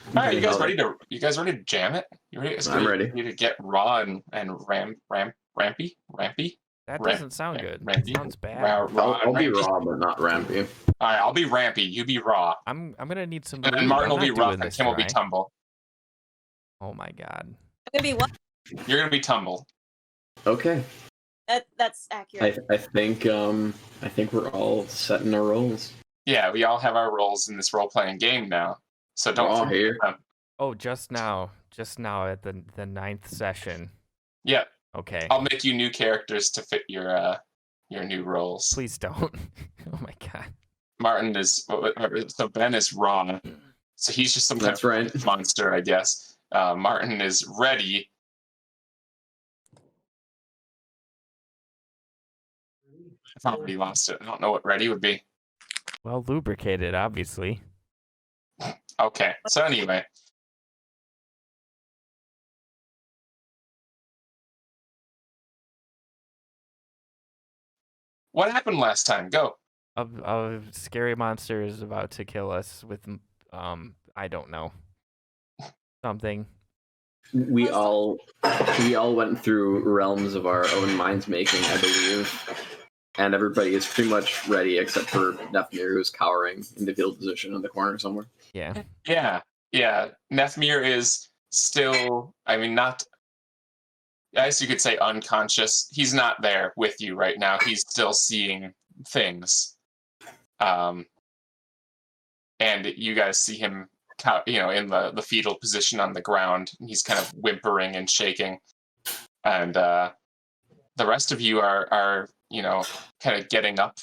All right, you guys ready to jam it? I'm ready. You to get raw and rampy. That doesn't sound good. That Rampy. sounds bad. I'll be raw, but not rampy. All right, I'll be rampy. You be raw. I'm gonna need some. And Martin will be rough, and Tim will be tumble. Oh my god. I'm gonna be what? You're gonna be tumble. Okay. That's accurate. I think we're all set in our roles. Yeah, we all have our roles in this role-playing game now. So don't all here. Oh, just now at the 9th session. Yeah. Okay. I'll make you new characters to fit your new roles. Please don't. Oh my god. Martin is so Ben is raw. So he's just some kind of monster, I guess. Martin is ready. I probably lost it. I don't know what ready would be. Well, lubricated, obviously. Okay. So anyway. What happened last time? Go. A scary monster is about to kill us with, I don't know, something. We all went through realms of our own minds making, I believe, and everybody is pretty much ready except for Nephmir, who's cowering in the field position in the corner somewhere. Yeah. Yeah. Nephmir is still, not. I guess you could say unconscious. He's not there with you right now. He's still seeing things. And you guys see him, in the fetal position on the ground. He's kind of whimpering and shaking. And the rest of you are kind of getting up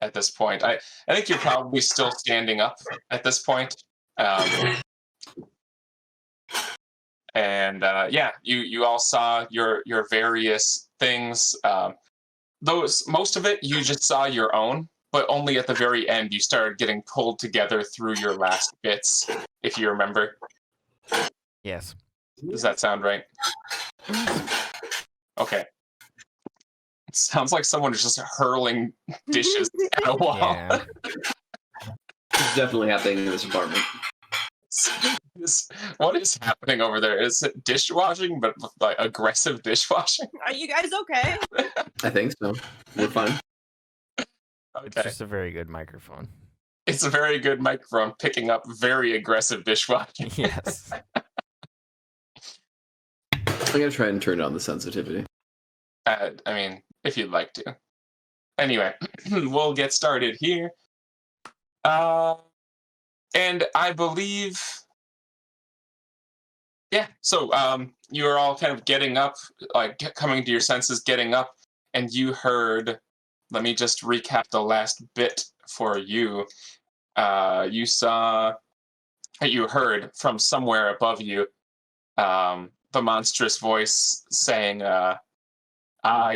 at this point. I think you're probably still standing up at this point. And you all saw your various things. Most of it you just saw your own, but only at the very end you started getting pulled together through your last bits, if you remember. Yes. Does that sound right? Okay. It sounds like someone is just hurling dishes at a wall. Yeah. It's definitely happening in this apartment. What is happening over there? Is it dishwashing, but like aggressive dishwashing? Are you guys okay? I think so. We're fine. Okay. It's just a very good microphone. It's a very good microphone picking up very aggressive dishwashing. Yes. I'm gonna try and turn down the sensitivity. If you'd like to. Anyway, we'll get started here. And I believe, so you're all kind of getting up, like coming to your senses, getting up, and you heard, let me just recap the last bit for you. You heard from somewhere above you, the monstrous voice saying,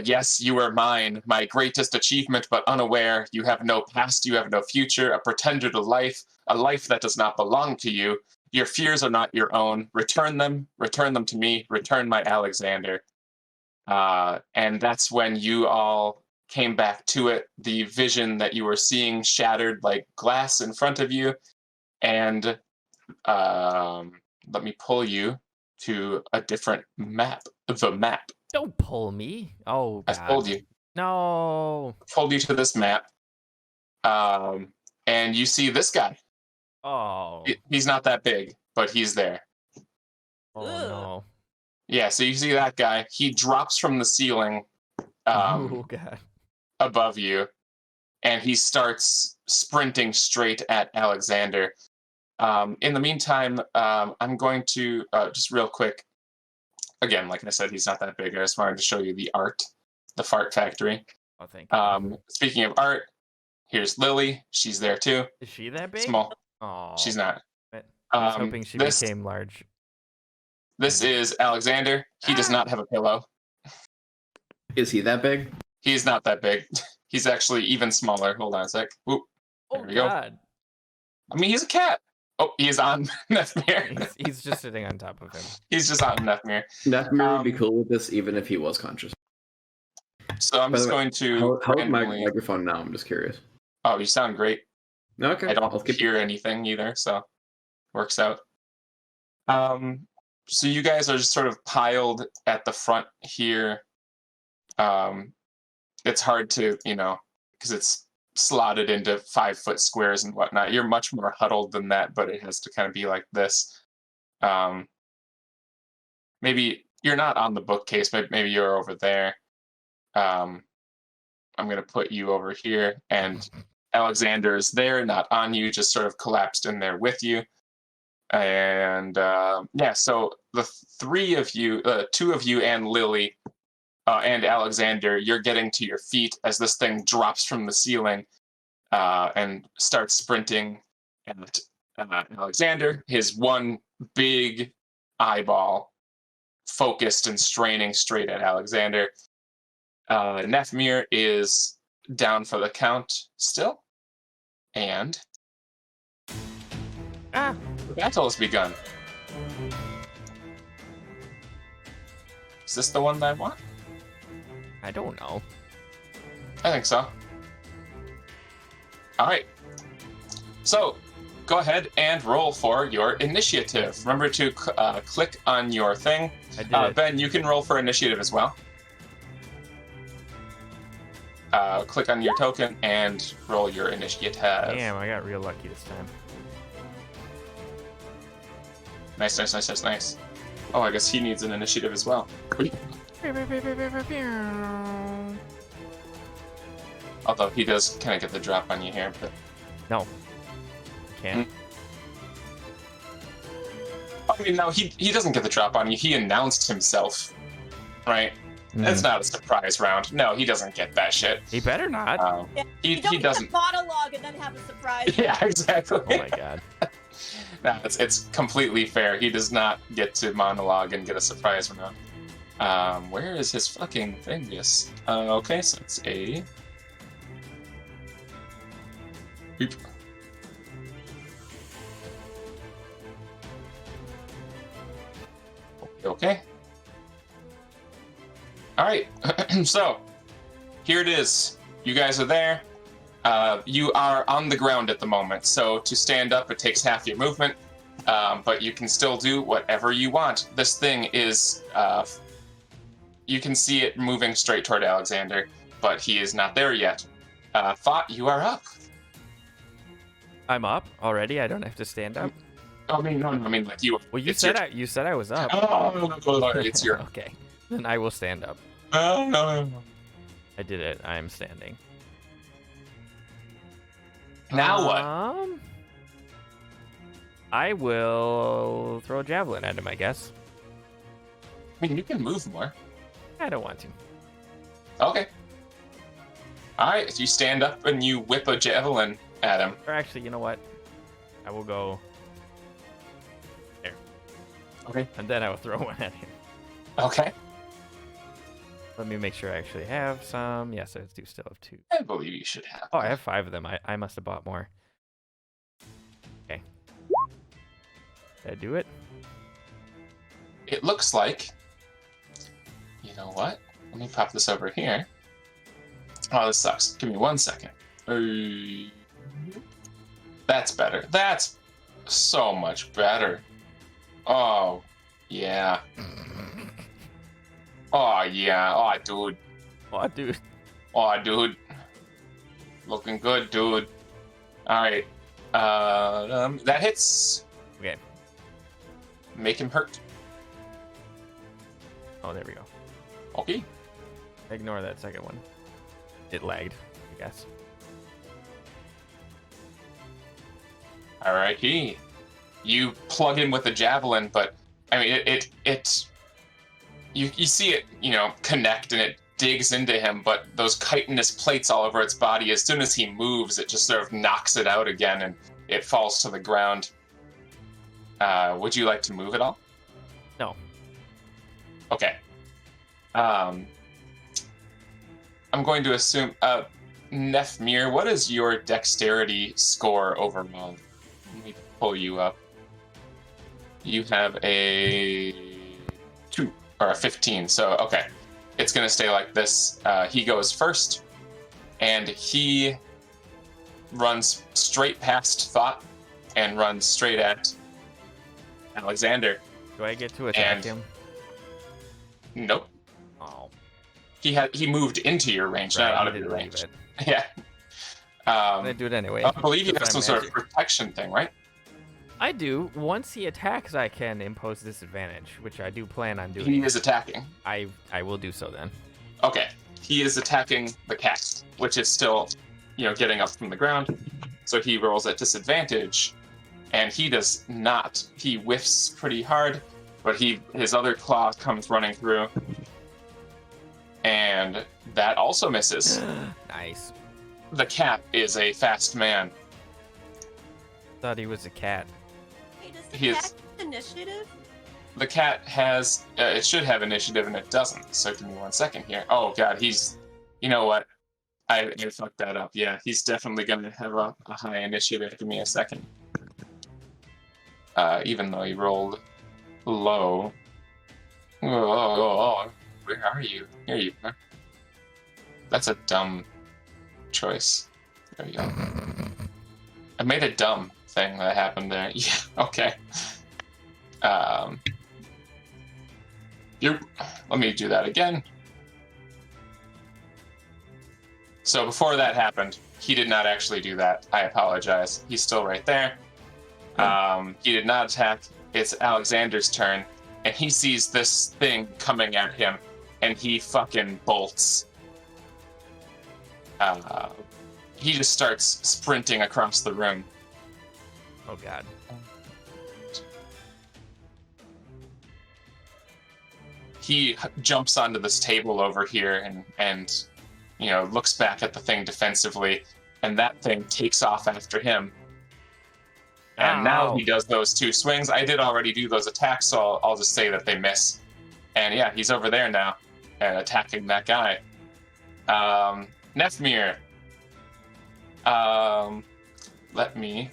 yes, you are mine, my greatest achievement, but unaware. You have no past, you have no future, a pretender to life, a life that does not belong to you. Your fears are not your own. Return them to me, return my Alexander. And that's when you all came back to it. The vision that you were seeing shattered like glass in front of you. And let me pull you to a different map. The map. Don't pull me. Oh, God. I pulled you. No. Pulled you to this map. And you see this guy. Oh. He's not that big, but he's there. Oh, no. Yeah, so you see that guy. He drops from the ceiling Oh, God. above you, and he starts sprinting straight at Alexander. In the meantime, I'm going to, just real quick, again, like I said, he's not that big. I just wanted to show you the art, the fart factory. Oh, thank you. Speaking of art, here's Lily. She's there too. Is she that big? Small. Oh. She's not. I was hoping she became large. This is Alexander. He does not have a pillow. Is he that big? He's not that big. He's actually even smaller. Hold on a sec. Oop. There we God. go. He's a cat. Oh, he's on Nephmir. He's just sitting on top of him. He's just on Nephmir. Nephmir would be cool with this even if he was conscious. So I'm just going to... How's my microphone now? I'm just curious. Oh, you sound great. Okay. I don't hear anything either, so... Works out. So you guys are just sort of piled at the front here. It's hard to, because it's slotted into 5-foot squares and whatnot. You're much more huddled than that, but it has to kind of be like this. Maybe you're not on the bookcase, but maybe you're over there. I'm going to put you over here, and Alexander is there, not on you, just sort of collapsed in there with you. And so the three of you, 2 of you and Lily and Alexander, you're getting to your feet as this thing drops from the ceiling and starts sprinting at Alexander, his one big eyeball focused and straining straight at Alexander. Nephmir is down for the count still. And the battle has begun. Is this the one that I want? I don't know. I think so. All right. So, go ahead and roll for your initiative. Remember to click on your thing. I did. Ben, you can roll for initiative as well. Click on your token and roll your initiative. Damn, I got real lucky this time. Nice. Oh, I guess he needs an initiative as well. Although he does kind of get the drop on you here, but... No. Can't. I mean, no, he doesn't get the drop on you. He announced himself, right? It's not a surprise round. No, he doesn't get that shit. He better not. He don't doesn't. Monologue and then have a surprise. Yeah, exactly. Oh my god. No, it's completely fair. He does not get to monologue and get a surprise round. Where is his fucking thing? Yes. Okay, so it's a... Oop. Okay. All right. So, here it is. You guys are there. You are on the ground at the moment, so to stand up, it takes half your movement, but you can still do whatever you want. This thing is, you can see it moving straight toward Alexander, but he is not there yet. Thott, you are up. I'm up already? I don't have to stand up? Oh, no, I mean, like you. Well, you said I was up. Oh, no, it's your... Okay, then I will stand up. Oh, no. I did it. I am standing. Now what? I will throw a javelin at him, I guess. I mean, you can move more. I don't want to. Okay. Alright, so you stand up and you whip a javelin at him. Or actually, you know what? I will go there. Okay. And then I will throw one at him. Okay. Let me make sure I actually have some. Yes, I do still have 2. I believe you should have. Oh, I have 5 of them. I must have bought more. Okay. Did I do it? It looks like... You know what? Let me pop this over here. Oh, this sucks. Give me 1 second. That's better. That's so much better. Oh, yeah. Oh, yeah. Oh, dude. Oh, dude. Oh, dude. Looking good, dude. Alright. That hits. Okay. Make him hurt. Oh, there we go. Okay. Ignore that second one. It lagged, I guess. Alright, you plug in with a javelin, but I mean you see it, connect and it digs into him, but those chitinous plates all over its body, as soon as he moves, it just sort of knocks it out again and it falls to the ground. Would you like to move at all? No. Okay. I'm going to assume, Nephmir, what is your dexterity score overall? Let me pull you up. You have a 2 or a 15, so okay. It's going to stay like this. He goes first, and he runs straight past Thott and runs straight at Alexander. Do I get to attack And- him? Nope. Oh, He moved into your range, not right, out he of your didn't range. leave it. Yeah. I'm gonna do it anyway. I believe you have because some I'm sort of magic. protection thing, right? I do. Once he attacks, I can impose disadvantage, which I do plan on doing. He is attacking. I will do so then. Okay. He is attacking the cat, which is still, getting up from the ground. So he rolls at disadvantage, and he does not. He whiffs pretty hard, but his other claw comes running through, and that also misses. Nice. The cat is a fast man. Thought he was a cat. Hey, does the He is- cat have initiative? The cat has, it should have initiative, and it doesn't. So give me 1 second here. Oh god, you know what? I fucked that up. Yeah, he's definitely gonna have a high initiative. Give me a second. Even though he rolled low. Oh, where are you? Here you are. That's a dumb choice. There you go. I made a dumb thing that happened there. Yeah, okay. Let me do that again. So before that happened, he did not actually do that. I apologize. He's still right there. He did not attack. It's Alexander's turn, and he sees this thing coming at him, and he fucking bolts. He just starts sprinting across the room. Oh god. He jumps onto this table over here and looks back at the thing defensively, and that thing takes off after him. And now he does those 2 swings. I did already do those attacks, so I'll just say that they miss. And yeah, he's over there now, attacking that guy. Nephmir. Let me...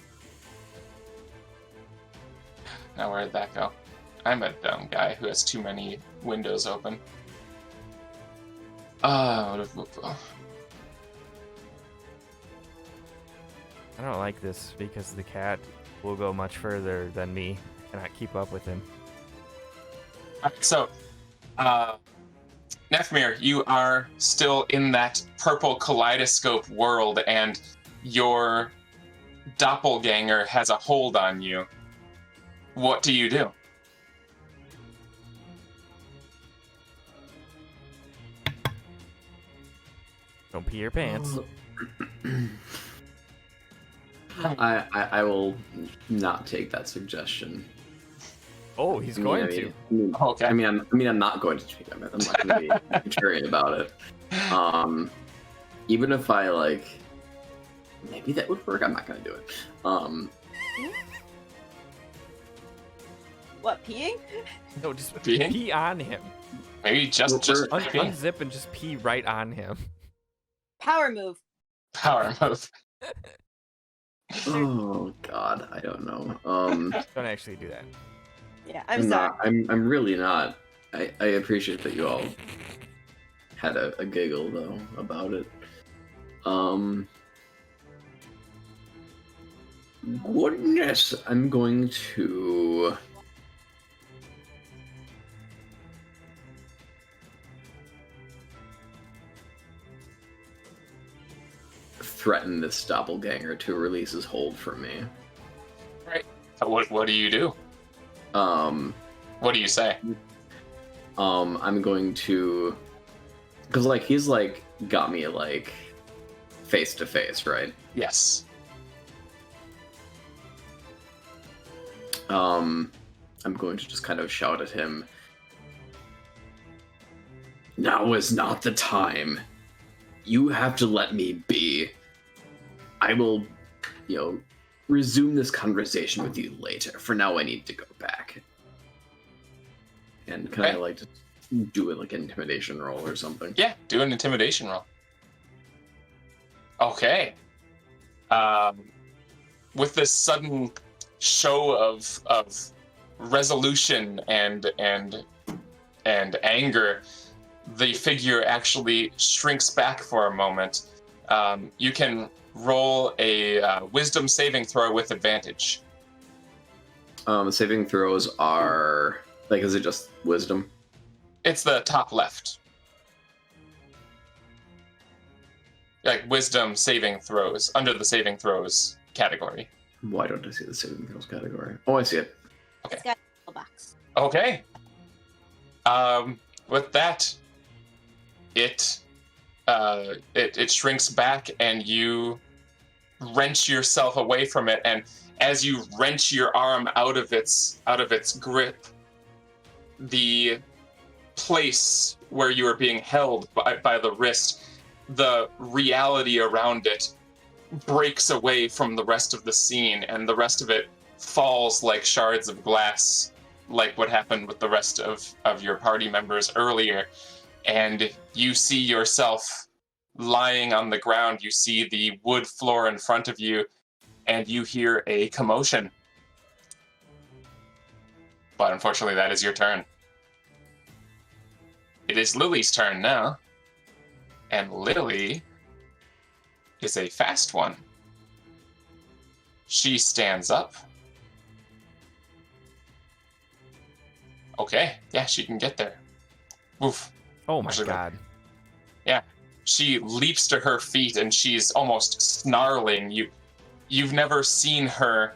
Now where did that go? I'm a dumb guy who has too many windows open. I don't like this because the cat will go much further than me. I cannot keep up with him. Alright, so, Nephmir, you are still in that purple kaleidoscope world, and your doppelganger has a hold on you. What do you do? Don't pee your pants. I will not take that suggestion. Oh, he's going to. Okay. I'm not going to take it. I'm not going to be contrarian about it. Even if I maybe that would work. I'm not going to do it. What, peeing? No, just Peeing? pee on him. Maybe just peeing. Unzip and just pee right on him. Power move. Power move. Oh God, I don't know. Don't actually do that. Yeah, I'm sorry. I'm really not. I appreciate that you all had a giggle though about it. Goodness, I'm going to threaten this doppelganger to release his hold from me. Right. What do you do? What do you say? I'm going to, because he's got me face to face, right? Yes. I'm going to just kind of shout at him. Now is not the time. You have to let me be. I will, resume this conversation with you later. For now, I need to go back. And kind of just do an intimidation roll or something. Yeah, do an intimidation roll. Okay. With this sudden show of resolution and anger, the figure actually shrinks back for a moment. You can roll a wisdom saving throw with advantage. Saving throws are like, is it just wisdom? It's the top left. Like wisdom saving throws under the saving throws category. Why don't I see the saving throws category? Oh, I see it. Okay. It's got a box. Okay. With that, it shrinks back, and you wrench yourself away from it. And as you wrench your arm out of its grip, the place where you are being held by the wrist, the reality around it breaks away from the rest of the scene, and the rest of it falls like shards of glass, like what happened with the rest of your party members earlier. And you see yourself lying on the ground. You see the wood floor in front of you, and you hear a commotion. But unfortunately, that is your turn. It is Lily's turn now. And Lily is a fast one. She stands up. Okay, yeah, she can get there. Oof. Oh my Actually, god. Yeah, she leaps to her feet, and she's almost snarling. You've never seen her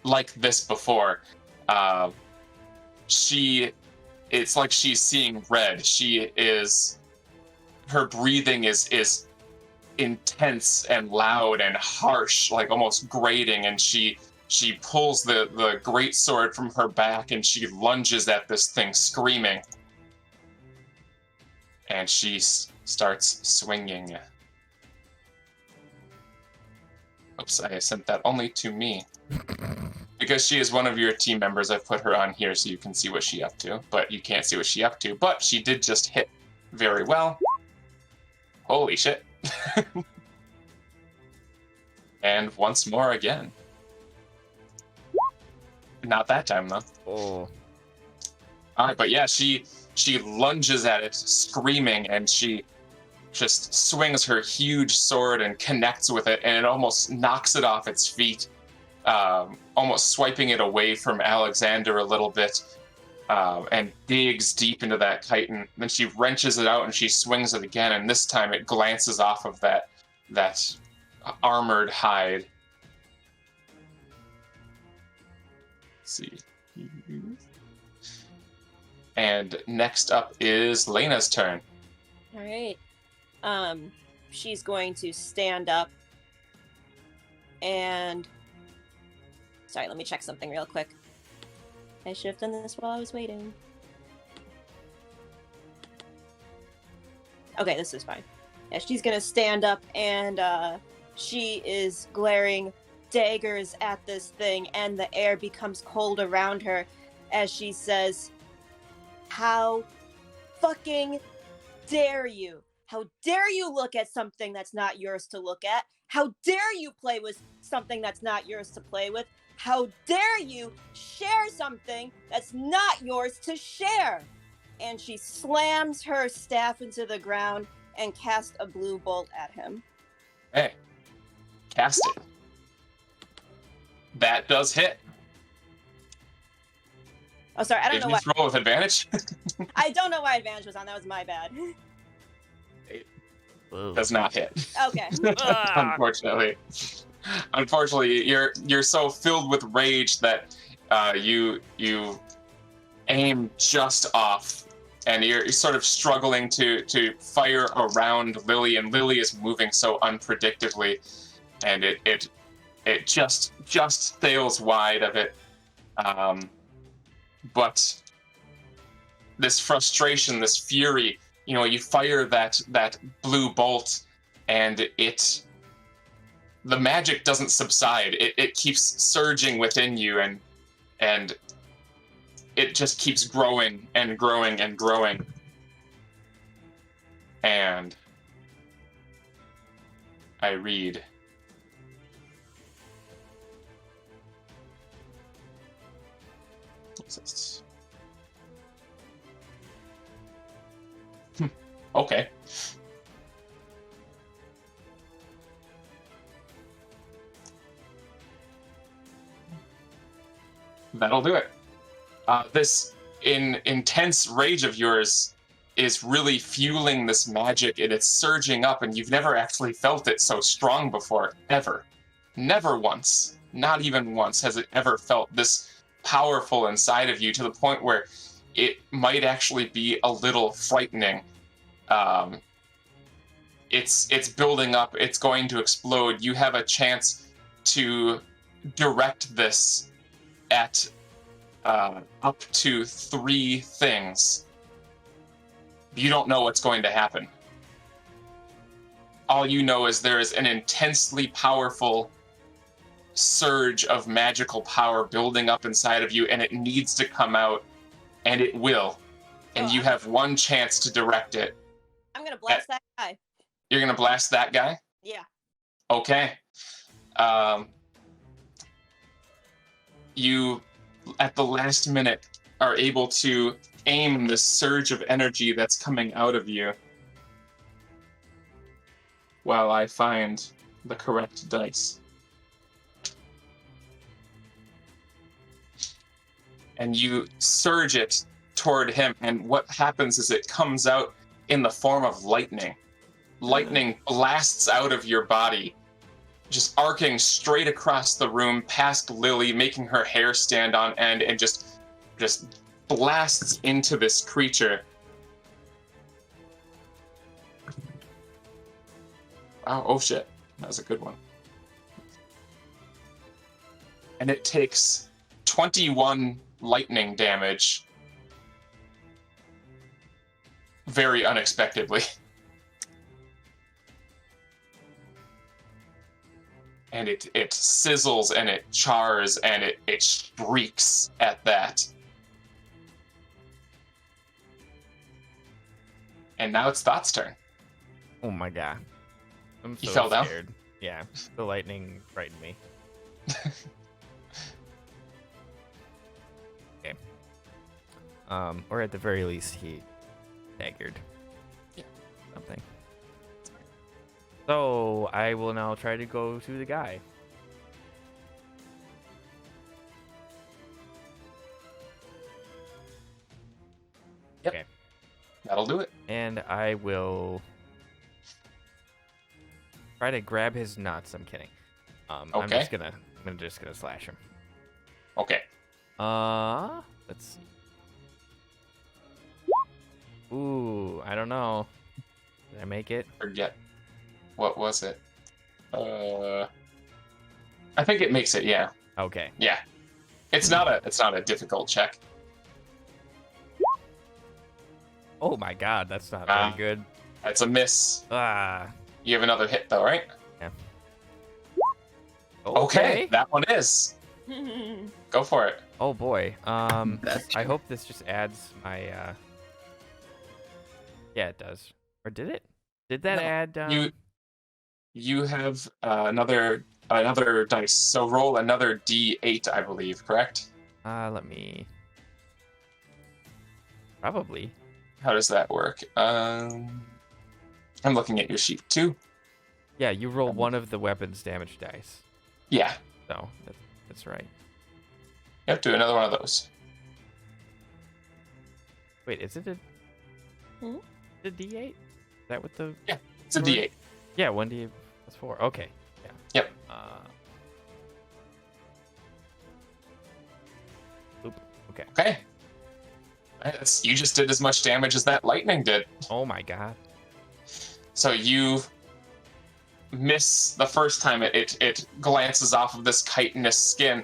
like this before. It's like she's seeing red. Her breathing is intense and loud and harsh, like almost grating, and she pulls the greatsword from her back, and she lunges at this thing, screaming. And she starts swinging. Oops, I sent that only to me. Because she is one of your team members, I've put her on here so you can see what she's up to. But you can't see what she's up to. But she did just hit very well. Holy shit. And once more again. Not that time, though. Oh. Alright, but yeah, she lunges at it, screaming, and she just swings her huge sword and connects with it, and it almost knocks it off its feet, almost swiping it away from Alexander a little bit, and digs deep into that chitin. Then she wrenches it out and she swings it again, and this time it glances off of that armored hide. Let's see. And next up is Lena's turn. All right. She's going to stand up and... Sorry, let me check something real quick. I should have done this while I was waiting. Okay, this is fine. Yeah, she's gonna stand up, and she is glaring daggers at this thing, and the air becomes cold around her as she says, "How fucking dare you? How dare you look at something that's not yours to look at? How dare you play with something that's not yours to play with? How dare you share something that's not yours to share?" And she slams her staff into the ground and casts a blue bolt at him. Hey, cast it. That does hit. Oh, sorry, I don't Did know you why. throw with advantage? I don't know why advantage was on. That was my bad. Whoa. Does not hit. Okay. Unfortunately, you're so filled with rage that you aim just off, and you're sort of struggling to fire around Lily, and Lily is moving so unpredictably, and it just sails wide of it. But this frustration, this fury, you fire that blue bolt, and the magic doesn't subside. It keeps surging within you, and it just keeps growing and growing and growing. And I read, what's this? Okay. That'll do it. This intense rage of yours is really fueling this magic, and it's surging up, and you've never actually felt it so strong before, ever. Never once, not even once, has it ever felt this powerful inside of you, to the point where it might actually be a little frightening. It's building up, it's going to explode. You have a chance to direct this at up to 3 things. You don't know what's going to happen. All you know is there is an intensely powerful surge of magical power building up inside of you, and it needs to come out, and it will. And you have one chance to direct it. I'm gonna blast that guy. You're gonna blast that guy? Yeah. Okay. You, at the last minute, are able to aim the surge of energy that's coming out of you while I find the correct dice. And you surge it toward him, and what happens is it comes out in the form of lightning. Lightning blasts out of your body, just arcing straight across the room past Lily, making her hair stand on end, and just blasts into this creature. Wow, oh shit, that was a good one. And it takes 21 lightning damage. Very unexpectedly. And it sizzles and it chars and it shrieks at that. And now it's Thott's turn. Oh my god. I'm so You fell down? scared. Yeah, the lightning frightened me. Okay. Or at the very least, he staggered. Yeah. Something. So I will now try to go to the guy. Yep. Okay. That'll do it. And I will try to grab his nuts. I'm kidding. I'm Okay. just gonna slash him. Okay. Let's see. Ooh, I don't know. Did I make it? Forget. What was it? I think it makes it, yeah. Okay. Yeah. It's not a difficult check. Oh my god, that's not very good. It's a miss. Ah. You have another hit though, right? Yeah. Okay, that one is. Go for it. Oh boy. That's I hope this just adds my Yeah, it does. Or did it? Did that No, add You have another dice. So roll another D8, I believe, correct? let me probably. How does that work? I'm looking at your sheet too. Yeah, you roll one of the weapons damage dice. Yeah. So that's right. You have to do another one of those. Wait, is it a D8? Is that what the It's a D8. Yeah, 1D plus 4. Okay. Yeah. Yep. Oop. Okay. Okay. You just did as much damage as that lightning did. Oh my god. So you miss the first time it glances off of this chitinous skin,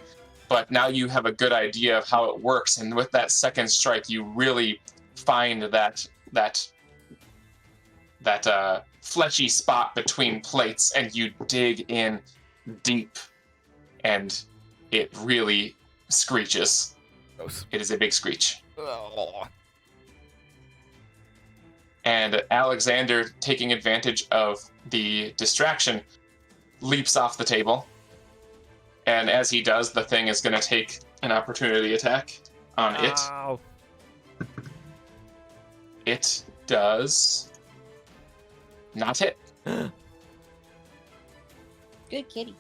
but now you have a good idea of how it works, and with that second strike, you really find that fleshy spot between plates, and you dig in deep, and it really screeches. Gross. It is a big screech. Ugh. And Alexander, taking advantage of the distraction, leaps off the table. And as he does, the thing is going to take an opportunity attack on it. Ow. It does not hit. Good kitty.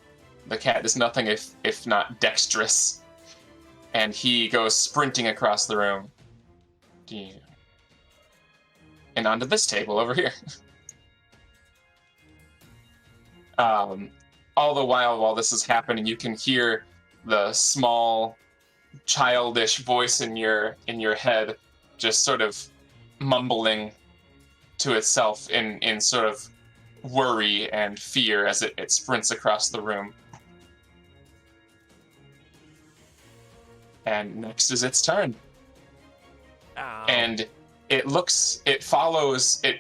The cat is nothing if not dexterous. And he goes sprinting across the room. And onto this table over here. All the while this is happening, you can hear the small, childish voice in your head just sort of mumbling to itself in sort of worry and fear as it sprints across the room. And next is its turn. Ow. And it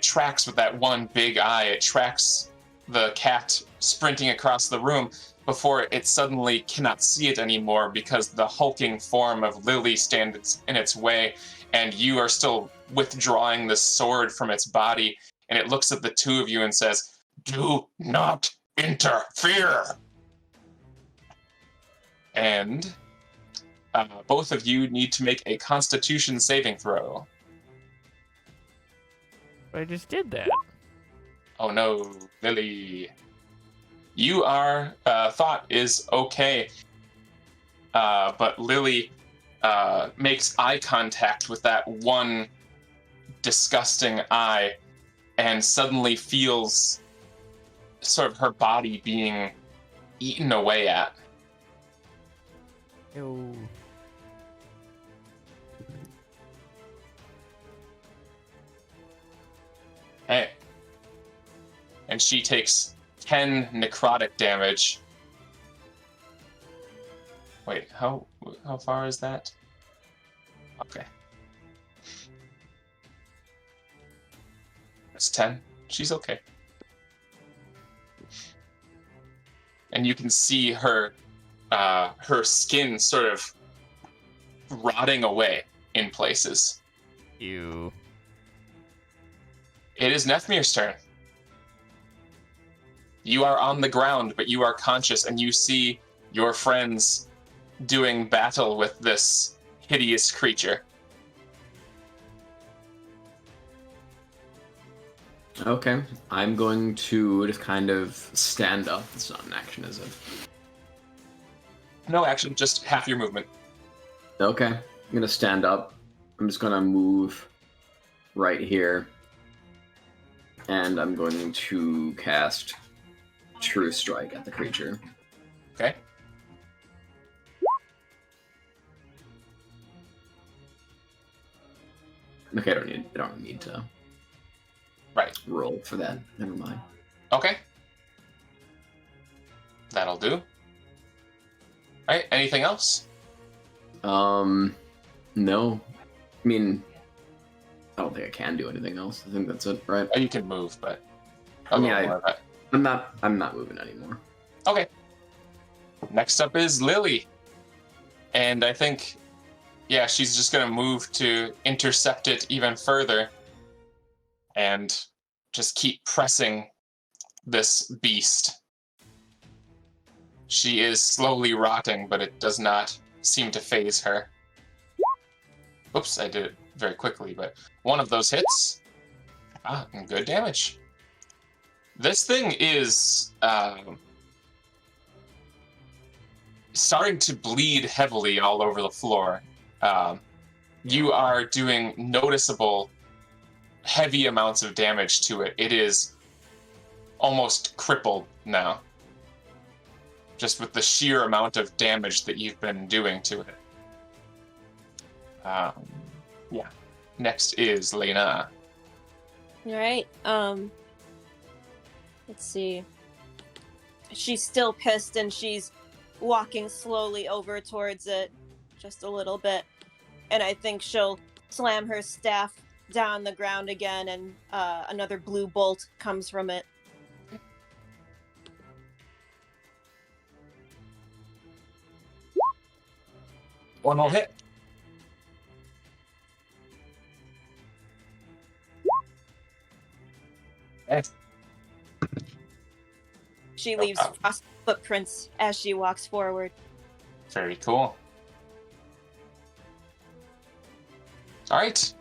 tracks with that one big eye. It tracks the cat sprinting across the room before it suddenly cannot see it anymore because the hulking form of Lily stands in its way, and you are still withdrawing the sword from its body, and it looks at the two of you and says, "Do not interfere." And both of you need to make a Constitution saving throw. I just did that. Oh no, Lily. You are, Thott is okay. But Lily makes eye contact with that one disgusting eye and suddenly feels sort of her body being eaten away at. Ew. Hey. And she takes 10 necrotic damage. Wait, how far is that? Okay. That's 10. She's okay. And you can see her skin sort of rotting away in places. Ew. It is Nephmir's turn. You are on the ground, but you are conscious, and you see your friends doing battle with this hideous creature. Okay, I'm going to just kind of stand up. It's not an action, is it? No action, just half your movement. Okay, I'm gonna stand up. I'm just gonna move right here. And I'm going to cast True Strike at the creature. Okay. Okay, I don't need to roll for that. Never mind. Okay. That'll do. Alright, anything else? No. I mean, I don't think I can do anything else. I think that's it, right? You can move, but I mean, I'm not moving anymore. Okay. Next up is Lily. And I think, yeah, she's just going to move to intercept it even further and just keep pressing this beast. She is slowly rotting, but it does not seem to faze her. Oops, I did it very quickly, but one of those hits. And good damage. This thing is starting to bleed heavily all over the floor. You are doing noticeable heavy amounts of damage to it. It is almost crippled now, just with the sheer amount of damage that you've been doing to it. Yeah. Next is Lena. All right. Let's see. She's still pissed and she's walking slowly over towards it just a little bit. And I think she'll slam her staff down the ground again and another blue bolt comes from it. One will hit. She leaves frost footprints as she walks forward. Very cool. All right.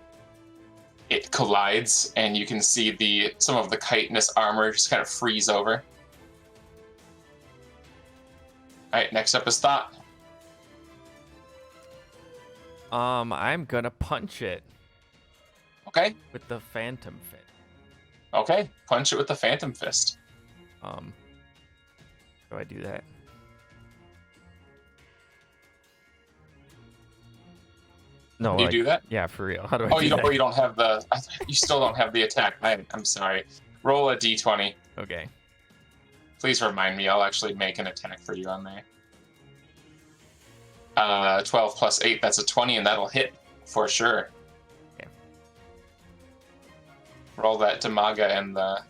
It collides, and you can see some of the chitinous armor just kind of freeze over. All right, next up is Thott. I'm gonna punch it Okay. with the Phantom Fit. Okay. Punch it with the Phantom Fist. Do I do that? No. You do that? Yeah, for real. How do I Oh, do you don't. that? Oh, you don't have the. You still don't have the attack. I'm sorry. Roll a d20. Okay. Please remind me. I'll actually make an attack for you on there. 12 plus 8. That's a 20, and that'll hit for sure. Okay. Roll that Damaga and the.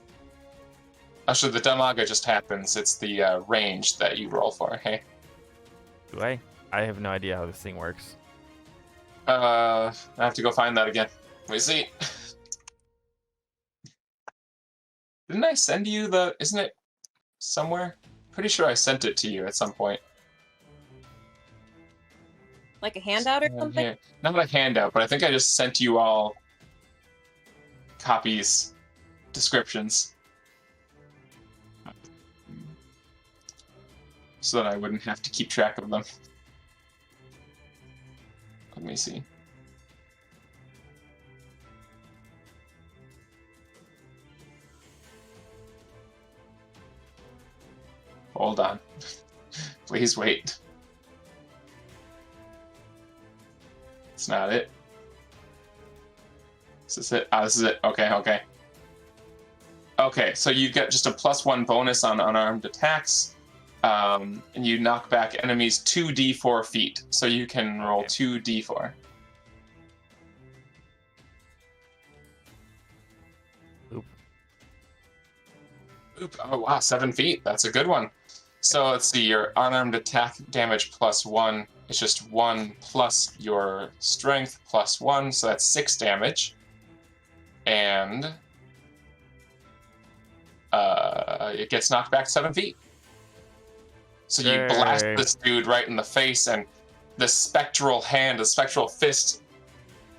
Actually, the Damaga just happens. It's the range that you roll for. Hey. Do I? I have no idea how this thing works. I have to go find that again. Let me see. Didn't I send you the? Isn't it somewhere? Pretty sure I sent it to you at some point. Like a handout or something? Yeah. Not a handout, but I think I just sent you all copies, descriptions. So that I wouldn't have to keep track of them. Let me see. Hold on. Please wait. It's not it. Is this it? Ah, this is it. Okay, okay. Okay, so you get just a +1 bonus on unarmed attacks. And you knock back enemies 2d4 feet. So you can roll 2d4. Oop. Oh, wow, 7 feet. That's a good one. So let's see, your unarmed attack damage +1 is just 1 plus your strength +1, so that's 6 damage. And it gets knocked back 7 feet. So you blast this dude right in the face, and the spectral hand, the spectral fist,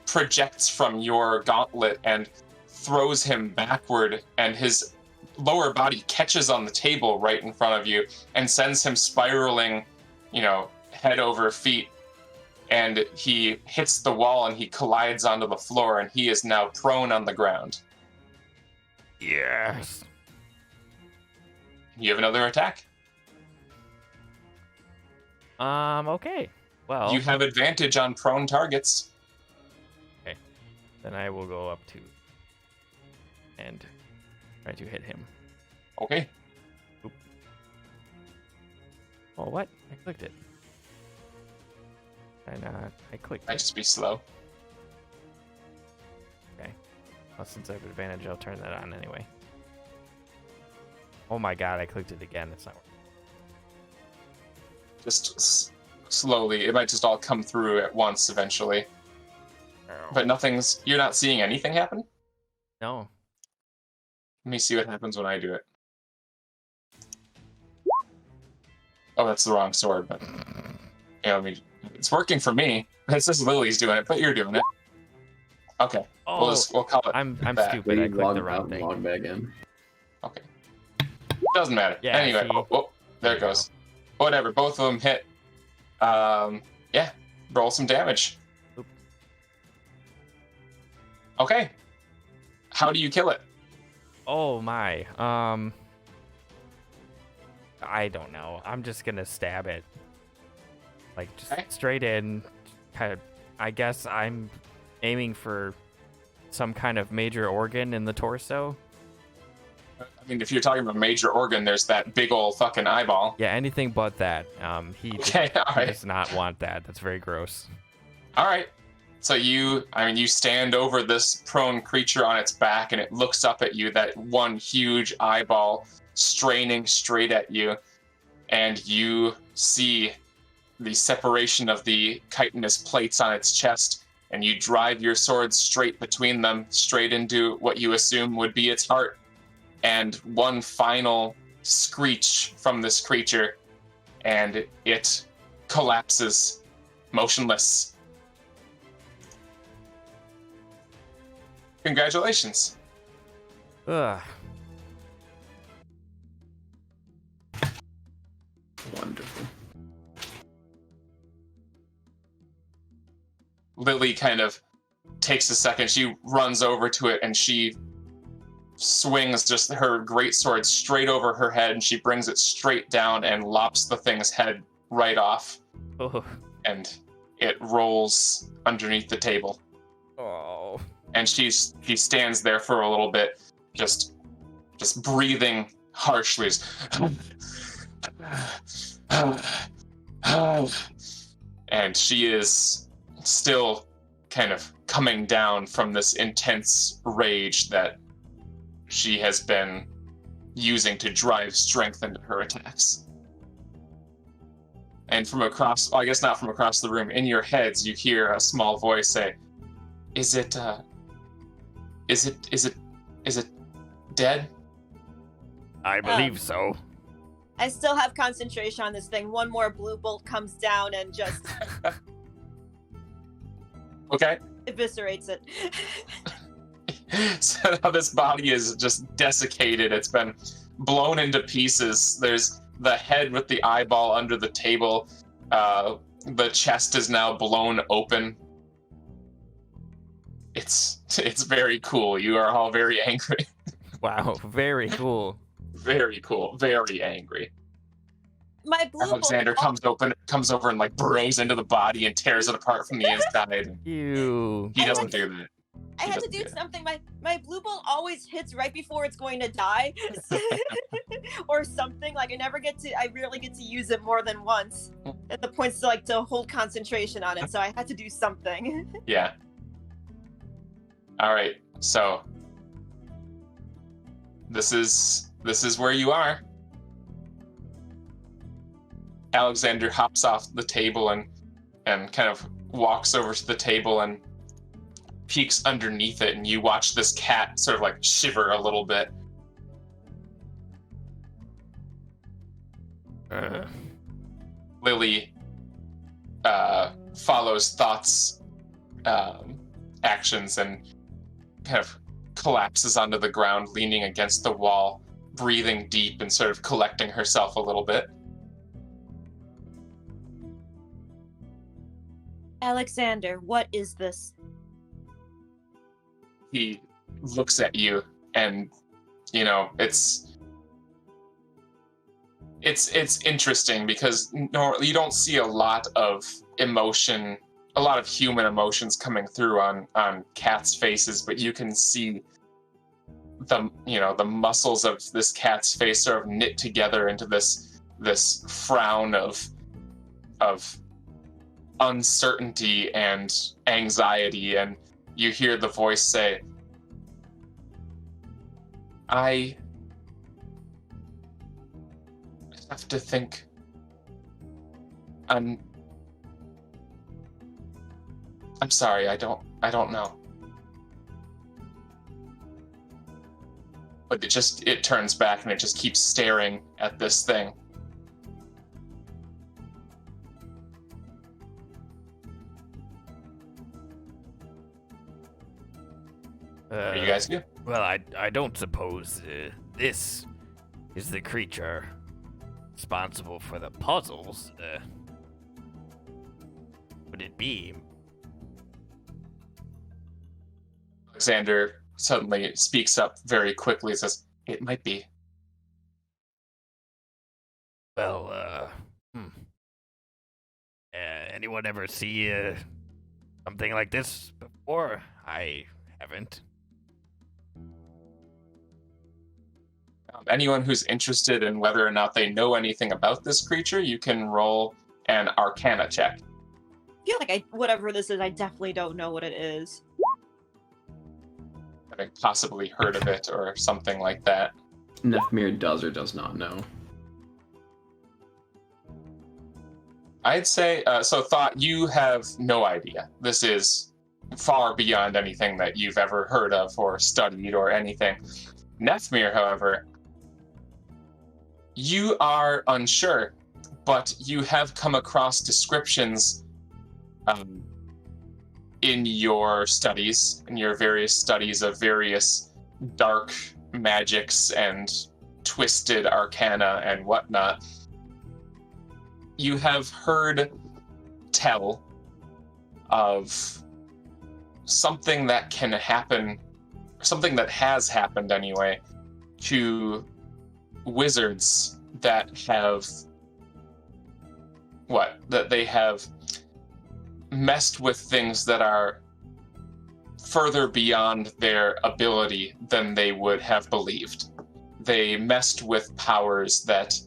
projects from your gauntlet and throws him backward, and his lower body catches on the table right in front of you and sends him spiraling, head over feet. And he hits the wall and he collides onto the floor, and he is now prone on the ground. Yes. You have another attack. Okay. Well, You have advantage on prone targets. Okay. Then I will go up to and try to hit him. Okay. Oop. Well, what? I clicked it. And I clicked Might it. just be slow. Okay. Well, since I have advantage, I'll turn that on anyway. Oh my god, I clicked it again. It's not working. Just slowly. It might just all come through at once eventually. Oh. But you're not seeing anything happen? No. Let me see what happens when I do it. Oh, that's the wrong sword, but it's working for me. It says Lily's doing it, but you're doing it. Okay. Oh, We'll call it. I'm that. stupid. I clicked the wrong thing. Log back in. Okay. Doesn't matter. Yeah, Anyway, see? there it goes. Whatever, both of them hit. Yeah, roll some damage. Oop. Okay. How do you kill it? Oh my. I don't know. I'm just gonna stab it. Like just Okay. straight in. Kind of. I guess I'm aiming for some kind of major organ in the torso. I mean, if you're talking about major organ, there's that big old fucking eyeball. Yeah, anything but that. He Okay, all right. does not want that. That's very gross. All right. So you stand over this prone creature on its back, and it looks up at you, that one huge eyeball straining straight at you, and you see the separation of the chitinous plates on its chest, and you drive your sword straight between them, straight into what you assume would be its heart. And one final screech from this creature, and it collapses, motionless. Congratulations. Ugh. Wonderful. Lily kind of takes a second. She runs over to it and she swings just her greatsword straight over her head, and she brings it straight down and lops the thing's head right off. Oh. And it rolls underneath the table. Oh. And she stands there for a little bit, just breathing harshly. And she is still kind of coming down from this intense rage that she has been using to drive strength into her attacks. And from across, well, I guess not from across the room, in your heads, you hear a small voice say, Is it dead? I believe so. I still have concentration on this thing. One more blue bolt comes down and just Okay. eviscerates it. So now this body is just desiccated. It's been blown into pieces. There's the head with the eyeball under the table. The chest is now blown open. It's very cool. You are all very angry. Wow, very cool. Very cool. Very angry. My blue Alexander bolt comes over and like burrows into the body and tears it apart from the inside. Ew. He doesn't do that. I had to do something. My blue bolt always hits right before it's going to die, or something. Like I rarely get to use it more than once. At the points to hold concentration on it, so I had to do something. Yeah. All right. So this is where you are. Alexander hops off the table and kind of walks over to the table and peeks underneath it, and you watch this cat sort of like shiver a little bit. Lily follows Thott's actions and kind of collapses onto the ground, leaning against the wall, breathing deep and sort of collecting herself a little bit. Alexander, what is this? He looks at you, and it's interesting because you don't see a lot of emotion, a lot of human emotions coming through on cats' faces, but you can see the muscles of this cat's face sort of knit together into this frown of uncertainty and anxiety, and you hear the voice say, I have to think. I'm sorry, I don't know. But it turns back and it just keeps staring at this thing. What do you guys do? Well, I don't suppose this is the creature responsible for the puzzles. Would it be? Alexander suddenly speaks up very quickly and says, it might be. Well, anyone ever see something like this before? I haven't. Anyone who's interested in whether or not they know anything about this creature, you can roll an Arcana check. I feel like whatever this is, I definitely don't know what it is. Having possibly heard of it or something like that. Nephmir does or does not know. I'd say, so Thott, you have no idea. This is far beyond anything that you've ever heard of or studied or anything. Nephmir, however, you are unsure, but you have come across descriptions in your studies, in your various studies of various dark magics and twisted arcana and whatnot. You have heard tell of something that can happen, something that has happened anyway, to wizards that they have messed with things that are further beyond their ability than they would have believed. They messed with powers that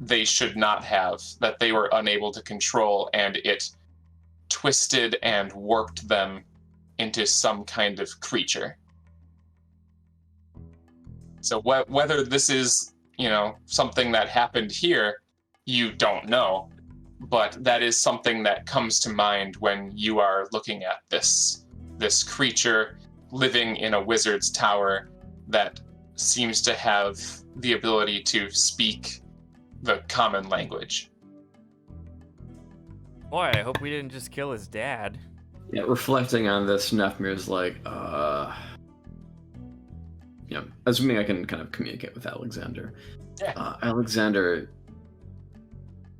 they should not have, that they were unable to control, and it twisted and warped them into some kind of creature. So whether this is, something that happened here, you don't know. But that is something that comes to mind when you are looking at this creature living in a wizard's tower that seems to have the ability to speak the common language. Boy, I hope we didn't just kill his dad. Yeah, reflecting on this, Nephmir's like, assuming I can kind of communicate with Alexander. Yeah. Alexander,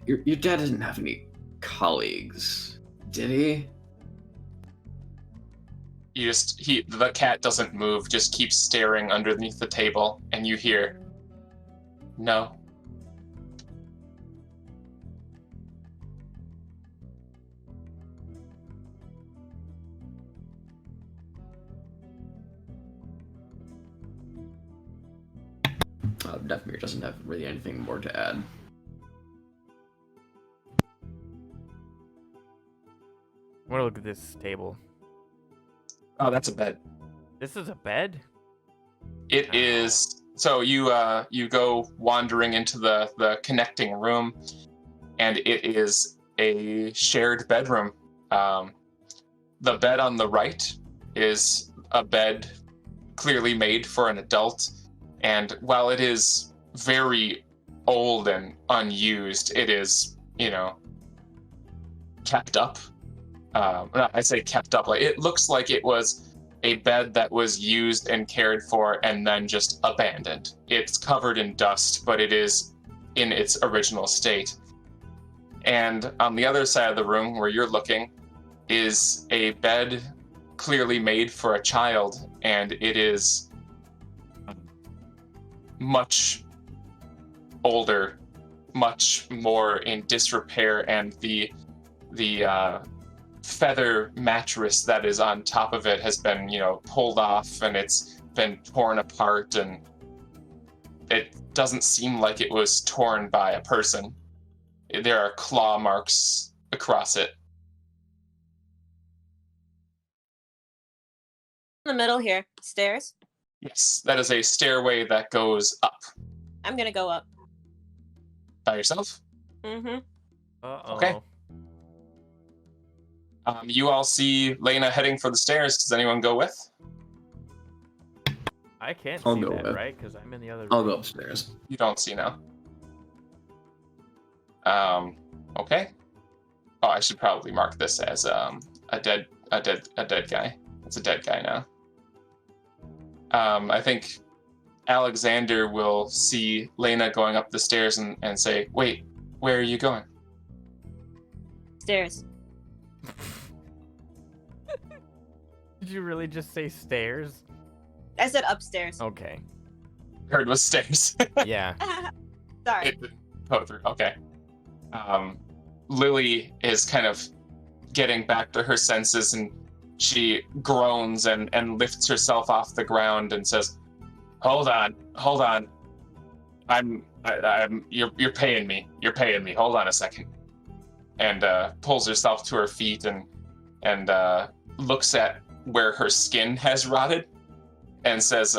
your dad didn't have any colleagues, did he? The cat doesn't move, just keeps staring underneath the table, and you hear, no. Nephmir doesn't have really anything more to add. I want to look at this table. Oh, that's a bed. This is a bed? It is. So you go wandering into the connecting room, and it is a shared bedroom. The bed on the right is a bed clearly made for an adult, and while it is very old and unused, it is, kept up. I say kept up, like it looks like it was a bed that was used and cared for and then just abandoned. It's covered in dust, but it is in its original state. And on the other side of the room where you're looking is a bed clearly made for a child, and it is much older, much more in disrepair, and the feather mattress that is on top of it has been, pulled off, and it's been torn apart, and it doesn't seem like it was torn by a person. There are claw marks across it. In the middle here, stairs. Yes, that is a stairway that goes up. I'm gonna go up. By yourself? Mm-hmm. Uh-oh. Okay. You all see Lena heading for the stairs. Does anyone go with? I can't I'll see go that, with. right? Because I'm in the other room. I'll go upstairs. You don't see now. Okay. Oh, I should probably mark this as a dead guy. It's a dead guy now. I think Alexander will see Lena going up the stairs and say, "Wait, where are you going?" Stairs. Did you really just say stairs? I said upstairs. Okay. Heard was stairs. Yeah. Sorry. It didn't go through. Okay. Lily is kind of getting back to her senses, and she groans and lifts herself off the ground and says, Hold on. You're paying me. Hold on a second." And pulls herself to her feet and looks at where her skin has rotted and says,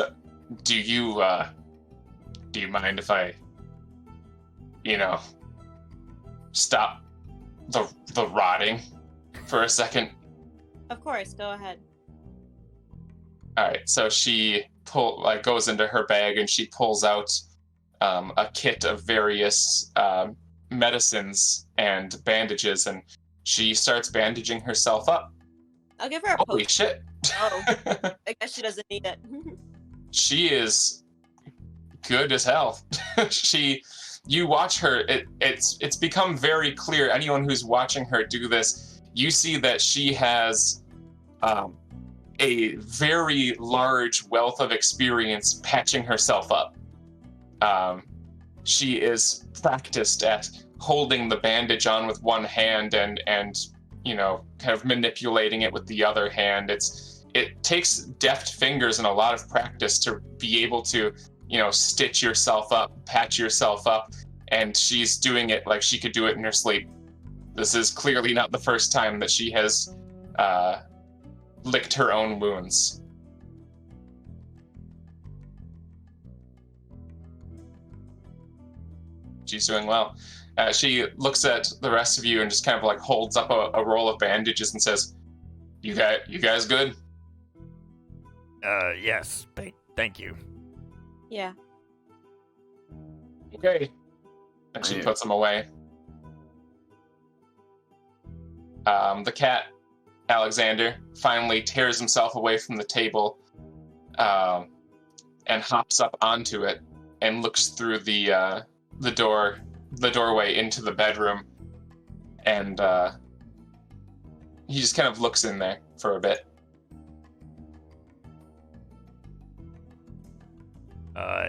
do you mind if I, stop the rotting for a second? Of course, go ahead. All right, so she goes into her bag and she pulls out a kit of various medicines and bandages, and she starts bandaging herself up. I'll give her a Holy poke. shit. Oh, I guess she doesn't need it. She is good as hell. You watch her, it's become very clear, anyone who's watching her do this, you see that she has a very large wealth of experience patching herself up. She is practiced at holding the bandage on with one hand and kind of manipulating it with the other hand. It takes deft fingers and a lot of practice to be able to, stitch yourself up, patch yourself up, and she's doing it like she could do it in her sleep. This is clearly not the first time that she has licked her own wounds. She's doing well. She looks at the rest of you and just kind of like holds up a roll of bandages and says, "You guys good?" Yes. Thank you. Yeah. Okay. And she puts them away. The cat, Alexander, finally tears himself away from the table and hops up onto it and looks through the doorway into the bedroom, and he just kind of looks in there for a bit.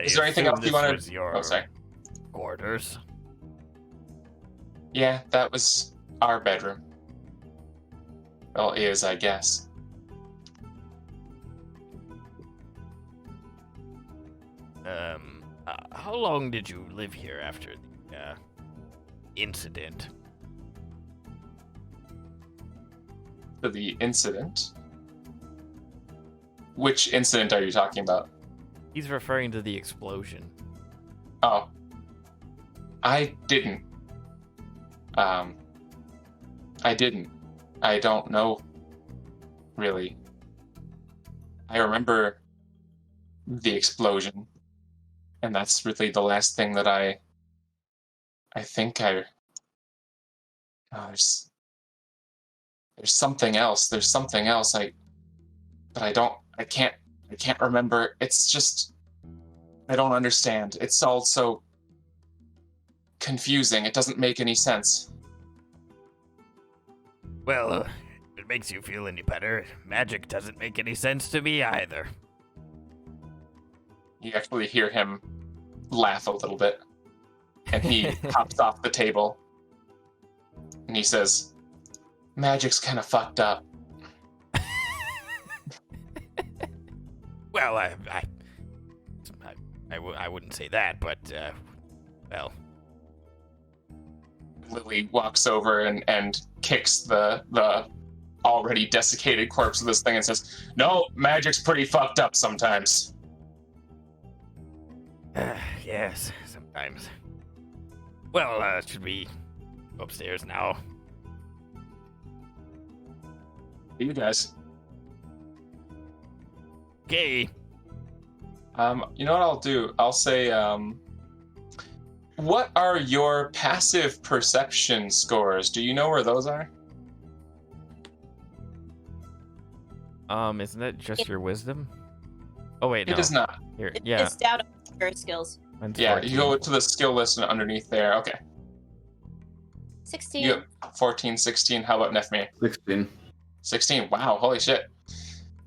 Is there anything else you want to? Oh, sorry. Quarters. Yeah, that was our bedroom. Well, is, I guess. How long did you live here after the incident? For the incident? Which incident are you talking about? He's referring to the explosion. Oh. I didn't. I didn't. I don't know, really. I remember the explosion, and that's really the last thing that I think I... Oh, there's something else. There's something else. I can't remember. It's just, I don't understand. It's all so confusing. It doesn't make any sense. Well, if it makes you feel any better, magic doesn't make any sense to me either. You actually hear him laugh a little bit, and he hops off the table, and he says, "Magic's kind of fucked up." Well, I wouldn't say that, but, well. Lily walks over and kicks the already desiccated corpse of this thing and says, "No, magic's pretty fucked up sometimes." Yes, sometimes. Well, should we go upstairs now? You guys. Okay. You know what I'll do? I'll say, what are your passive perception scores? Do you know where those are? Isn't that just your wisdom? Oh wait, no. It is not. Here, yeah. It's down to your skills. Mine's Yeah, 14. you go to the skill list and underneath there. Okay. 16. You have 14, 16. How about Nephmir? 16. 16. Wow, holy shit.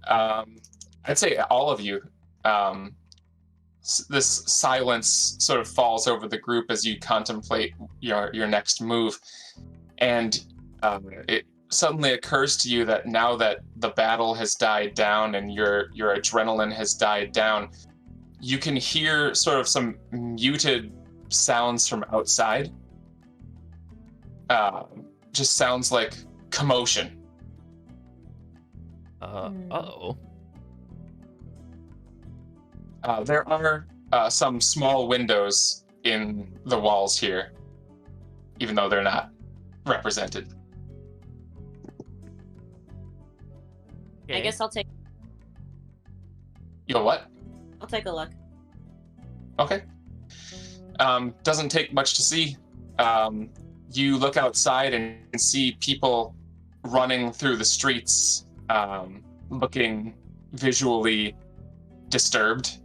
I'd say all of you. This silence sort of falls over the group as you contemplate your next move, and it suddenly occurs to you that now that the battle has died down and your adrenaline has died down, you can hear sort of some muted sounds from outside. Just sounds like commotion. Uh-oh. There are some small windows in the walls here, even though they're not represented. I guess I'll take Yo, what? I'll take a look. Okay. Doesn't take much to see. You look outside and see people running through the streets, looking visually disturbed.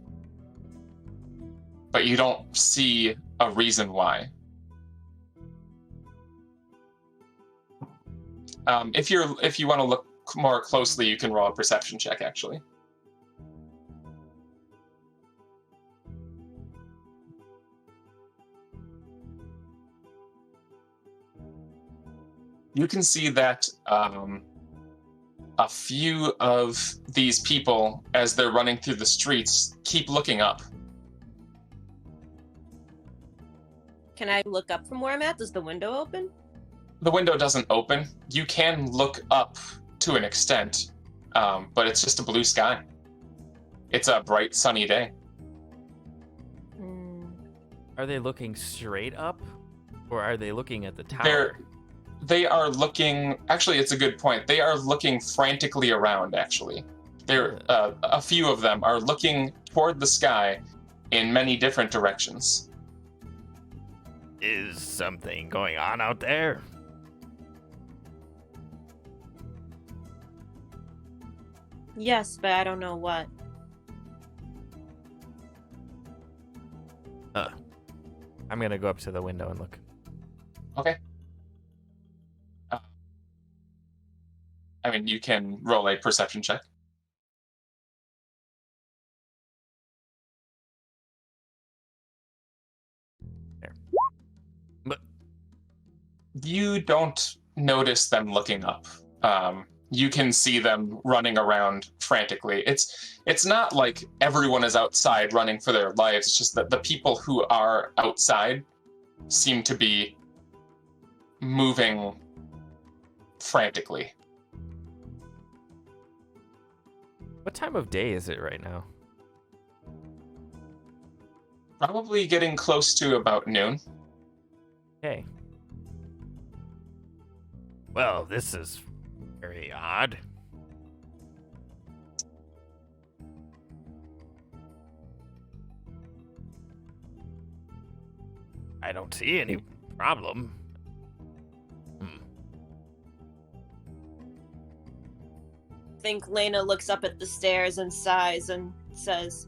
But you don't see a reason why. If you want to look more closely, you can roll a perception check, actually. You can see that a few of these people, as they're running through the streets, keep looking up. Can I look up from where I'm at? Does the window open? The window doesn't open. You can look up to an extent, but it's just a blue sky. It's a bright, sunny day. Are they looking straight up, or are they looking at the tower? They are looking. Actually, it's a good point. They are looking frantically around. Actually, a few of them are looking toward the sky in many different directions. Is something going on out there? Yes, but I don't know what. I'm gonna go up to the window and look. Okay. I mean, you can roll a perception check. There. But you don't notice them looking up. You can see them running around frantically. It's not like everyone is outside running for their lives. It's just that the people who are outside seem to be moving frantically. what time of day is it right now? Probably getting close to about noon. Okay. Well, this is very odd. I don't see any problem. I think Lena looks up at the stairs and sighs and says,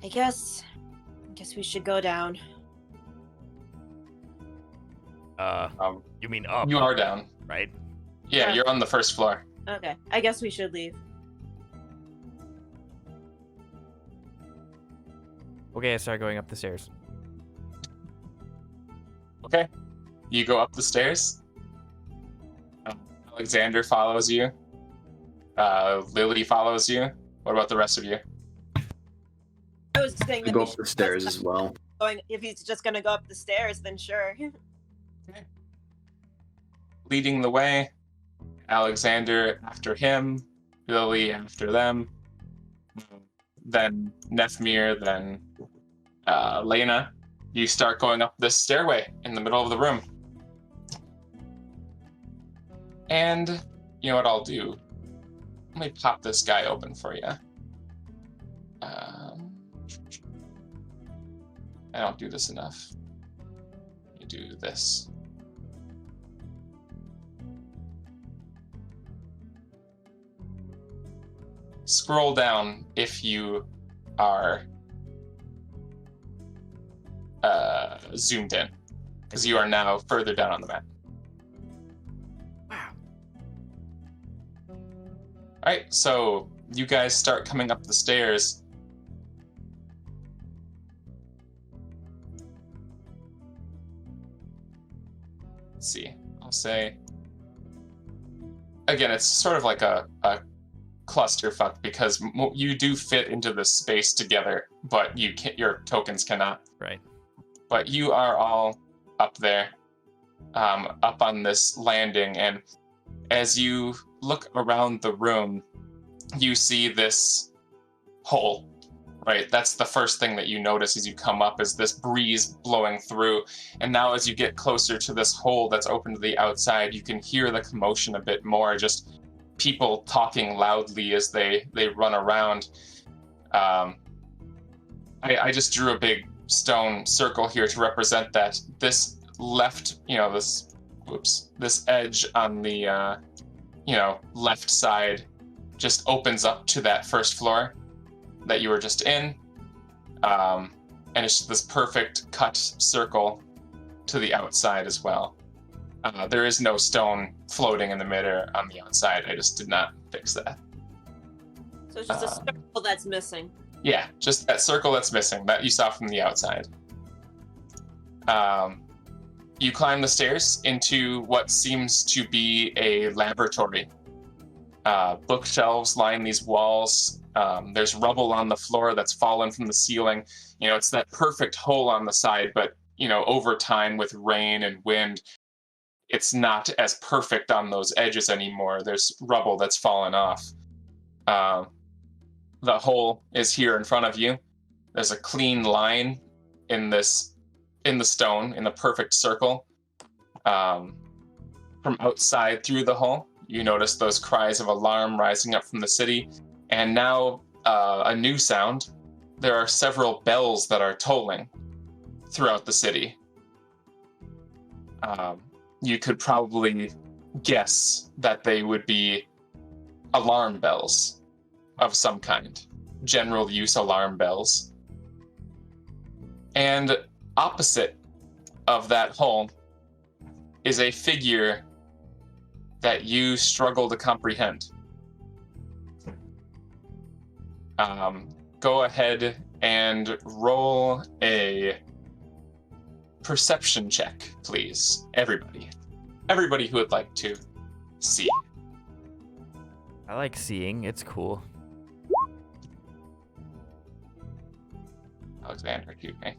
I guess we should go down. You mean up? You are down. Right? Yeah, Yeah. you're on the first floor. Okay, I guess we should leave. Okay, I start going up the stairs. Okay. You go up the stairs. Alexander follows you. Lily follows you. What about the rest of you? I was saying I that go we up should the stairs as well. if he's just gonna go up the stairs, then sure. Okay. Leading the way, Alexander after him, Lily after them, then Nephmir, then Lena. You start going up this stairway in the middle of the room. And you know what I'll do? Let me pop this guy open for you. I don't do this enough. You do this. Scroll down if you are zoomed in, because you are now further down on the map. Wow. All right, so you guys start coming up the stairs. Let's see. I'll say again, it's sort of like a clusterfuck because you do fit into this space together, but you can't, your tokens cannot. Right. But you are all up there, up on this landing, and as you look around the room, you see this hole, right? That's the first thing that you notice as you come up, is this breeze blowing through. And now as you get closer to this hole that's open to the outside, you can hear the commotion a bit more, just people talking loudly as they run around. I just drew a big stone circle here to represent that this left, this edge on the, left side just opens up to that first floor that you were just in. And it's just this perfect cut circle to the outside as well. There is no stone floating in the midair on the outside. I just did not fix that. So it's just a circle that's missing. Yeah, just that circle that's missing that you saw from the outside. You climb the stairs into what seems to be a laboratory. Bookshelves line these walls. There's rubble on the floor that's fallen from the ceiling. You know, it's that perfect hole on the side, but, you know, over time with rain and wind, it's not as perfect on those edges anymore. There's rubble that's fallen off. The hole is here in front of you. There's a clean line in the stone, in the perfect circle. From outside through the hole, you notice those cries of alarm rising up from the city. And now a new sound. There are several bells that are tolling throughout the city. You could probably guess that they would be alarm bells of some kind. General use alarm bells. And opposite of that hole is a figure that you struggle to comprehend. Go ahead and roll a perception check, please. Everybody who would like to see. I like seeing. It's cool. Alexander, excuse me.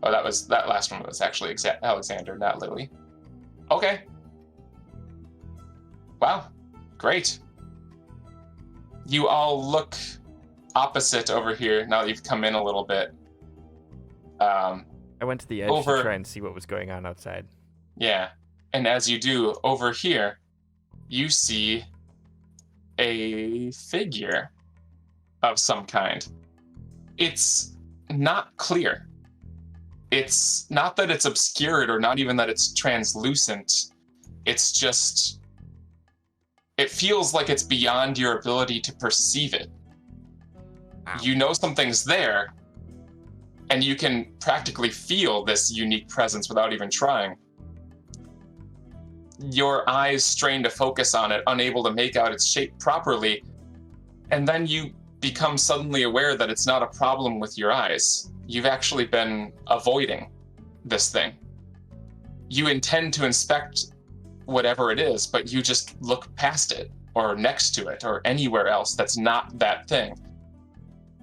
Oh, that last one was actually Alexander, not Lily. Okay. Wow. Great. You all look opposite over here now that you've come in a little bit. I went to the edge to try and see what was going on outside. Yeah. And as you do, over here, you see a figure of some kind. It's not clear. It's not that it's obscured or not even that it's translucent. It's just... It feels like it's beyond your ability to perceive it. Wow. You know something's there, and you can practically feel this unique presence without even trying. Your eyes strain to focus on it, unable to make out its shape properly, and then you become suddenly aware that it's not a problem with your eyes. You've actually been avoiding this thing. You intend to inspect whatever it is, but you just look past it, or next to it, or anywhere else that's not that thing.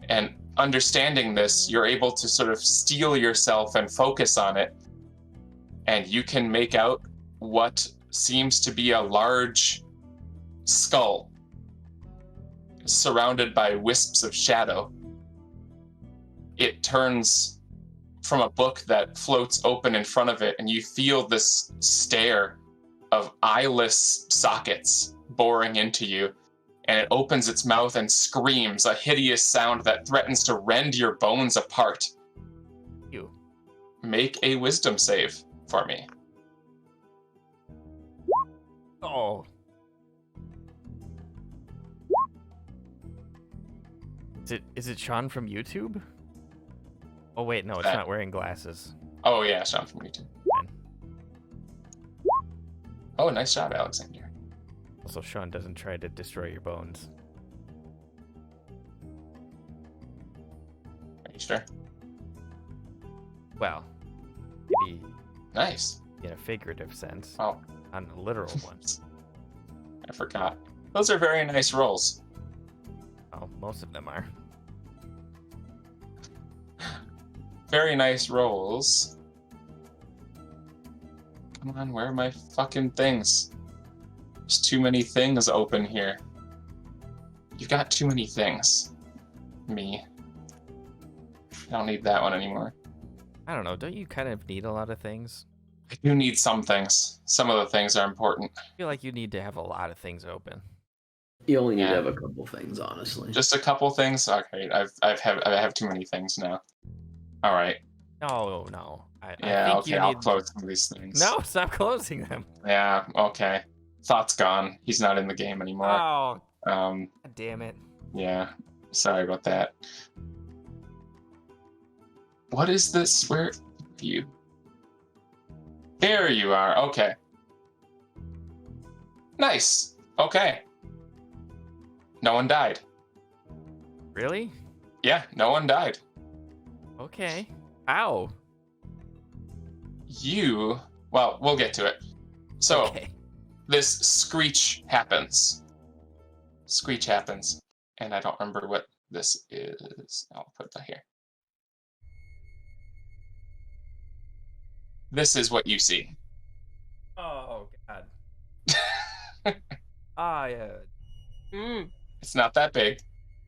And understanding this, you're able to sort of steel yourself and focus on it, and you can make out what seems to be a large skull surrounded by wisps of shadow. It turns from a book that floats open in front of it, and you feel this stare of eyeless sockets boring into you, and it opens its mouth and screams a hideous sound that threatens to rend your bones apart. You. Make a wisdom save for me. Oh. Is it Sean from YouTube? Oh wait, no, it's not wearing glasses. Oh yeah, Sean from YouTube. Man. Oh, nice job, Alexander. Also, Sean doesn't try to destroy your bones. Are you sure? Well, maybe Nice. in a figurative sense. Oh, On a literal one. I forgot. Those are very nice rolls. Oh, most of them are. Very nice rolls. Come on, where are my fucking things? There's too many things open here. You've got too many things. Me. I don't need that one anymore. I don't know. Don't you kind of need a lot of things? I do need some things. Some of the things are important. I feel like you need to have a lot of things open. You only need Yeah. to have a couple things, honestly. Just a couple things? Okay, I have too many things now. All right. No. I Yeah, think okay, you I'll need... close some of these things. No, stop closing them. Yeah, okay. Thought's gone. He's not in the game anymore. Oh, Um, God damn it. yeah. Sorry about that. What is this? Where are you? There you are. Okay. Nice. Okay. No one died. Really? Yeah, no one died. Okay. Ow. Well, we'll get to it. So, Okay. this screech happens. And I don't remember what this is. I'll put that here. This is what you see. Oh God. Yeah. Mm. It's not that big.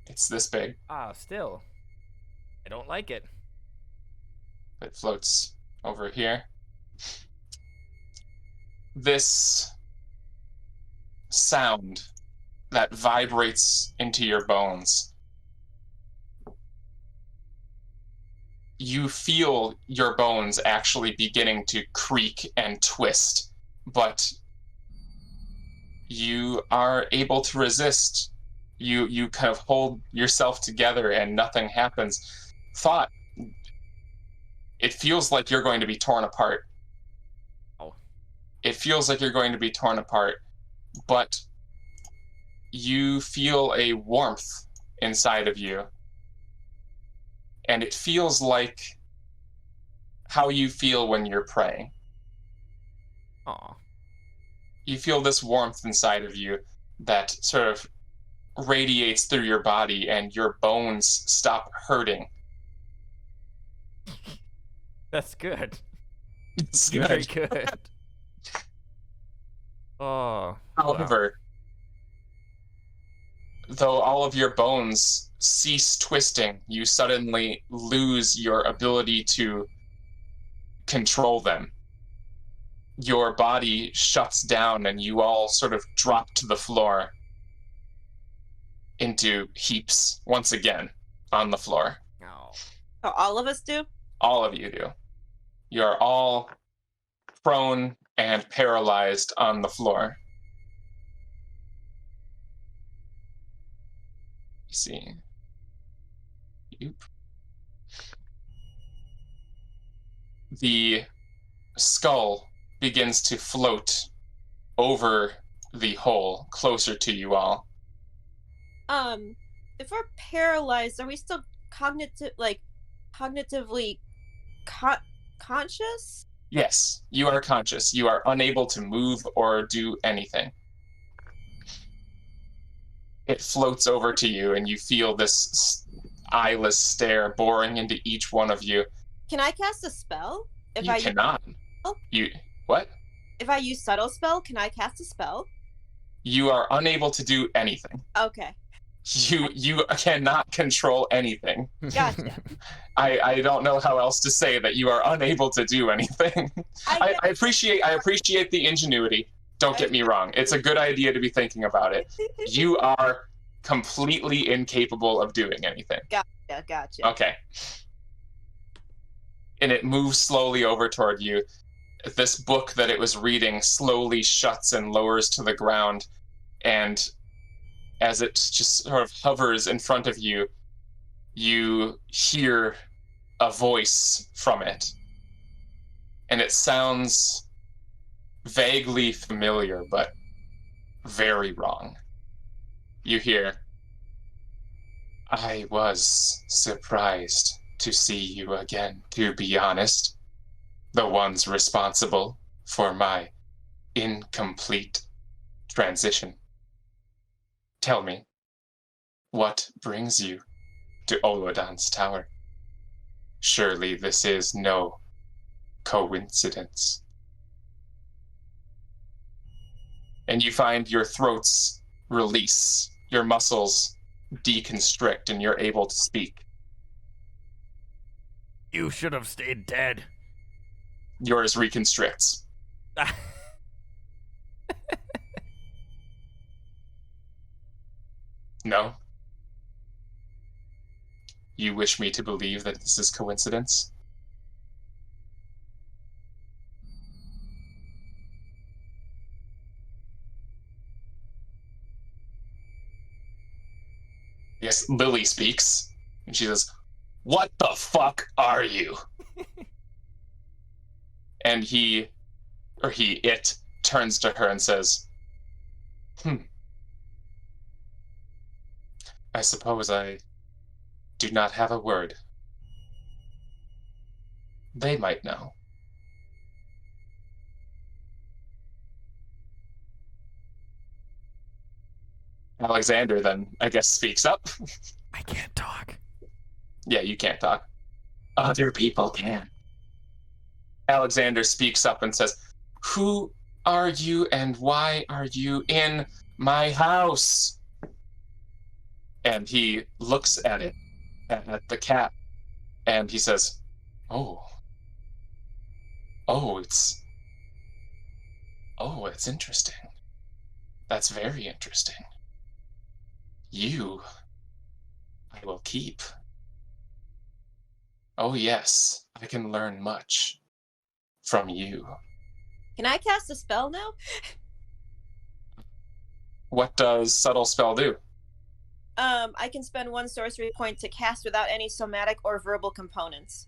It's this big. Still. I don't like it. It floats over here. This sound that vibrates into your bones. You feel your bones actually beginning to creak and twist, but you are able to resist. You kind of hold yourself together and nothing happens. Thott, it feels like you're going to be torn apart. Oh. It feels like you're going to be torn apart, but you feel a warmth inside of you. And it feels like how you feel when you're praying. Aw. You feel this warmth inside of you that sort of radiates through your body, and your bones stop hurting. That's good. It's Very good. good. Oh. However, though all of your bones cease twisting, you suddenly lose your ability to control them. Your body shuts down and you all sort of drop to the floor into heaps once again on the floor. Oh. So all of us do? All of you do. You are all prone and paralyzed on the floor. You see. Yep. The skull begins to float over the hole closer to you all. If we're paralyzed, are we still cognitively conscious? Yes, you are conscious. You are unable to move or do anything. It floats over to you, and you feel this eyeless stare boring into each one of you. Can I cast a spell? You cannot. What? If I use subtle spell, can I cast a spell? You are unable to do anything. Okay. You cannot control anything. Gotcha. I don't know how else to say that you are unable to do anything. I appreciate the ingenuity. Don't get me wrong. It's a good idea to be thinking about it. You are completely incapable of doing anything. Gotcha. Okay. And it moves slowly over toward you. This book that it was reading slowly shuts and lowers to the ground, and as it just sort of hovers in front of you, you hear a voice from it. And it sounds vaguely familiar, but very wrong. You hear, "I was surprised to see you again, to be honest. The ones responsible for my incomplete transition. Tell me, what brings you to Olodan's tower? Surely this is no coincidence." And you find your throats release, your muscles deconstrict, and you're able to speak. You should have stayed dead. Yours reconstricts. No? You wish me to believe that this is coincidence? Yes, Lily speaks, and she says, "What the fuck are you?" And he It turns to her and says, I suppose I do not have a word. They might know. Alexander then, I guess, speaks up. I can't talk. Yeah, you can't talk. Other people can. Alexander speaks up and says, who are you and why are you in my house? And he looks at it, at the cat, and he says, it's interesting. That's very interesting. You, I will keep. Oh yes, I can learn much from you. Can I cast a spell now? What does subtle spell do? I can spend 1 sorcery point to cast without any somatic or verbal components.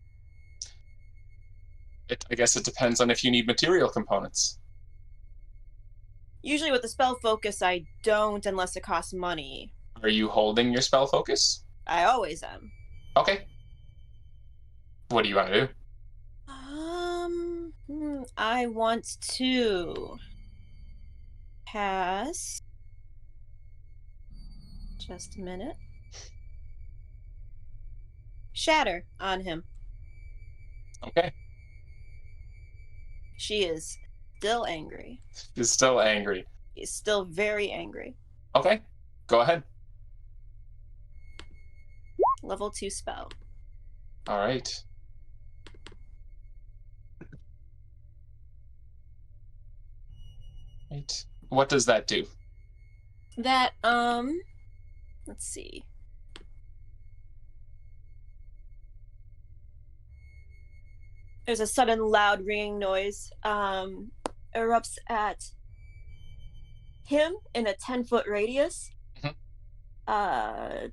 I guess it depends on if you need material components. Usually with the spell focus, I don't unless it costs money. Are you holding your spell focus? I always am. Okay. What do you want to do? I want to cast. Just a minute. Shatter on him. Okay. She is still angry. He's still angry. He's still very angry. Okay. Go ahead. Level 2 spell. All right. Right. What does that do? That, let's see. There's a sudden loud ringing noise, erupts at him in a 10-foot radius. Mhm.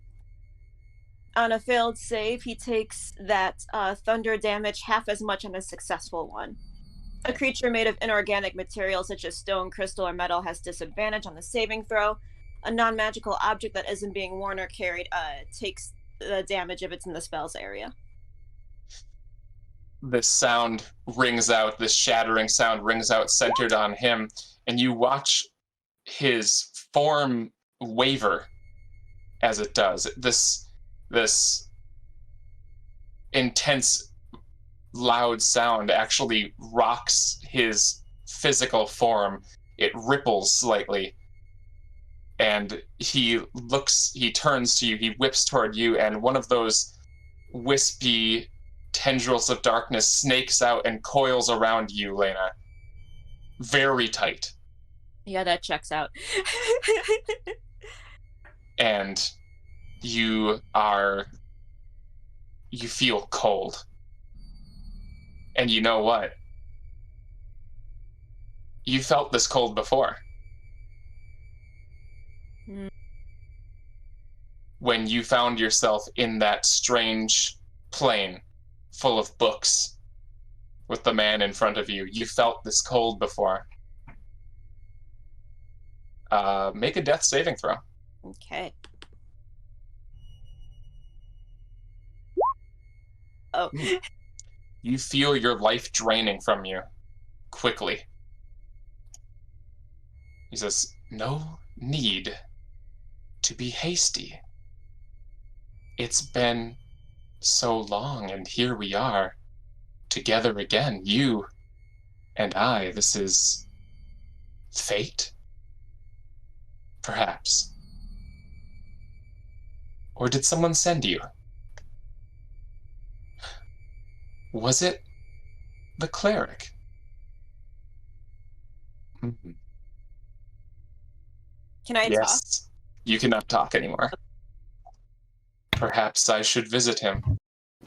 On a failed save, he takes that thunder damage half as much on a successful one. A creature made of inorganic materials such as stone, crystal, or metal has disadvantage on the saving throw. A non-magical object that isn't being worn or carried takes the damage if it's in the spell's area. This sound rings out, this shattering sound rings out centered on him, and you watch his form waver as it does. This intense, loud sound actually rocks his physical form. It ripples slightly. And he turns to you, he whips toward you, and one of those wispy tendrils of darkness snakes out and coils around you, Lena. Very tight. Yeah, that checks out. And you feel cold. And you know what? You felt this cold before. When you found yourself in that strange plane full of books with the man in front of you, you felt this cold before. Make a death saving throw. Okay. Oh. You feel your life draining from you quickly. He says, no need to be hasty. It's been so long, and here we are, together again, you and I. This is fate? Perhaps. Or did someone send you? Was it the cleric? Mm-hmm. Can I talk? You cannot talk anymore. Perhaps I should visit him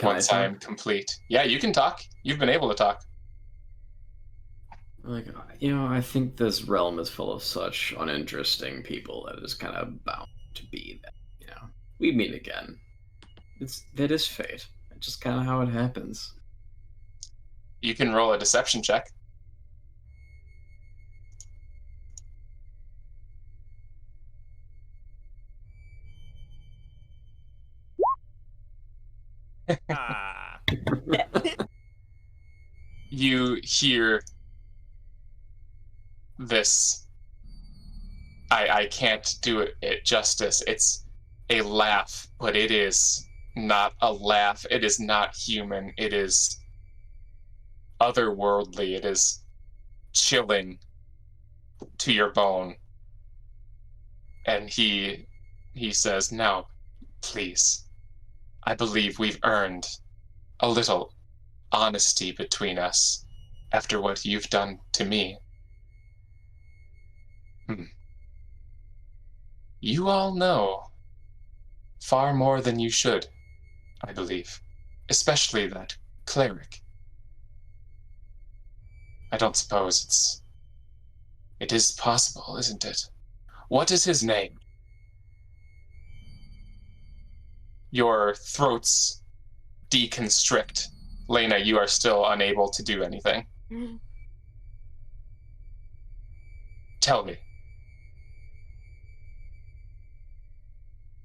once I am complete. Yeah, you can talk. You've been able to talk. Like, I think this realm is full of such uninteresting people that it is kind of bound to be that, we meet again. That is fate. It's just kind of how it happens. You can roll a deception check. Ah. You hear this. I can't do it justice. It's a laugh, but it is not a laugh. It is not human. It is otherworldly. It is chilling to your bone. And he says, "Now, please, I believe we've earned a little honesty between us after what you've done to me. You all know far more than you should, I believe, especially that cleric. I don't suppose it is possible, isn't it? What is his name?" Your throats deconstrict. Lena, you are still unable to do anything. Tell me.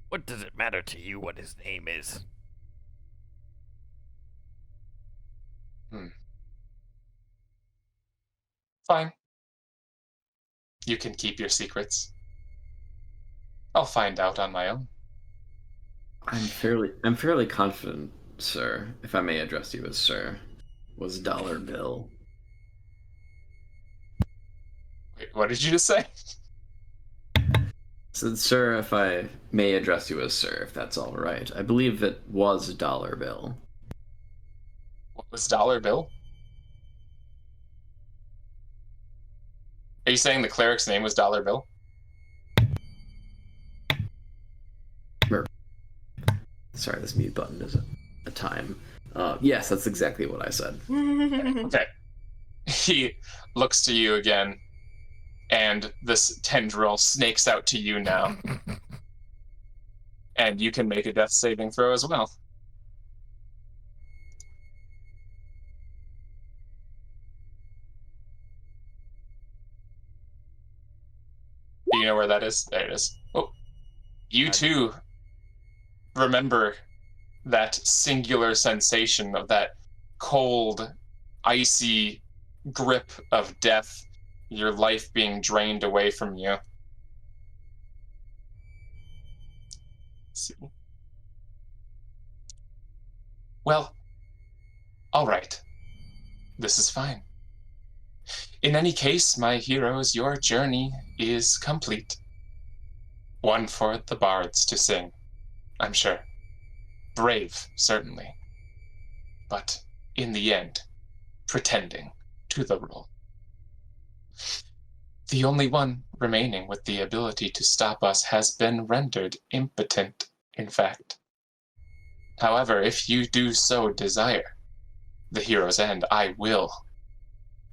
What does it matter to you what his name is? Fine. You can keep your secrets. I'll find out on my own. I'm fairly confident, sir, if I may address you as sir, was Dollar Bill. Wait, what did you just say? So, sir, if I may address you as sir, if that's all right. I believe it was Dollar Bill. What was Dollar Bill? Are you saying the cleric's name was Dollar Bill? Sorry, this mute button is a time. Yes, that's exactly what I said. Okay. He looks to you again, and this tendril snakes out to you now. And you can make a death saving throw as well. Do you know where that is? There it is. Oh. You too remember that singular sensation of that cold, icy grip of death, your life being drained away from you. Let's see. Well, all right. This is fine. In any case, my heroes, your journey is complete. One for the bards to sing, I'm sure. Brave, certainly. But in the end, pretending to the role. The only one remaining with the ability to stop us has been rendered impotent, in fact. However, if you do so desire the hero's end, I will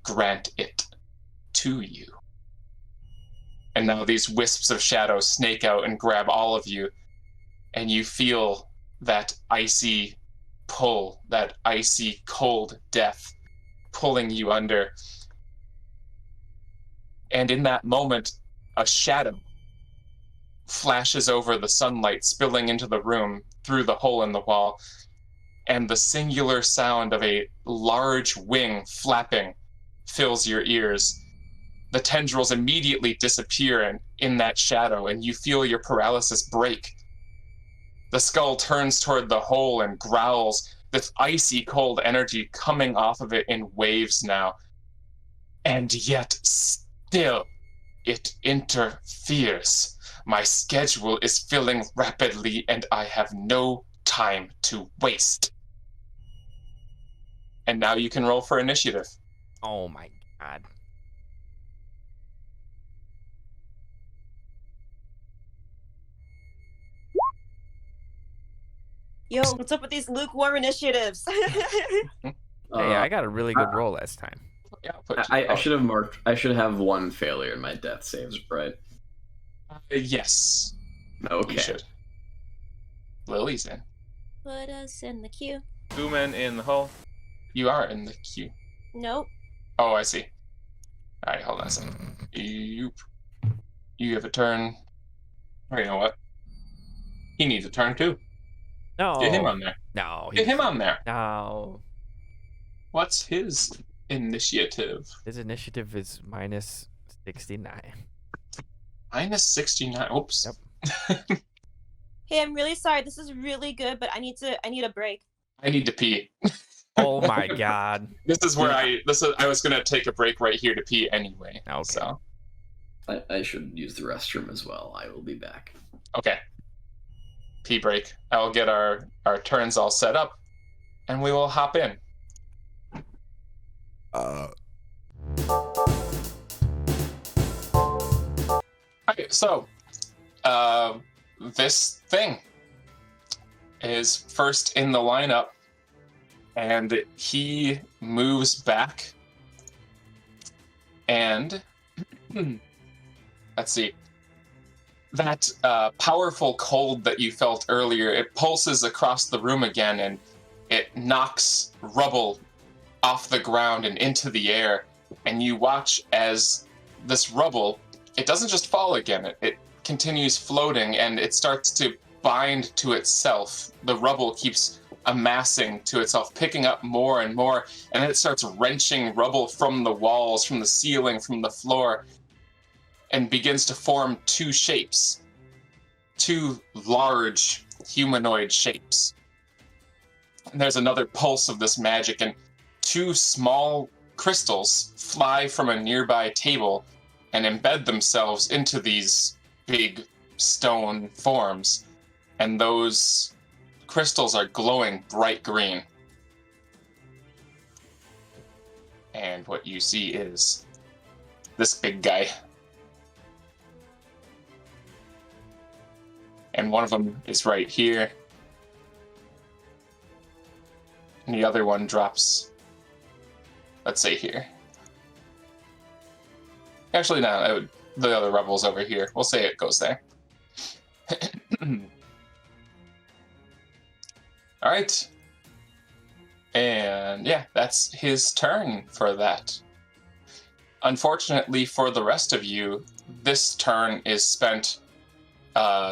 grant it to you. And now these wisps of shadow snake out and grab all of you, and you feel that icy pull, that icy cold death pulling you under. And in that moment, a shadow flashes over the sunlight spilling into the room through the hole in the wall, and the singular sound of a large wing flapping fills your ears. The tendrils immediately disappear in that shadow, and you feel your paralysis break. The skull turns toward the hole and growls, this icy cold energy coming off of it in waves now. And yet still, it interferes. My schedule is filling rapidly, and I have no time to waste. And now you can roll for initiative. Oh my god. Yo, what's up with these lukewarm initiatives? Hey, I got a really good roll last time. Yeah, I should have marked. I should have one failure in my death saves, right? Yes. Okay. You should. Lily's in. Put us in the queue. Two men in the hole. You are in the queue. Nope. Oh, I see. All right, hold on a second. You have a turn. Or you know what? He needs a turn too. No. Get him on there. No. Get him on there. No. What's his initiative? His initiative is minus 69. Minus 69. Oops. Yep. Hey, I'm really sorry. This is really good, but I need a break. I need to pee. Oh my god. This is where I was gonna take a break right here to pee anyway. Okay. So I should use the restroom as well. I will be back. okay. Pee break. I'll get our turns all set up, and we will hop in. Okay, so this thing is first in the lineup, and he moves back, and let's see. That powerful cold that you felt earlier, it pulses across the room again, and it knocks rubble off the ground and into the air, and you watch as this rubble, it doesn't just fall again, it continues floating, and it starts to bind to itself. The rubble keeps amassing to itself, picking up more and more, and then it starts wrenching rubble from the walls, from the ceiling, from the floor, and begins to form two shapes. Two large humanoid shapes. And there's another pulse of this magic, and two small crystals fly from a nearby table and embed themselves into these big stone forms. And those crystals are glowing bright green. And what you see is this big guy. And one of them is right here. And the other one drops, let's say here. Actually, no, the other rebel's over here. We'll say it goes there. All right. And yeah, that's his turn for that. Unfortunately for the rest of you, this turn is spent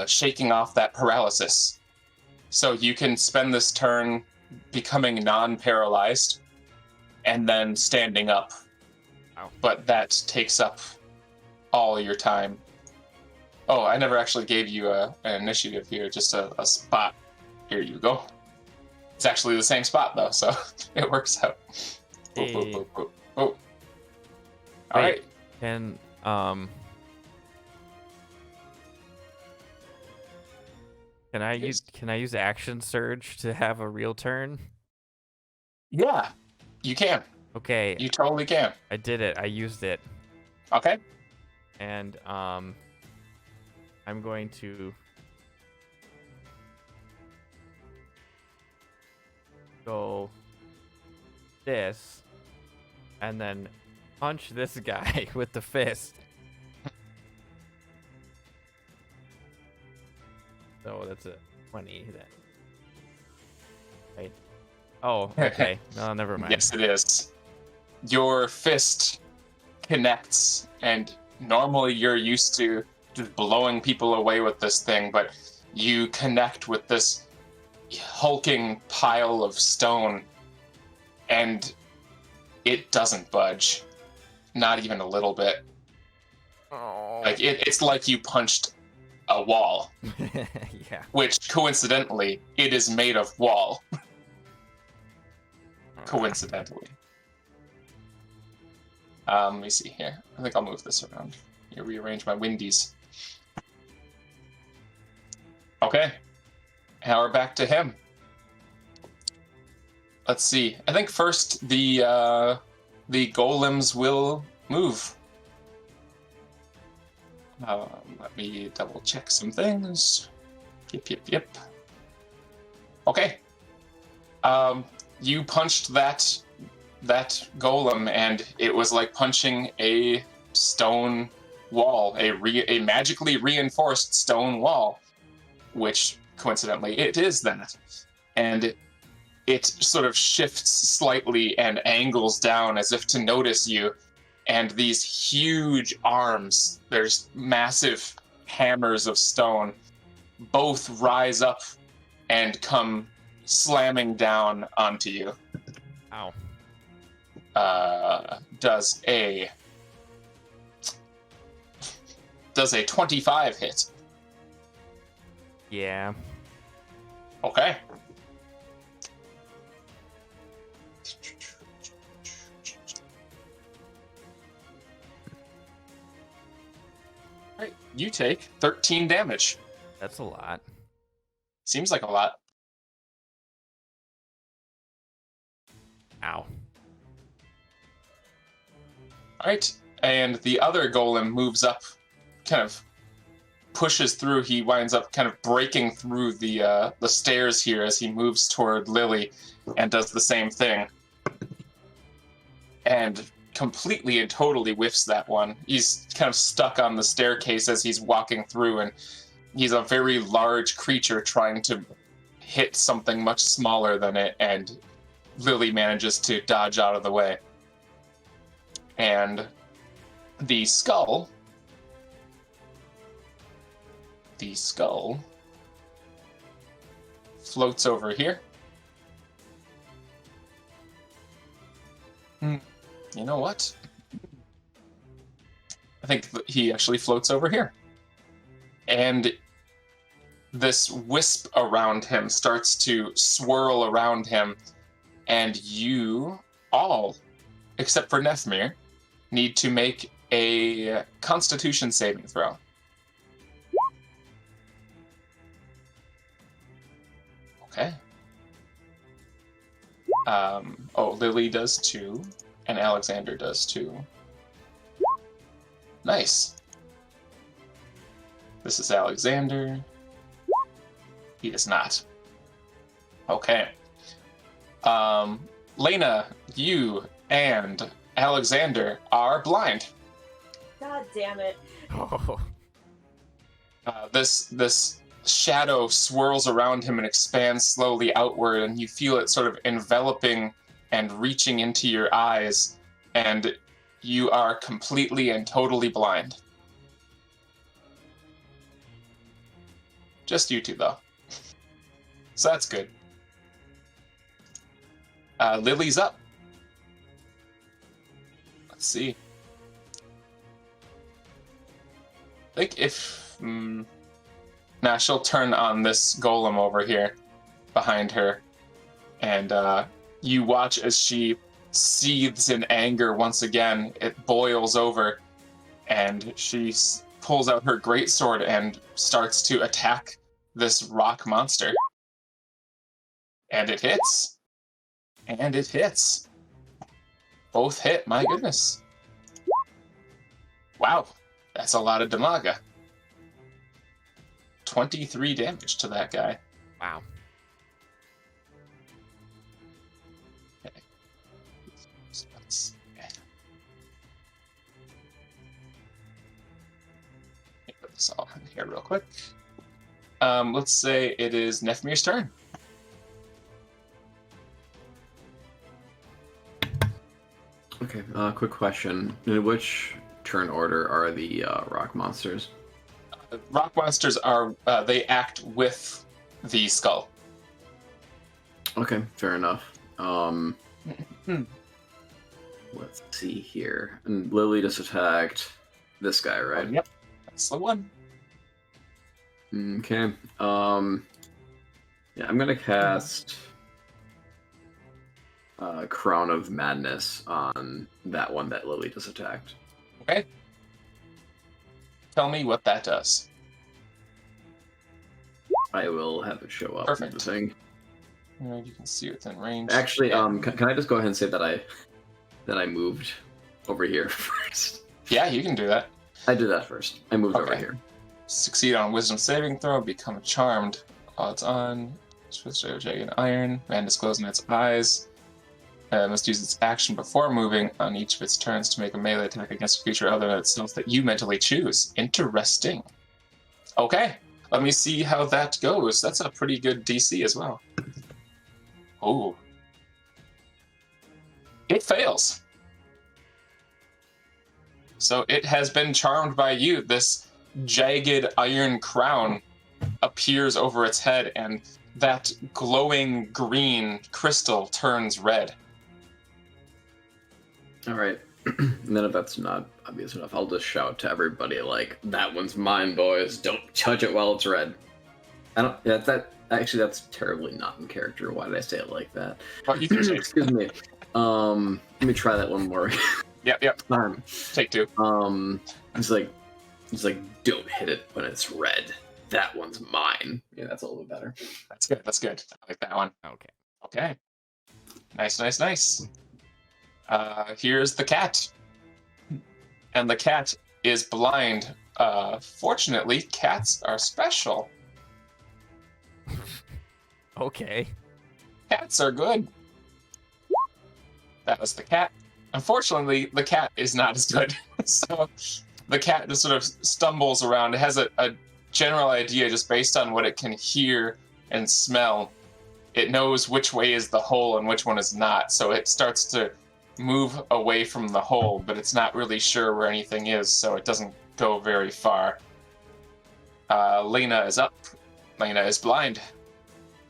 shaking off that paralysis. So you can spend this turn becoming non-paralyzed and then standing up. Wow. But that takes up all your time. Oh, I never actually gave you an initiative here, just a spot. Here you go. It's actually the same spot though, so it works out. Hey. Oh. All right. Can Can I use action surge to have a real turn? Yeah, you can. Okay. You totally can. I did it. I used it. Okay. And I'm going to go this and then punch this guy with the fist. So that's a 20 then. Right. Oh, okay. No, never mind. Yes, it is. Your fist connects, and normally you're used to just blowing people away with this thing, but you connect with this hulking pile of stone, and it doesn't budge. Not even a little bit. Oh. Like it's like you punched a wall. Yeah. Which, coincidentally, it is made of wall. Coincidentally. Let me see here. I think I'll move this around. Here, rearrange my windies. Okay. Now we're back to him. Let's see. I think first the golems will move. Let me double check some things. Yep. Okay. You punched that golem, and it was like punching a stone wall, a magically reinforced stone wall, which coincidentally it is that. And it sort of shifts slightly and angles down as if to notice you. And these huge arms, there's massive hammers of stone, both rise up and come slamming down onto you. Ow. Does a 25 hit? Yeah. Okay. Alright, you take 13 damage. That's a lot. Seems like a lot. Ow. Alright, and the other golem moves up, kind of pushes through. He winds up kind of breaking through the stairs here as he moves toward Lily and does the same thing. And completely and totally whiffs that one. He's kind of stuck on the staircase as he's walking through, and he's a very large creature trying to hit something much smaller than it, and Lily manages to dodge out of the way. And the skull floats over here. You know what? I think he actually floats over here. And this wisp around him starts to swirl around him, and you all, except for Nephmir, need to make a Constitution saving throw. Okay. Lily does too, and Alexander does too. Nice. This is Alexander. He does not. Okay. Lena, you and Alexander are blind. God damn it. Oh. This shadow swirls around him and expands slowly outward, and you feel it sort of enveloping and reaching into your eyes, and you are completely and totally blind. Just you two, though. So that's good. Lily's up. Let's see. I think if... she'll turn on this golem over here behind her, and you watch as she seethes in anger once again. It boils over, and she pulls out her greatsword and starts to attack this rock monster. And it hits. And it hits. Both hit, my goodness. Wow, that's a lot of damage. 23 damage to that guy. Wow. Okay. So let's put this all in here real quick. Let's say it is Nephmir's turn. Okay, quick question. In which turn order are the rock monsters? Rock monsters are, they act with the skull. Okay, fair enough. Let's see here. And Lily just attacked this guy, right? Yep, that's the one. Okay. Yeah, I'm gonna cast Crown of Madness on that one that Lily just attacked. Okay. Tell me what that does. I will have it show up. Perfect. The thing. You can see within range. Actually, can I just go ahead and say that I moved over here first? Yeah, you can do that. I did that first. I moved over Okay. here. Succeed on Wisdom saving throw, become charmed. While it's on, switch to Jagged Iron, madness glows in its eyes. Must use its action before moving on each of its turns to make a melee attack against a creature other than itself that you mentally choose. Interesting. Okay, let me see how that goes. That's a pretty good DC as well. Oh. It fails. So it has been charmed by you. This jagged iron crown appears over its head, and that glowing green crystal turns red. All right. And then if that's not obvious enough, I'll just shout to everybody like, "That one's mine, boys! Don't touch it while it's red." I don't. Actually, that's terribly not in character. Why did I say it like that? But you can change. Excuse me. Let me try that one more. Yep. Take two. It's like, don't hit it when it's red. That one's mine. Yeah, that's a little bit better. That's good. I like that one. Okay. Nice. Here's the cat. And the cat is blind. Fortunately, cats are special. Okay. Cats are good. That was the cat. Unfortunately, the cat is not as good. So the cat just sort of stumbles around. It has a general idea just based on what it can hear and smell. It knows which way is the hole and which one is not. So it starts to move away from the hole, but it's not really sure where anything is, so it doesn't go very far. Lena is up. Lena is blind.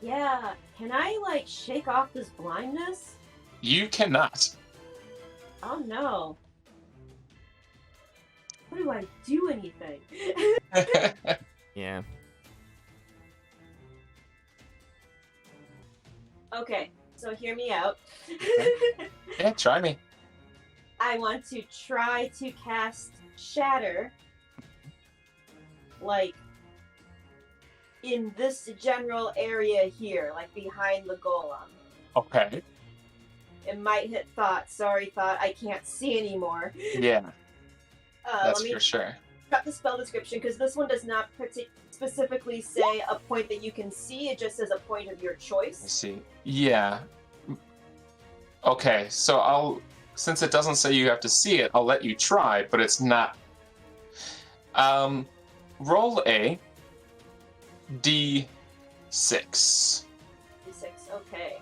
Yeah, can I, shake off this blindness? You cannot. Oh, no. What do I do anything? Yeah. Okay, so hear me out. Yeah, try me. I want to try to cast Shatter, in this general area here, behind the golem. Okay. It might hit Thott. Sorry, Thott, I can't see anymore. Yeah, that's let me for sure. cut the spell description, because this one does not specifically say a point that you can see. It just says a point of your choice. I see. Yeah. Okay, so since it doesn't say you have to see it, I'll let you try, but it's not. Roll a D6. D6, okay.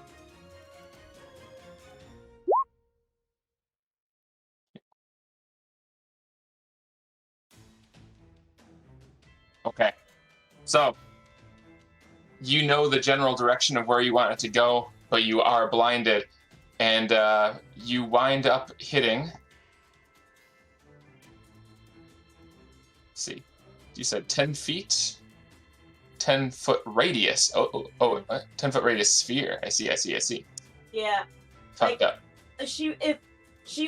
Okay. So, you know the general direction of where you want it to go, but you are blinded. And you wind up hitting. Let's see. You said 10 feet? 10-foot radius. 10-foot radius sphere. I see. Yeah. Fucked up. She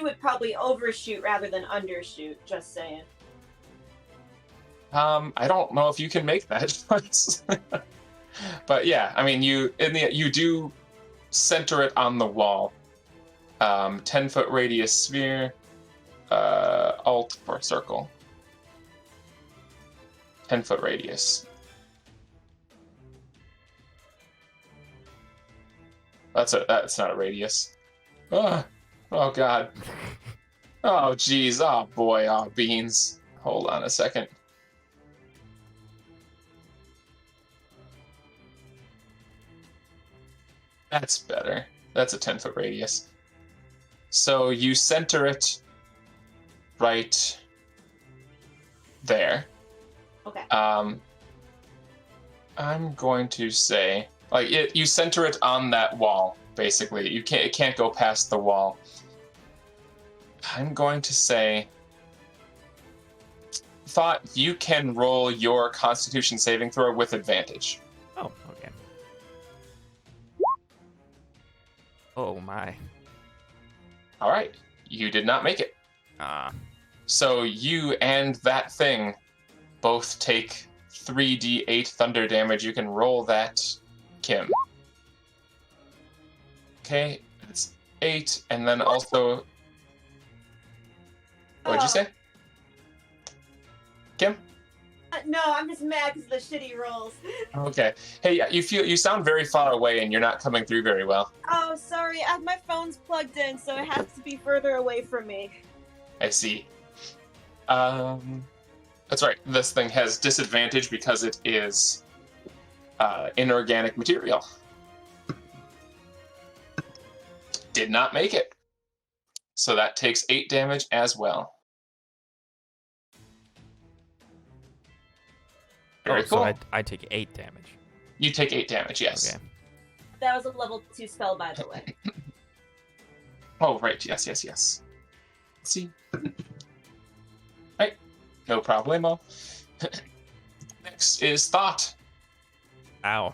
would probably overshoot rather than undershoot, just saying. I don't know if you can make that choice. But yeah, I mean, you do center it on the wall. 10-foot radius sphere. Alt for circle. 10-foot radius. That's not a radius. Oh God. Oh geez. Oh boy. Oh beans. Hold on a second. That's better. That's a 10-foot radius. So you center it right there. Okay. I'm going to say, you center it on that wall, basically. It can't go past the wall. I'm going to say, Thott, you can roll your Constitution saving throw with advantage. Oh, okay. Oh my. All right, you did not make it. So you and that thing both take 3d8 thunder damage. You can roll that, Kim. Okay, it's 8, and then also... What'd you say? Kim? No, I'm just mad because of the shitty rolls. Okay. Hey, you sound very far away, and you're not coming through very well. Oh, sorry. My phone's plugged in, so it has to be further away from me. I see. That's right. This thing has disadvantage because it is inorganic material. Did not make it. So that takes 8 damage as well. Very cool. So I take 8 damage. You take 8 damage, yes. Okay. That was a level 2 spell, by the way. Oh, right. Yes. Let's see. Right. No problemo. Next is Thott. Ow.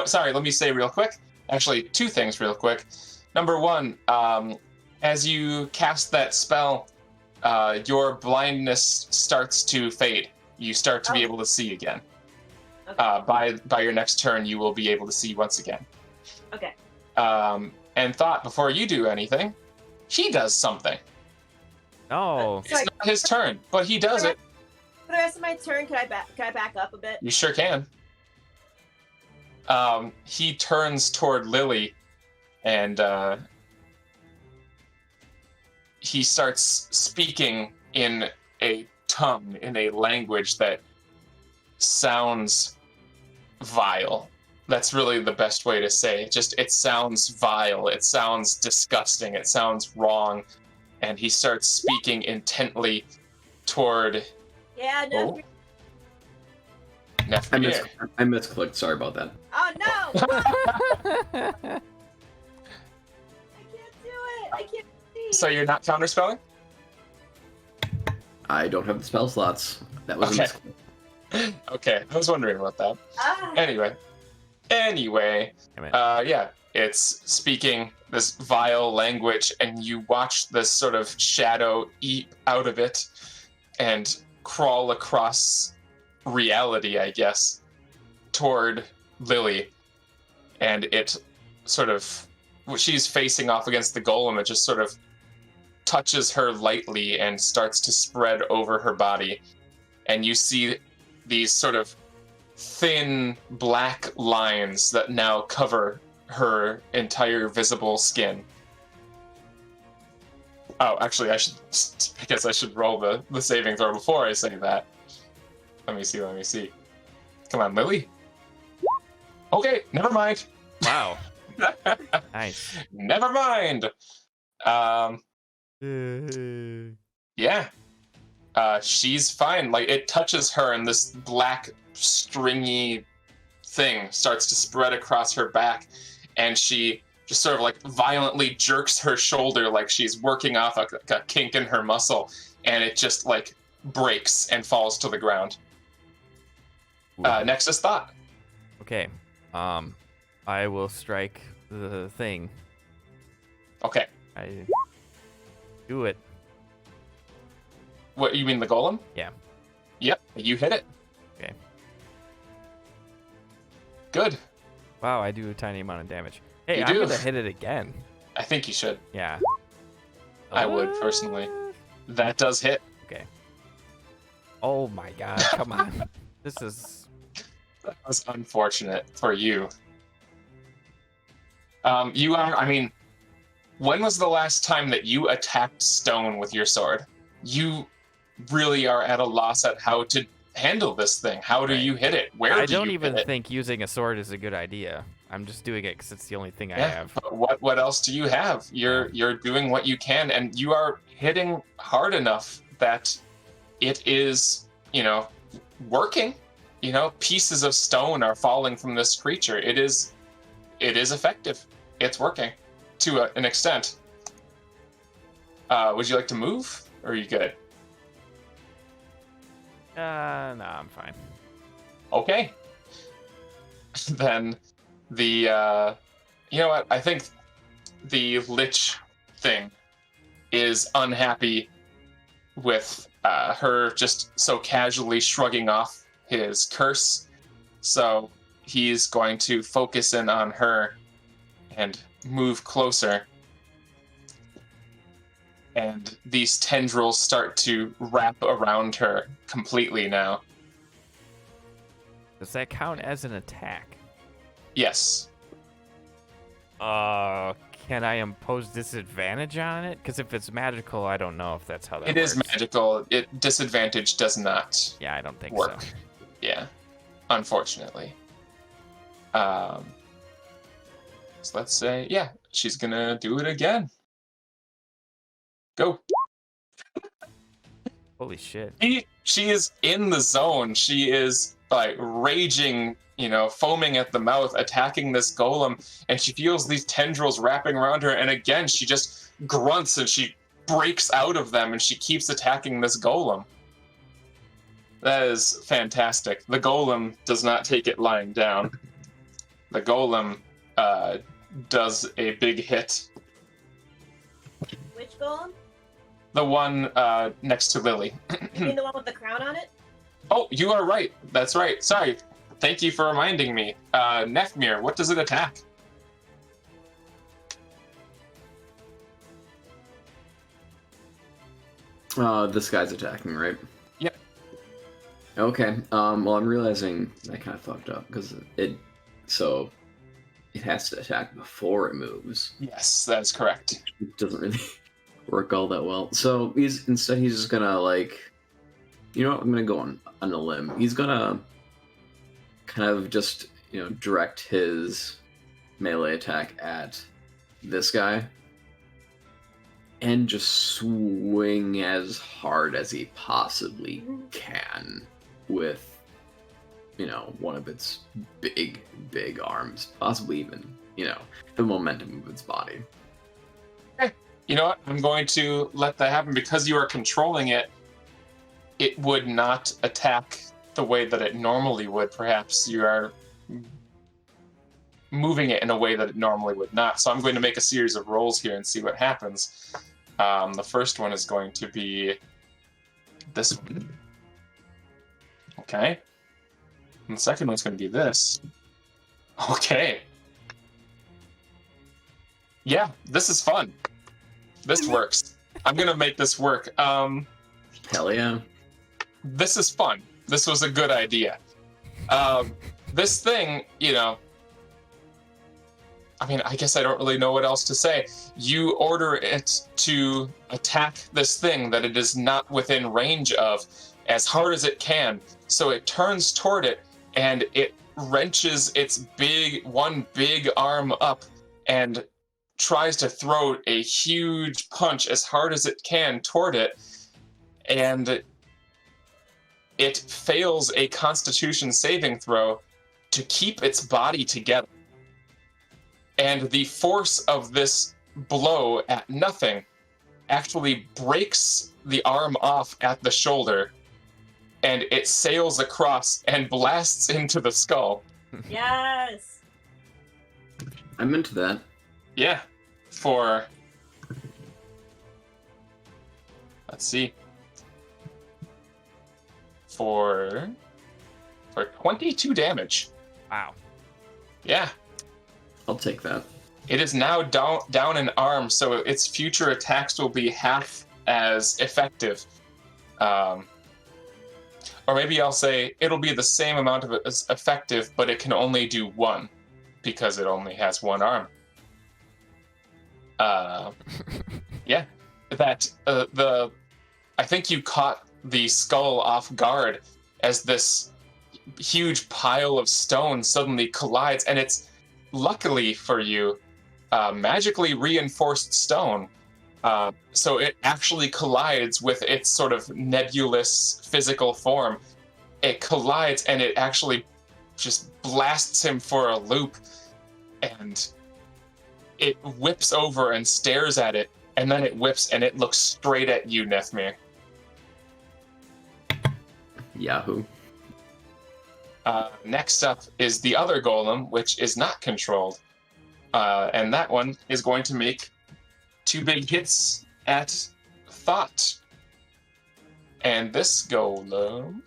Sorry, let me say real quick. Actually, 2 things real quick. Number 1, as you cast that spell, your blindness starts to fade. You start to be able to see again. Okay. By your next turn, you will be able to see once again. Okay. And Thott, before you do anything, he does something. Oh. It's not his turn, but he does it. For the rest of my turn, can I back up a bit? You sure can. He turns toward Lily, and he starts speaking in a tongue, in a language that sounds vile. That's really the best way to say it. It sounds vile. It sounds disgusting. It sounds wrong. And he starts speaking intently toward... Yeah, no. Nephmir. I misclicked. Sorry about that. Oh, no! I can't do it. I can't see. So you're not counterspelling? I don't have the spell slots. That was a Okay. misclick. Okay, I was wondering about that. Anyway, yeah, it's speaking this vile language, and you watch this sort of shadow eat out of it and crawl across reality, I guess, toward Lily. And it sort of, she's facing off against the golem, it just sort of touches her lightly and starts to spread over her body. And you see these sort of thin black lines that now cover her entire visible skin. Oh, actually, I guess I should roll the saving throw before I say that. Let me see. Come on, Lily. Okay, never mind. Wow. Nice. Never mind. Yeah. She's fine. Like, it touches her, and this black, stringy thing starts to spread across her back, and she just sort of like violently jerks her shoulder like she's working off a kink in her muscle, and it just like breaks and falls to the ground. Next is Thott. Okay. I will strike the thing. Okay. I do it. What, you mean the golem? Yeah. Yep, you hit it. Okay. Good. Wow, I do a tiny amount of damage. Hey, You I'm do. gonna hit it again. I think you should. Yeah. I would, personally. That does hit. Okay. Oh my god, come on. This is... That was unfortunate for you. When was the last time that you attacked stone with your sword? You really are at a loss at how to handle this thing. How do you hit it? Where do you hit it? I don't even think using a sword is a good idea. I'm just doing it because it's the only thing I have. But what else do you have? You're doing what you can, and you are hitting hard enough that it is, working. Pieces of stone are falling from this creature. It is effective. It's working to an extent. Would you like to move, or are you good? No, I'm fine. Okay. Then the you know what? I think the Lich thing is unhappy with her just so casually shrugging off his curse. So he's going to focus in on her and move closer. And these tendrils start to wrap around her completely now. Does that count as an attack? Yes. Can I impose disadvantage on it? Because if it's magical, I don't know if that's how that works. It is magical. Disadvantage does not Yeah, I don't think work. so. Yeah, unfortunately. So let's say, yeah, she's gonna do it again. Go. Holy shit. she is in the zone. She is like raging, foaming at the mouth, attacking this golem, and she feels these tendrils wrapping around her, and again she just grunts and she breaks out of them and she keeps attacking this golem. That is fantastic. The golem does not take it lying down. The golem does a big hit. Which golem? The one next to Lily. You mean the one with the crown on it? Oh, you are right. That's right. Sorry. Thank you for reminding me. Nephmir, what does it attack? This guy's attacking, right? Yep. Okay. Well, I'm realizing I kind of fucked up because it has to attack before it moves. Yes, that is correct. It doesn't really work all that well. So he's just gonna you know what? I'm gonna go on a limb. He's gonna kind of just direct his melee attack at this guy and just swing as hard as he possibly can with one of its big arms, possibly even the momentum of its body. Okay. You know what? I'm going to let that happen because you are controlling it. It would not attack the way that it normally would. Perhaps you are moving it in a way that it normally would not. So I'm going to make a series of rolls here and see what happens. The first one is going to be this one. Okay. And the second one's going to be this. Okay. Yeah, this is fun. This works. I'm going to make this work. Hell yeah. This is fun. This was a good idea. This thing, I guess I don't really know what else to say. You order it to attack this thing that it is not within range of as hard as it can. So it turns toward it and it wrenches its big arm up and tries to throw a huge punch as hard as it can toward it. And it fails a Constitution saving throw to keep its body together. And the force of this blow at nothing actually breaks the arm off at the shoulder, and it sails across and blasts into the skull. Yes! I'm into that. Yeah. Let's see. For 22 damage. Wow. Yeah. I'll take that. It is now down an arm, so its future attacks will be half as effective. Or maybe I'll say it'll be the same amount of as effective, but it can only do one, because it only has one arm. Yeah. I think you caught the skull off guard as this huge pile of stone suddenly collides, and it's luckily for you magically reinforced stone, so it actually collides with its sort of nebulous physical form. It collides and it actually just blasts him for a loop, and it whips over and stares at it, and then it whips and it looks straight at you, Nephmir. Yahoo. Next up is the other golem, which is not controlled. And that one is going to make 2 big hits at Thott. And this golem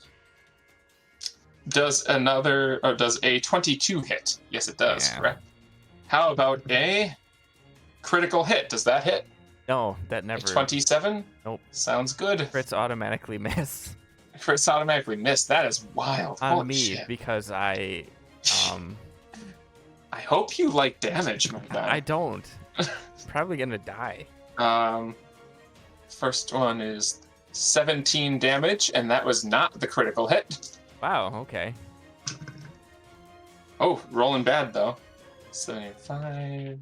does a 22 hit. Yes, it does, Yeah. correct? How about a critical hit? Does that hit? No, that A never. 27? Nope. Sounds good. Crits automatically miss Crits automatically missed. That is wild. on Holy me shit. because I I hope you like damage, my guy. I don't. Probably gonna die. First one is 17 damage, and that was not the critical hit. Wow. Okay. Oh, rolling bad though. 75.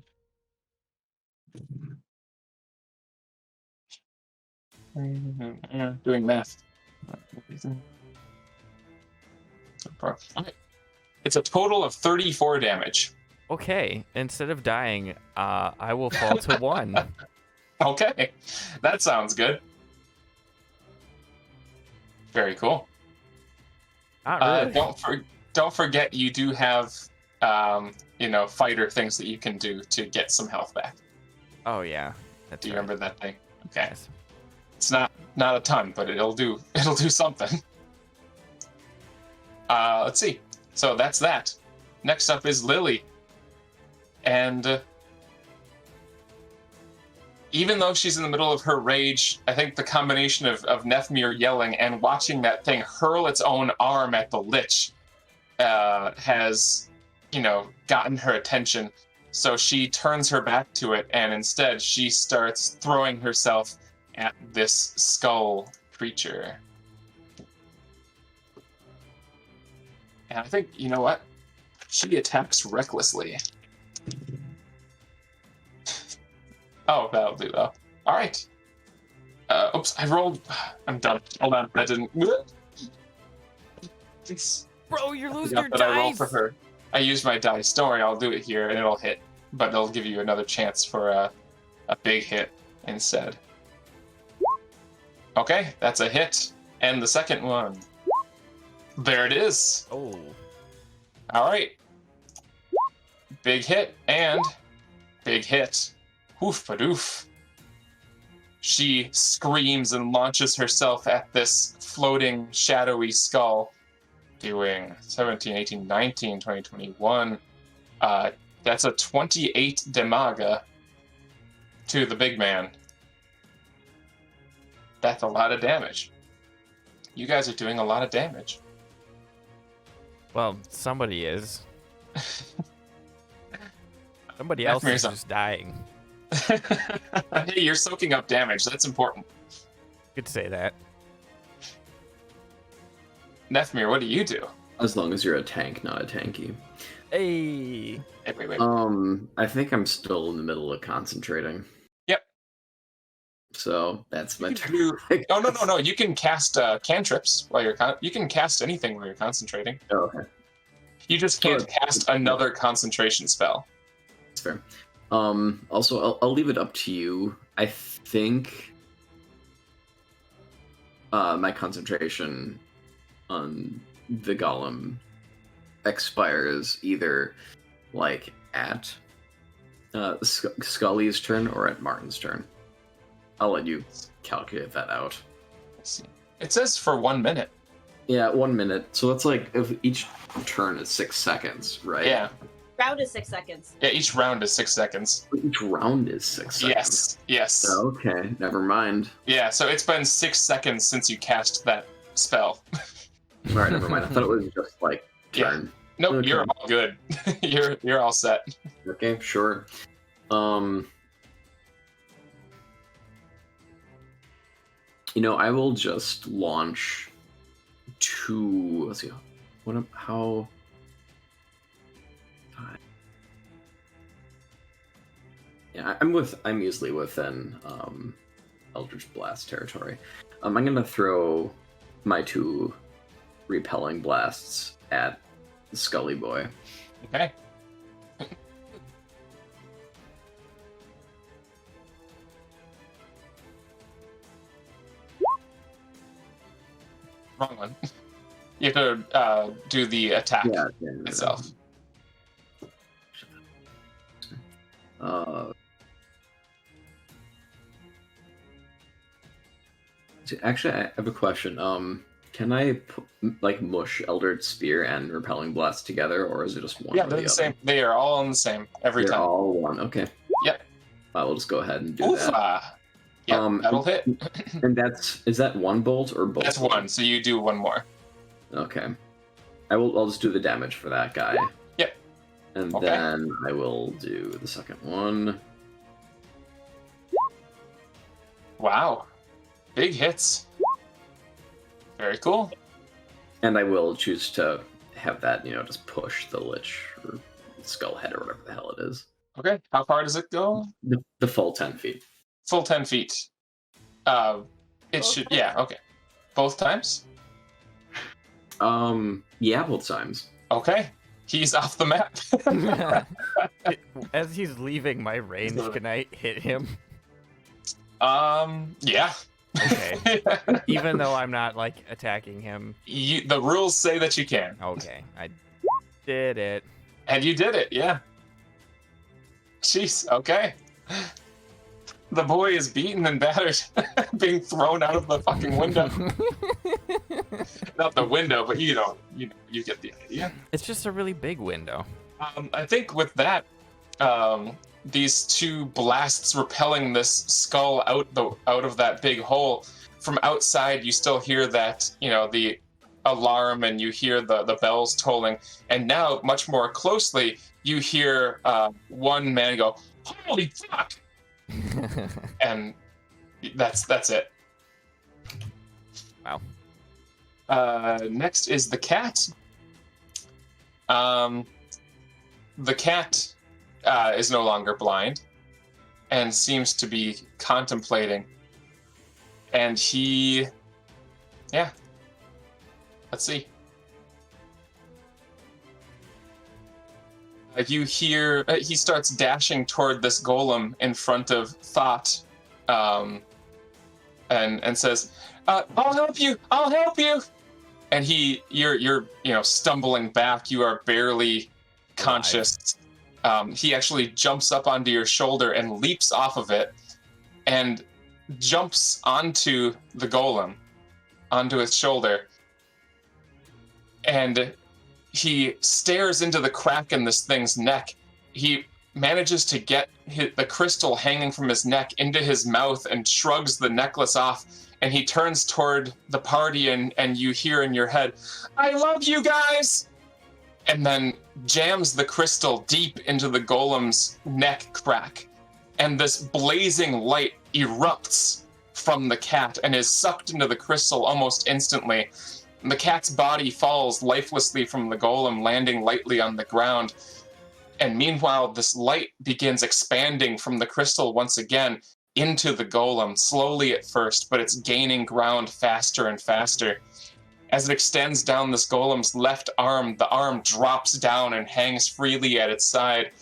Doing math. It's a total of 34 damage. Okay, instead of dying, I will fall to 1. Okay, that sounds good. Very cool. Not really. Don't forget you do have fighter things that you can do to get some health back. Oh yeah, that's Do you right. remember that thing? Okay. Yes. It's not a ton, but it'll do something. Let's see. So that's that. Next up is Lily. And even though she's in the middle of her rage, I think the combination of Nephmir yelling and watching that thing hurl its own arm at the Lich has, gotten her attention. So she turns her back to it, and instead she starts throwing herself at this skull creature. And I think, you know what? She attacks recklessly. Oh, that'll do though. All right. Oops, I rolled. I'm done. Hold on, that didn't. Bro, you're losing your But I rolled dice. for her. I used my dice. Don't worry, I'll do it here, and it'll hit. But it'll give you another chance for a big hit instead. Okay, that's a hit. And the second one. There it is. Oh. All right. Big hit and big hit. Oof-a-doof. She screams and launches herself at this floating, shadowy skull, doing 17, 18, 19, 20, 21. That's a 28 damaga to the big man. That's a lot of damage. You guys are doing a lot of damage. Well, somebody is. Somebody else is just dying. Hey, you're soaking up damage. That's important. You could say that. Nephmir, what do you do? As long as you're a tank, not a tanky. Hey. Wait. I think I'm still in the middle of concentrating. Yep. So that's my turn. Oh no! You can cast cantrips while you can cast anything while you're concentrating. Oh, okay. You just can't cast another concentration spell. That's fair. Also, I'll leave it up to you. I think my concentration on the golem expires either like at Scully's turn or at Martin's turn. I'll let you calculate that out. Let's see. It says for 1 minute. Yeah, 1 minute. So it's like if each turn is 6 seconds, right? Yeah. Round is 6 seconds. Yeah, each round is 6 seconds. Each round is 6 seconds. Yes. Okay, never mind. Yeah, so it's been 6 seconds since you cast that spell. All right, never mind. I thought it was just like turn. Nope, Okay. You're all good. you're all set. Okay, sure. I will just launch 2. Let's see. How? 5. Yeah, I'm easily within Eldritch Blast territory. I'm gonna throw my 2 repelling blasts at Scully Boy. Okay. Wrong one. You have to do the attack itself. Actually, I have a question. Can I mush Eldritch Spear and Repelling Blast together, or is it just one? Yeah, or they're the other? same. They are all on the same every They're time. all one. Okay. Yep. I will just go ahead and do that. Oofa. Yeah, that'll hit. And is that one bolt or both? That's one, so you do one more. Okay. I'll just do the damage for that guy. Yep. And Okay. then I will do the second one. Wow. Big hits. Very cool. And I will choose to have that, just push the Lich or Skullhead or whatever the hell it is. Okay. How far does it go? The full 10 feet. Full 10 feet. It should, yeah, okay. both times? Yeah, both times. Okay. He's off the map. As he's leaving my range, can I hit him? Yeah. Okay. Even though I'm not, like, attacking him. The rules say that you can. Okay. I did it. And you did it, yeah. Jeez, okay. The boy is beaten and battered, being thrown out of the fucking window. Not the window, but you get the idea. It's just a really big window. I think with that, these two blasts repelling this skull out of that big hole. From outside, you still hear that, the alarm, and you hear the bells tolling. And now, much more closely, you hear one man go, "Holy fuck!" And that's it. Wow. Next is the cat. The cat is no longer blind and seems to be contemplating. And let's see. You hear he starts dashing toward this golem in front of Thott, and says, "I'll help you! I'll help you!" And you're stumbling back. You are barely conscious. He actually jumps up onto your shoulder and leaps off of it, and jumps onto the golem, onto its shoulder, and he stares into the crack in this thing's neck. He manages to get the crystal hanging from his neck into his mouth and shrugs the necklace off, and he turns toward the party, and you hear in your head, "I love you guys!" And then jams the crystal deep into the golem's neck crack. And this blazing light erupts from the cat and is sucked into the crystal almost instantly. The cat's body falls lifelessly from the golem, landing lightly on the ground. And meanwhile, this light begins expanding from the crystal once again into the golem, slowly at first, but it's gaining ground faster and faster. As it extends down this golem's left arm, the arm drops down and hangs freely at its side.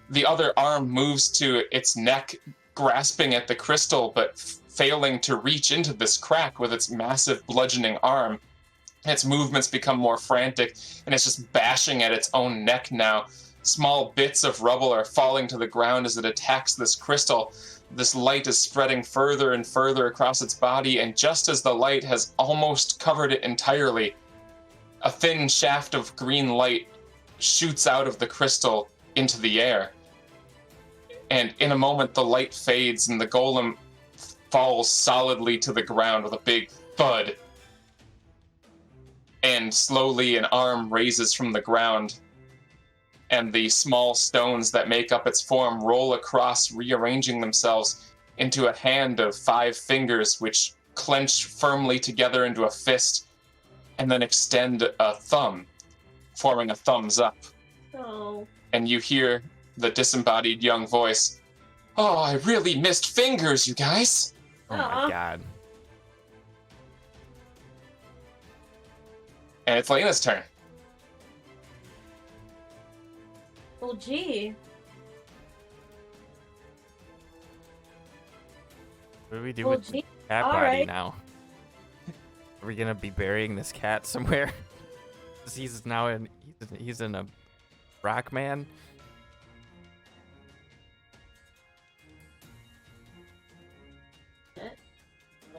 The other arm moves to its neck, grasping at the crystal, but failing to reach into this crack with its massive bludgeoning arm. Its movements become more frantic, and it's just bashing at its own neck now. Small bits of rubble are falling to the ground as it attacks this crystal. This light is spreading further and further across its body, and just as the light has almost covered it entirely, a thin shaft of green light shoots out of the crystal into the air. And in a moment, the light fades, and the golem falls solidly to the ground with a big thud. And slowly an arm raises from the ground, and the small stones that make up its form roll across, rearranging themselves into a hand of 5 fingers, which clench firmly together into a fist, and then extend a thumb, forming a thumbs up. Oh. And you hear the disembodied young voice, "Oh, I really missed fingers, you guys." Oh my god. And it's Lena's turn. Well, gee. What do we do Well, with the gee. cat All body right. now? Are we gonna be burying this cat somewhere? 'Cause he's now he's in a rock man.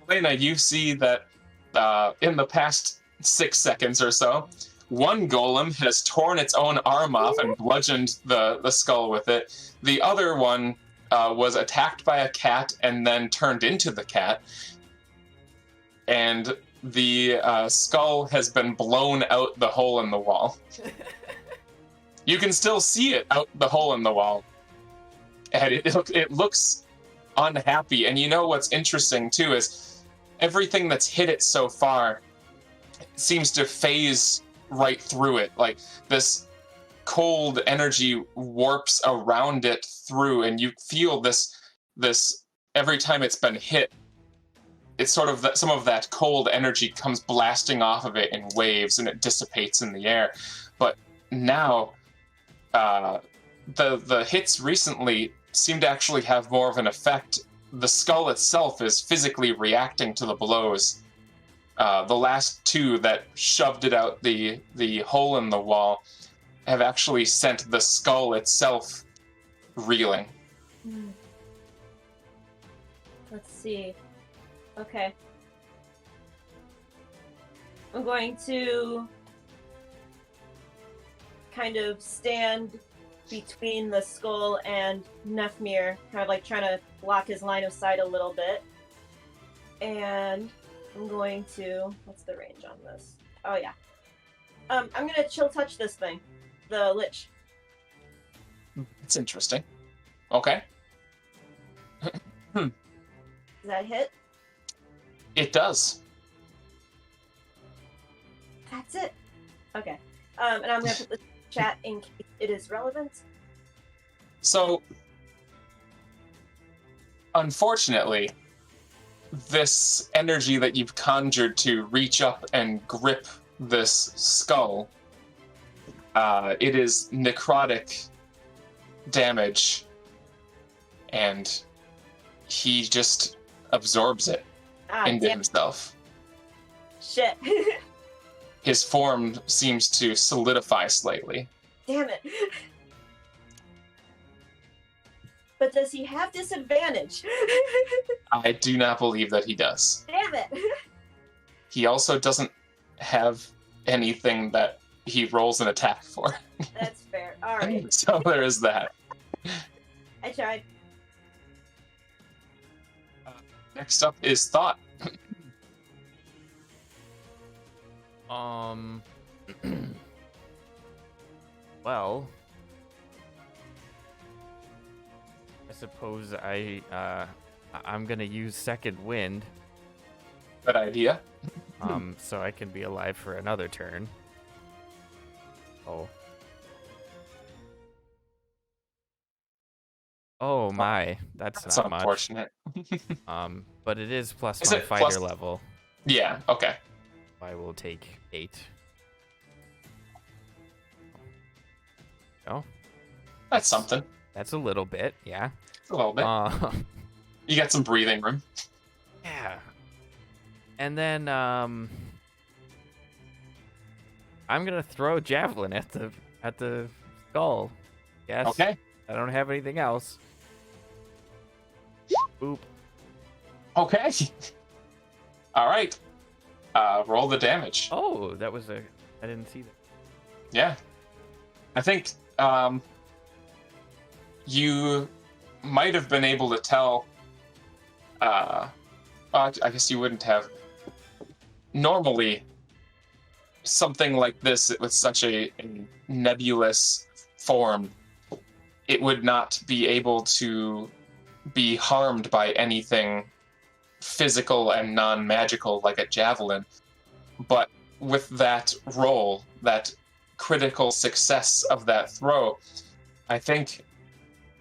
Lena, you see that in the past 6 seconds or so, one golem has torn its own arm off and bludgeoned the skull with it. The other one was attacked by a cat and then turned into the cat. And the skull has been blown out the hole in the wall. You can still see it out the hole in the wall. And it looks unhappy. And you know what's interesting, too, is everything that's hit it so far seems to phase right through it. Like, this cold energy warps around it through, and you feel this every time it's been hit, it's sort of some of that cold energy comes blasting off of it in waves, and it dissipates in the air. But now, the hits recently seem to actually have more of an effect. The skull itself is physically reacting to the blows. The last two that shoved it out the hole in the wall have actually sent the skull itself reeling. Let's see. Okay. I'm going to kind of stand between the skull and Nephmir, kind of like trying to block his line of sight a little bit. And I'm going to... What's the range on this? Oh, yeah. I'm going to chill touch this thing. The Lich. It's interesting. Okay. Does that hit? It does. That's it. Okay. And I'm going to put the chat in case it is relevant. So, unfortunately, this energy that you've conjured to reach up and grip this skull, it is necrotic damage, and he just absorbs it into himself. Shit. His form seems to solidify slightly. Damn it. But does he have disadvantage? I do not believe that he does. Damn it. He also doesn't have anything that he rolls an attack for. That's fair. All right. So there is that. I tried. Next up is Thott. Well, I suppose I'm gonna use Second Wind, Good idea. so I can be alive for another turn. Oh my, that's not much. Unfortunate. But it is plus Is my it fighter plus- level. Yeah, okay. I will take 8. Oh, That's something. that's a little bit, yeah. A little bit. You got some breathing room. Yeah. And then I'm gonna throw a javelin at the skull. Yes. Okay. I don't have anything else. Boop. Okay. All right. Roll the damage. Oh, that was I didn't see that. Yeah. I think you might have been able to tell. I guess you wouldn't have. Normally, something like this with such a nebulous form, it would not be able to be harmed by anything physical and non-magical like a javelin. But with that roll, that critical success of that throw, I think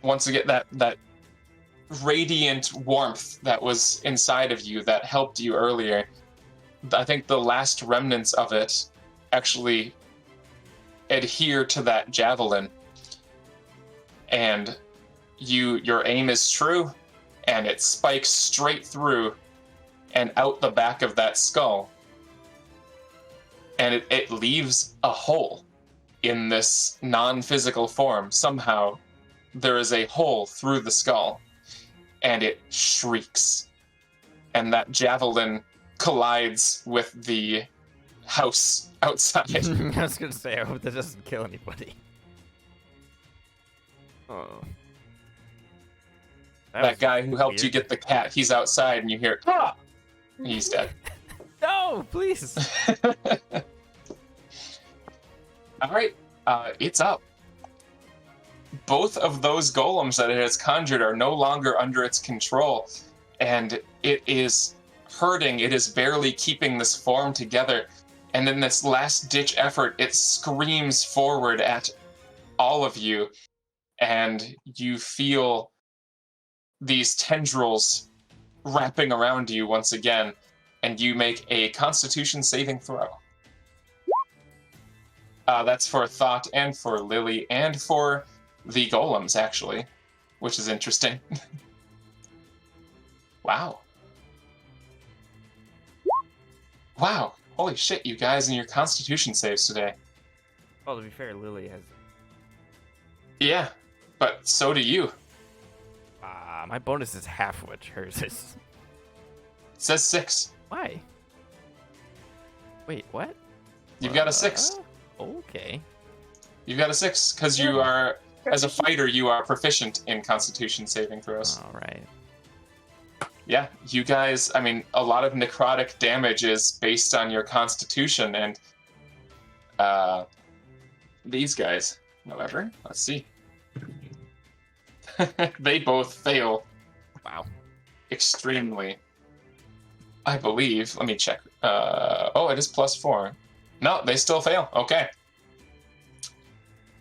once again that radiant warmth that was inside of you that helped you earlier, I think the last remnants of it actually adhere to that javelin, and your aim is true, and it spikes straight through and out the back of that skull, and it leaves a hole in this non-physical form. Somehow there is a hole through the skull, and it shrieks, and that javelin collides with the house outside. I was gonna say, I hope that doesn't kill anybody. Oh. That guy who helped you get the cat, he's outside, and you hear, ah! And he's dead. No, please. All right, it's up. Both of those golems that it has conjured are no longer under its control, and it is hurting. It is barely keeping this form together, and in this last-ditch effort, it screams forward at all of you, and you feel these tendrils wrapping around you once again, and you make a Constitution saving throw. That's for Thott and for Lily and for the golems, actually, which is interesting. Wow. Wow. Holy shit, you guys and your Constitution saves today. Well, to be fair, Lily has. Yeah, but so do you. My bonus is half what hers is. It says 6. Why? Wait, what? You've got a 6. Okay. You've got a 6, because you are, as a fighter, you are proficient in Constitution saving throws. All right. Yeah, you guys, I mean, a lot of necrotic damage is based on your Constitution, and these guys, however, let's see. They both fail. Wow. Extremely. I believe. Let me check. Oh, it is +4. No, they still fail. Okay.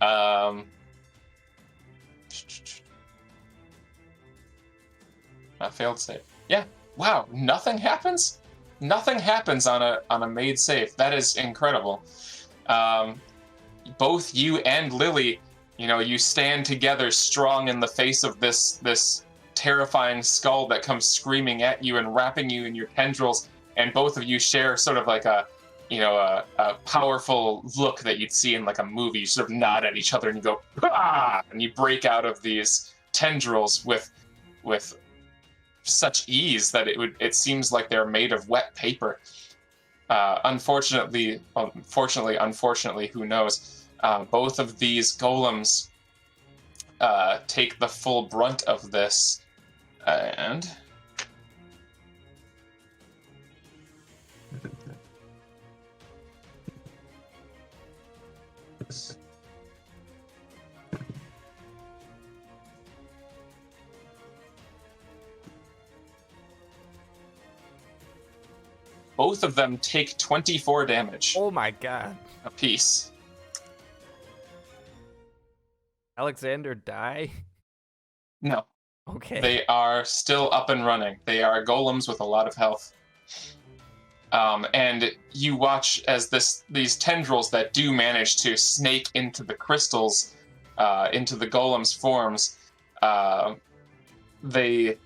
I failed save. Yeah. Wow. Nothing happens. Nothing happens on a made save. That is incredible. Both you and Lily, you stand together strong in the face of this terrifying skull that comes screaming at you and wrapping you in your tendrils, and both of you share sort of like a powerful look that you'd see in like a movie. You sort of nod at each other and you go, ah! And you break out of these tendrils with such ease that it seems like they're made of wet paper. Unfortunately, who knows? Both of these golems take the full brunt of this, and both of them take 24 damage Oh my god. apiece. Alexander die? No, Okay. they are still up and running. They are golems with a lot of health. And you watch as these tendrils that do manage to snake into the crystals, into the golems' forms, they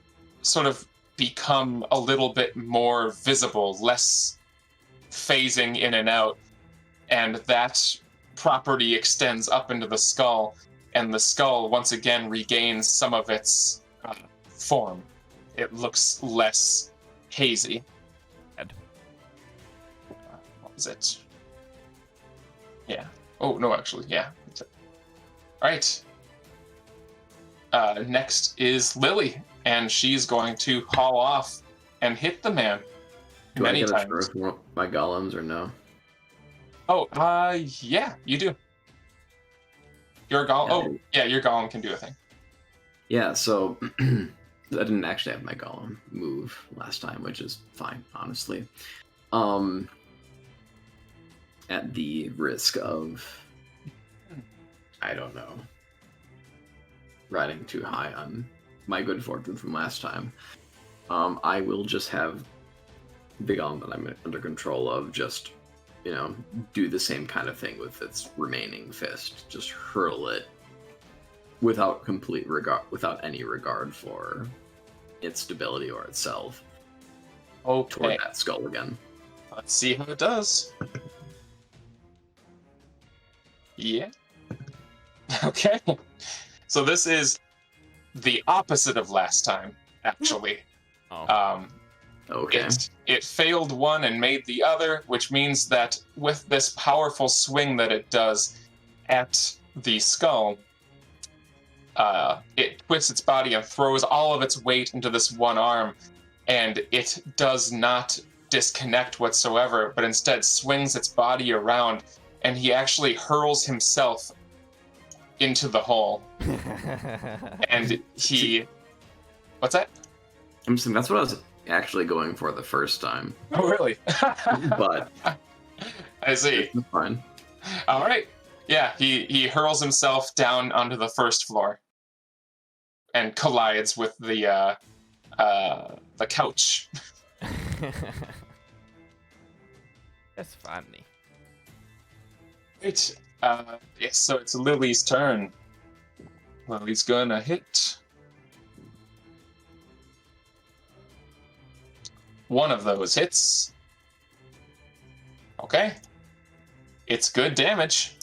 sort of become a little bit more visible, less phasing in and out, and that property extends up into the skull, and the skull once again regains some of its form. It looks less hazy. What was it? Yeah. Oh, no, actually, yeah. All right. Next is Lily, and she's going to haul off and hit the man Do many I get times. a first with my golems or no? Oh, yeah, you do. Your golem. Yeah. Oh, yeah, your golem can do a thing. Yeah, so I didn't actually have my golem move last time, which is fine, honestly. At the risk of, I don't know, riding too high on my good fortune from last time, I will just have the golem that I'm under control of just, do the same kind of thing with its remaining fist. Just hurl it without any regard for its stability or itself Okay, toward that skull again. let's see how it does. Yeah. Okay. So this is the opposite of last time, actually. Oh. Okay. It failed one and made the other, which means that with this powerful swing that it does at the skull, it twists its body and throws all of its weight into this one arm, and it does not disconnect whatsoever, but instead swings its body around, and he actually hurls himself into the hole. And he... What's that? I'm saying that's what I was actually going for the first time, Oh, really? but I see. it's fine. All right. Yeah, he hurls himself down onto the first floor and collides with the the couch. That's funny. Right. Yes, so it's Lily's turn. Lily's gonna hit. One of those hits. Okay. It's good damage.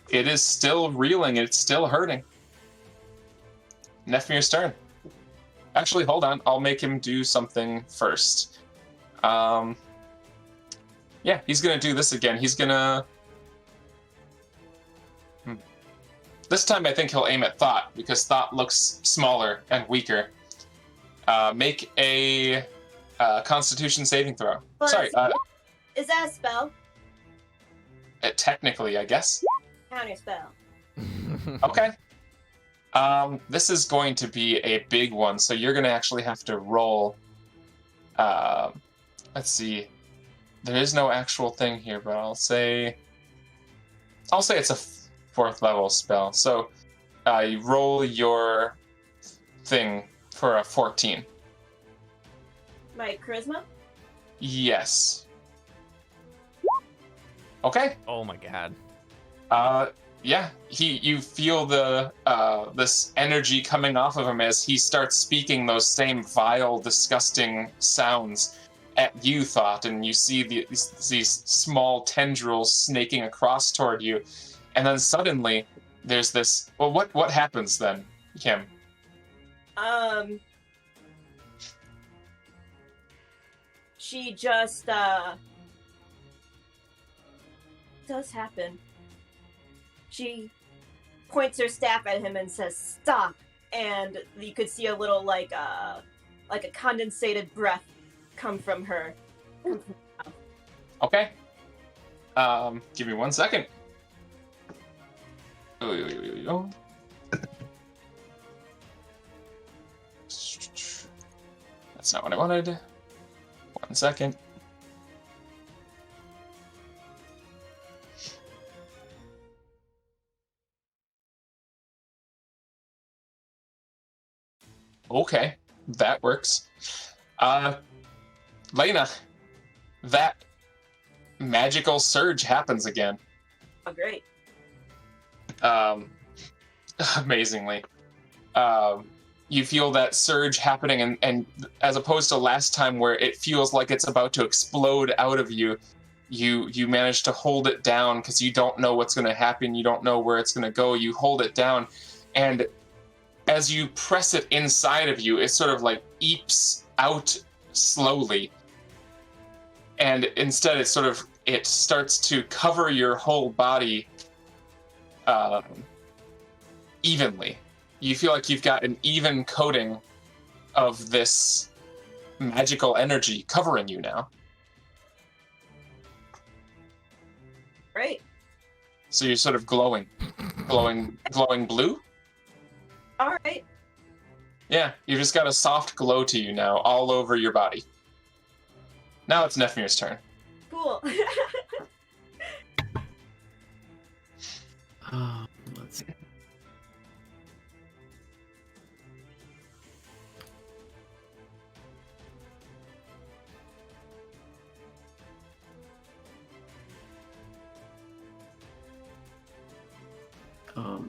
It is still reeling. It's still hurting. Nephmir's turn. Actually, hold on. I'll make him do something first. Yeah, he's going to do this again. He's going to... This time I think he'll aim at Thott, because Thott looks smaller and weaker. Make a Constitution saving throw. But Sorry. is that a spell? Technically, I guess. Counter spell. Okay. This is going to be a big one, so you're going to actually have to roll. Let's see. There is no actual thing here, but I'll say it's a 4th level spell. So you roll your thing for a 14. My charisma? Yes. Okay. Oh my god. Yeah, you feel the this energy coming off of him as he starts speaking those same vile, disgusting sounds at you, Thott, and you see these small tendrils snaking across toward you, and then suddenly there's this. Well, what happens then, Kim? She just does happen. She points her staff at him and says, "Stop!" And you could see a little like a condensated breath come from her. Okay. Give me 1 second. That's not what I wanted. 1 second. Okay, that works. Lena, that magical surge happens again. Oh, great. Amazingly. You feel that surge happening, and as opposed to last time where it feels like it's about to explode out of you, you manage to hold it down because you don't know what's going to happen, you don't know where it's going to go, you hold it down, and as you press it inside of you, it sort of like eeps out slowly. And instead it starts to cover your whole body evenly. You feel like you've got an even coating of this magical energy covering you now. Great. So you're sort of glowing blue? All right. Yeah, you've just got a soft glow to you now, all over your body. Now it's Nephmir's turn. Cool. Let's see.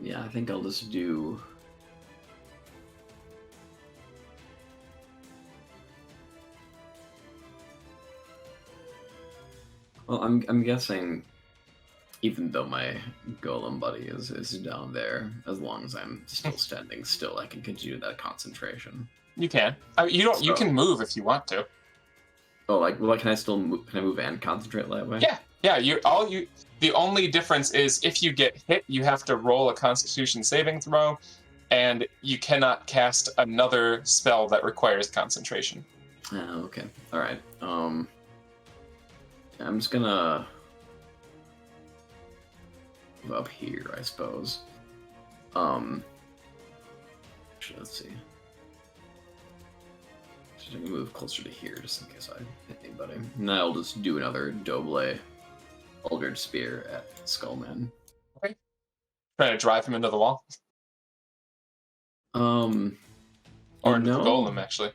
Yeah, I think I'll just do. Well, I'm guessing, even though my golem buddy is down there, as long as I'm still standing still, I can continue that concentration. You can. You don't. You can move if you want to. Oh, like can I still move? Can I move and concentrate that way? Yeah. Yeah. The only difference is if you get hit, you have to roll a Constitution saving throw, and you cannot cast another spell that requires concentration. Oh, okay. All right. I'm just gonna move up here, I suppose. Let's see. Just gonna move closer to here, just in case I hit anybody. And then I'll just do another Doble Eldritch Spear at Skullman. Okay. Trying to drive him into the wall. Or Or into no. the golem, actually.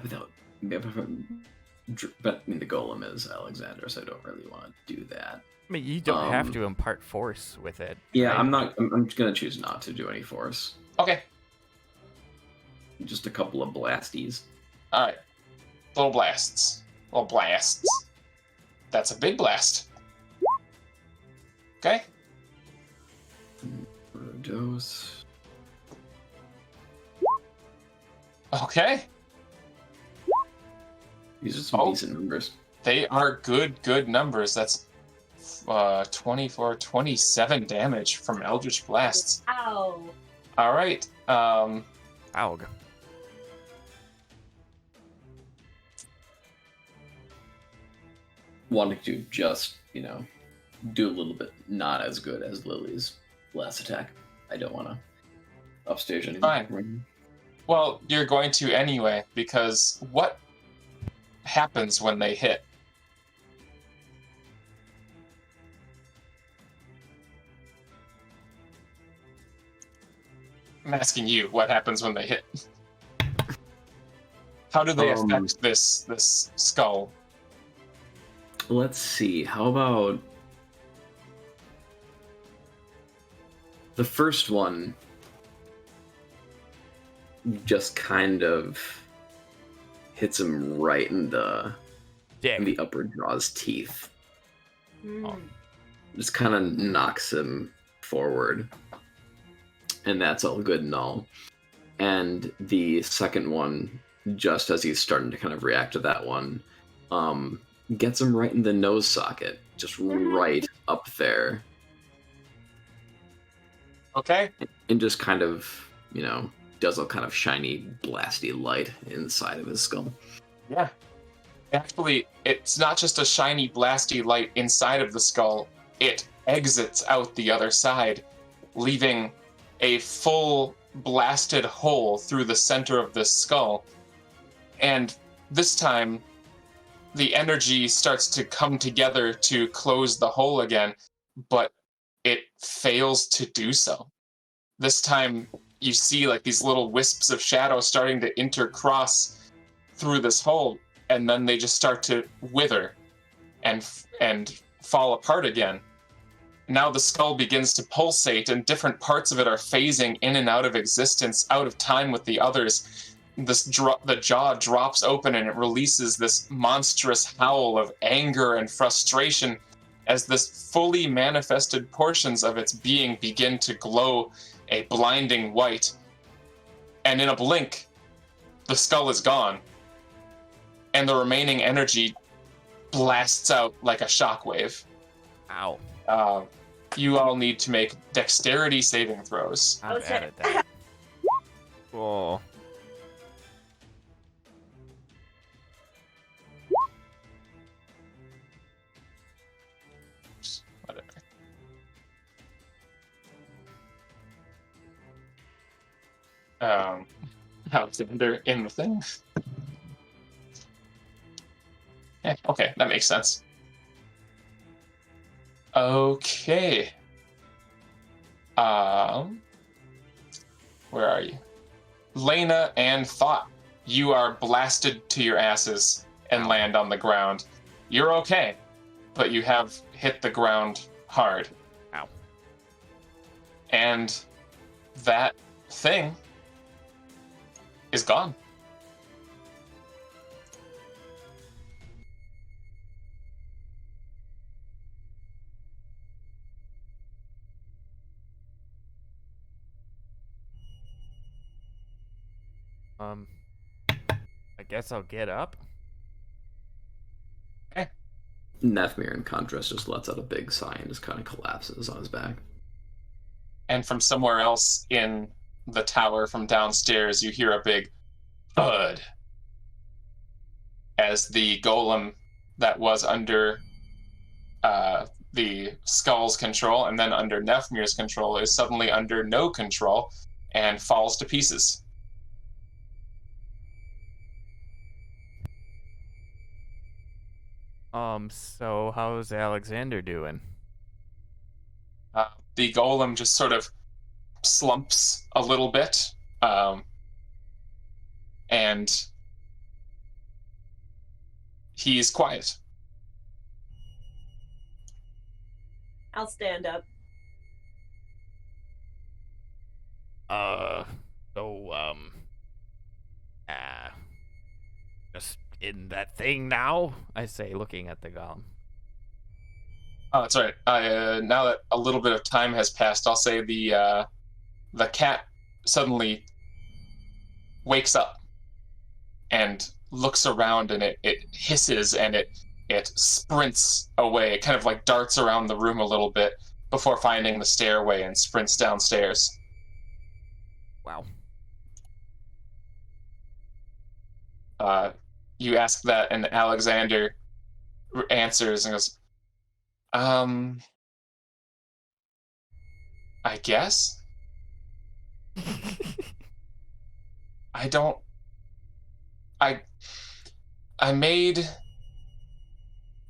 Without, but I mean, the golem is Alexander, so I don't really want to do that. I mean, you don't have to impart force with it. Yeah, right? I'm just gonna choose not to do any force. Okay. Just a couple of blasties. All right. Little blasts. Little blasts. That's a big blast. Okay. Dose. Okay. These are some decent numbers. They are good numbers. That's 24, 27 damage from Eldritch Blasts. Ow. All right. Aug. Wanting to just, do a little bit not as good as Lily's last attack. I don't want to upstage anything. Fine. Well, you're going to anyway, because what happens when they hit? I'm asking you, what happens when they hit? How do they affect this skull? Let's see. How about the first one? Just kind of hits him right in the upper jaw's teeth. Just kind of knocks him forward. And that's all good and all. And the second one, just as he's starting to kind of react to that one, gets him right in the nose socket. Just right up there. Okay. And just kind of, does a kind of shiny, blasty light inside of his skull. Yeah. Actually, it's not just a shiny, blasty light inside of the skull. It exits out the other side, leaving a full blasted hole through the center of this skull. And this time, the energy starts to come together to close the hole again, but it fails to do so. This time, you see like these little wisps of shadow starting to intercross through this hole, and then they just start to wither and fall apart again. Now the skull begins to pulsate, and different parts of it are phasing in and out of existence, out of time with the others. The jaw drops open, and it releases this monstrous howl of anger and frustration as this fully manifested portions of its being begin to glow a blinding white. And in a blink, the skull is gone, and the remaining energy blasts out like a shockwave. Ow. You all need to make dexterity saving throws. I've added that. Cool. Whatever. Alexander in the thing. Yeah, okay, that makes sense. Okay. Where are you? Lena and Thott, you are blasted to your asses and land on the ground. You're okay, but you have hit the ground hard. Ow. And that thing is gone. I guess I'll get up. Okay. Nephmir, in contrast, just lets out a big sigh and just kind of collapses on his back. And from somewhere else in the tower from downstairs, you hear a big thud as the golem that was under the skull's control and then under Nephmir's control is suddenly under no control and falls to pieces. So how's Alexander doing? The golem just sort of slumps a little bit, and he's quiet. I'll stand up. Just in that thing now, I say, looking at the golem. Oh, that's right. Now that a little bit of time has passed, I'll say the cat suddenly wakes up and looks around, and it hisses and it sprints away. It kind of like darts around the room a little bit before finding the stairway and sprints downstairs. Wow. You ask that, and Alexander answers and goes, I guess? I made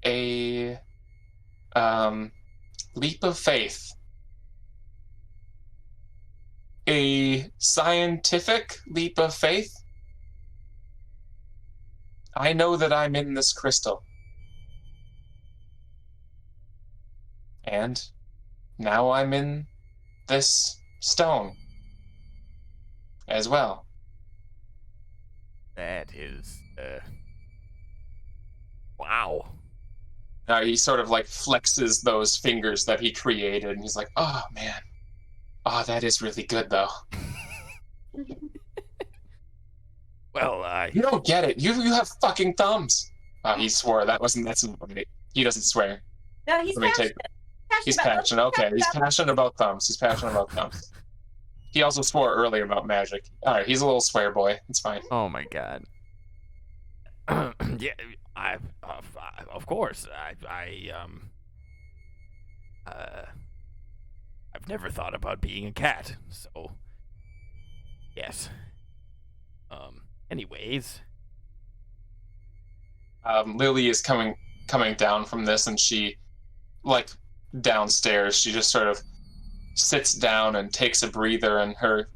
a leap of faith. A scientific leap of faith. I know that I'm in this crystal. And now I'm in this stone as well. That is, wow. He sort of like flexes those fingers that he created, and he's like, oh man. Oh, that is really good though. Well, You don't get it. You have fucking thumbs. He swore. That's not right. He doesn't swear. No, he's passionate. He's passionate. Okay, he's passionate about thumbs. He's passionate about thumbs. He also swore earlier about magic. All right, he's a little swear boy. It's fine. Oh my god. Yeah, of course. I've never thought about being a cat, so yes. Anyways. Lily is coming down from this, and she, like, downstairs, she just sort of sits down and takes a breather, and her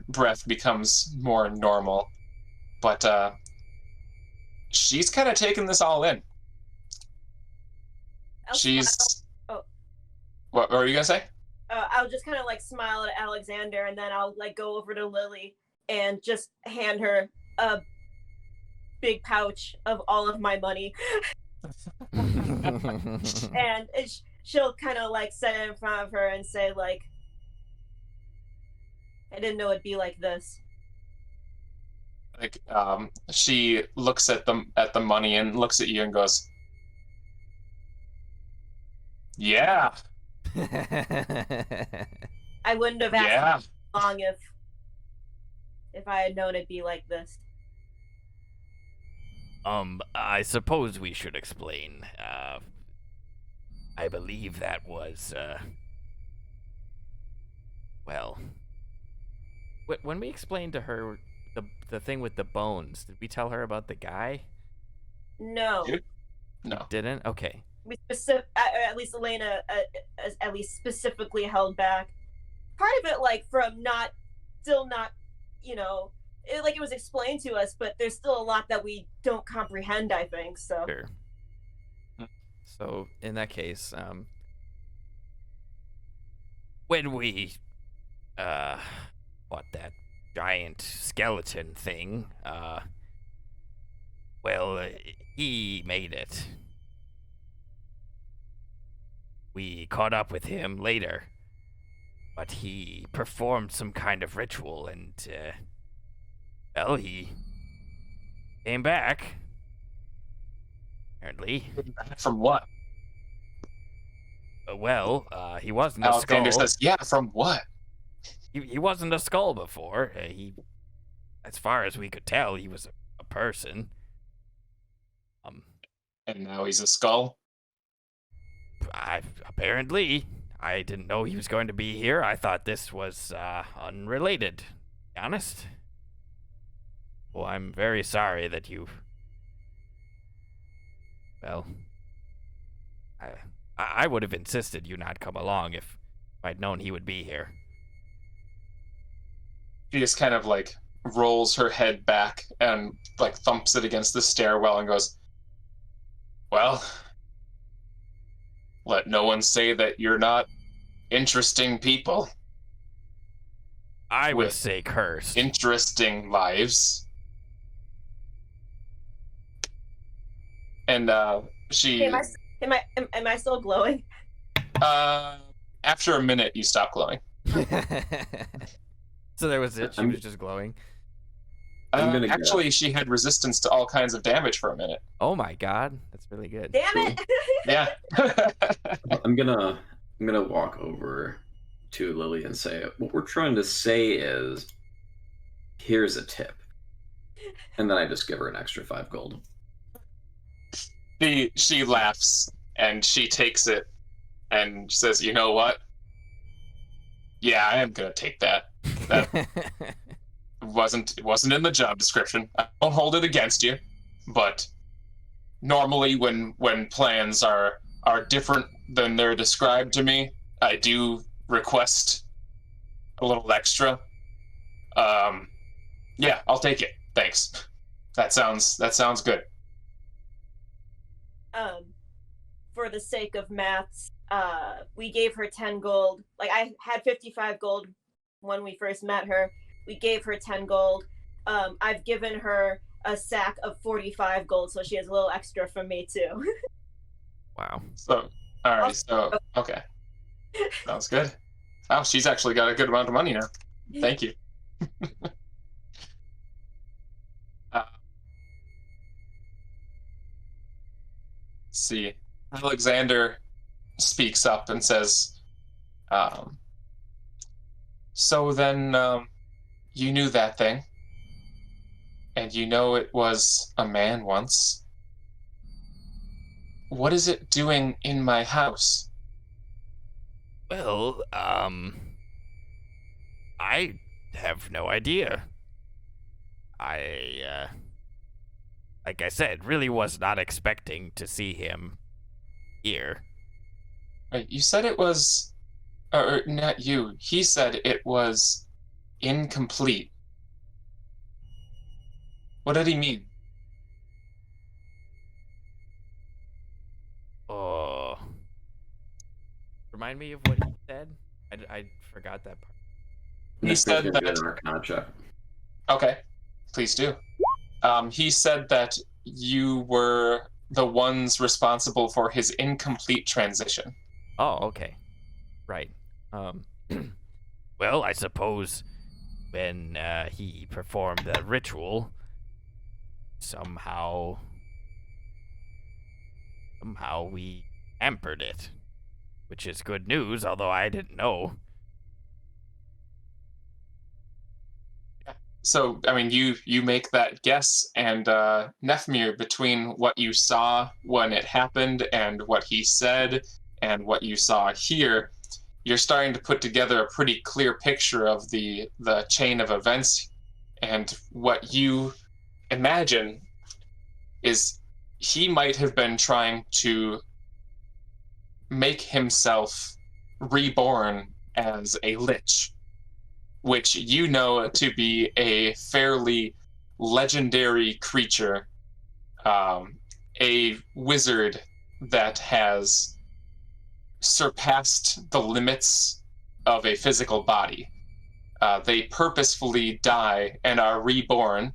breath becomes more normal. But she's kind of taking this all in. What were you gonna say? I'll just kind of like smile at Alexander, and then I'll like go over to Lily and just hand her a big pouch of all of my money. And she'll kind of like set it in front of her and say like, I didn't know it'd be like this. Like, she looks at the money and looks at you and goes, yeah. I wouldn't have asked long if I had known it'd be like this. I suppose we should explain. I believe that was, well, when we explained to her the thing with the bones, did we tell her about the guy? No. No. Didn't? Okay. We at least Elena, at least specifically held back. Part of it, like, from still not, you know, it was explained to us, but there's still a lot that we don't comprehend, I think, so. Sure. So, in that case, when we, fought that giant skeleton thing, well, he made it. We caught up with him later, but he performed some kind of ritual, and, well, he came back. Apparently. From what? Well, he wasn't a skull. Alexander says, yeah, from what? He wasn't a skull before. As far as we could tell, he was a person. And now he's a skull? Apparently. I didn't know he was going to be here. I thought this was, unrelated. To be honest. Well, I'm very sorry that you... Well... I would have insisted you not come along if I'd known he would be here. She just kind of, like, rolls her head back and like thumps it against the stairwell and goes, well, let no one say that you're not interesting people. I would With say cursed. interesting lives. And she Hey, am I still glowing? after a minute you stop glowing. So there was it. She was just glowing. Actually, she had resistance to all kinds of damage for a minute. Oh my god, that's really good. Damn it! Yeah. I'm gonna walk over to Lily and say, what we're trying to say is, here's a tip. And then I just give her an extra 5 gold. She laughs and she takes it and says, you know what? Yeah, I am gonna take that. That wasn't in the job description. I don't hold it against you, but normally when plans are different than they're described to me, I do request a little extra. Yeah, I'll take it. Thanks. That sounds good. For the sake of maths, we gave her 10 gold. Like, I had 55 gold when we first met her. We gave her 10 gold. I've given her a sack of 45 gold, so she has a little extra from me too. Wow. So, all right. So, okay. Sounds good. Oh, she's actually got a good amount of money now. Thank you. Let's see. Alexander speaks up and says, so then, you knew that thing, and you know it was a man once. What is it doing in my house? Well, I have no idea. Like I said, really was not expecting to see him here. Right, you said it was, or not you, he said it was incomplete. What did he mean? Oh. Remind me of what he said? I forgot that part. He said Gonna do that... an Arcana check. Okay, please do. He said that you were the ones responsible for his incomplete transition. Oh, okay. Right. Well, I suppose when he performed the ritual, somehow we hampered it, which is good news, although I didn't know. So, I mean, you make that guess, and Nephmir, between what you saw when it happened and what he said and what you saw here, you're starting to put together a pretty clear picture of the chain of events. And what you imagine is he might have been trying to make himself reborn as a lich, which you know to be a fairly legendary creature, a wizard that has surpassed the limits of a physical body. They purposefully die and are reborn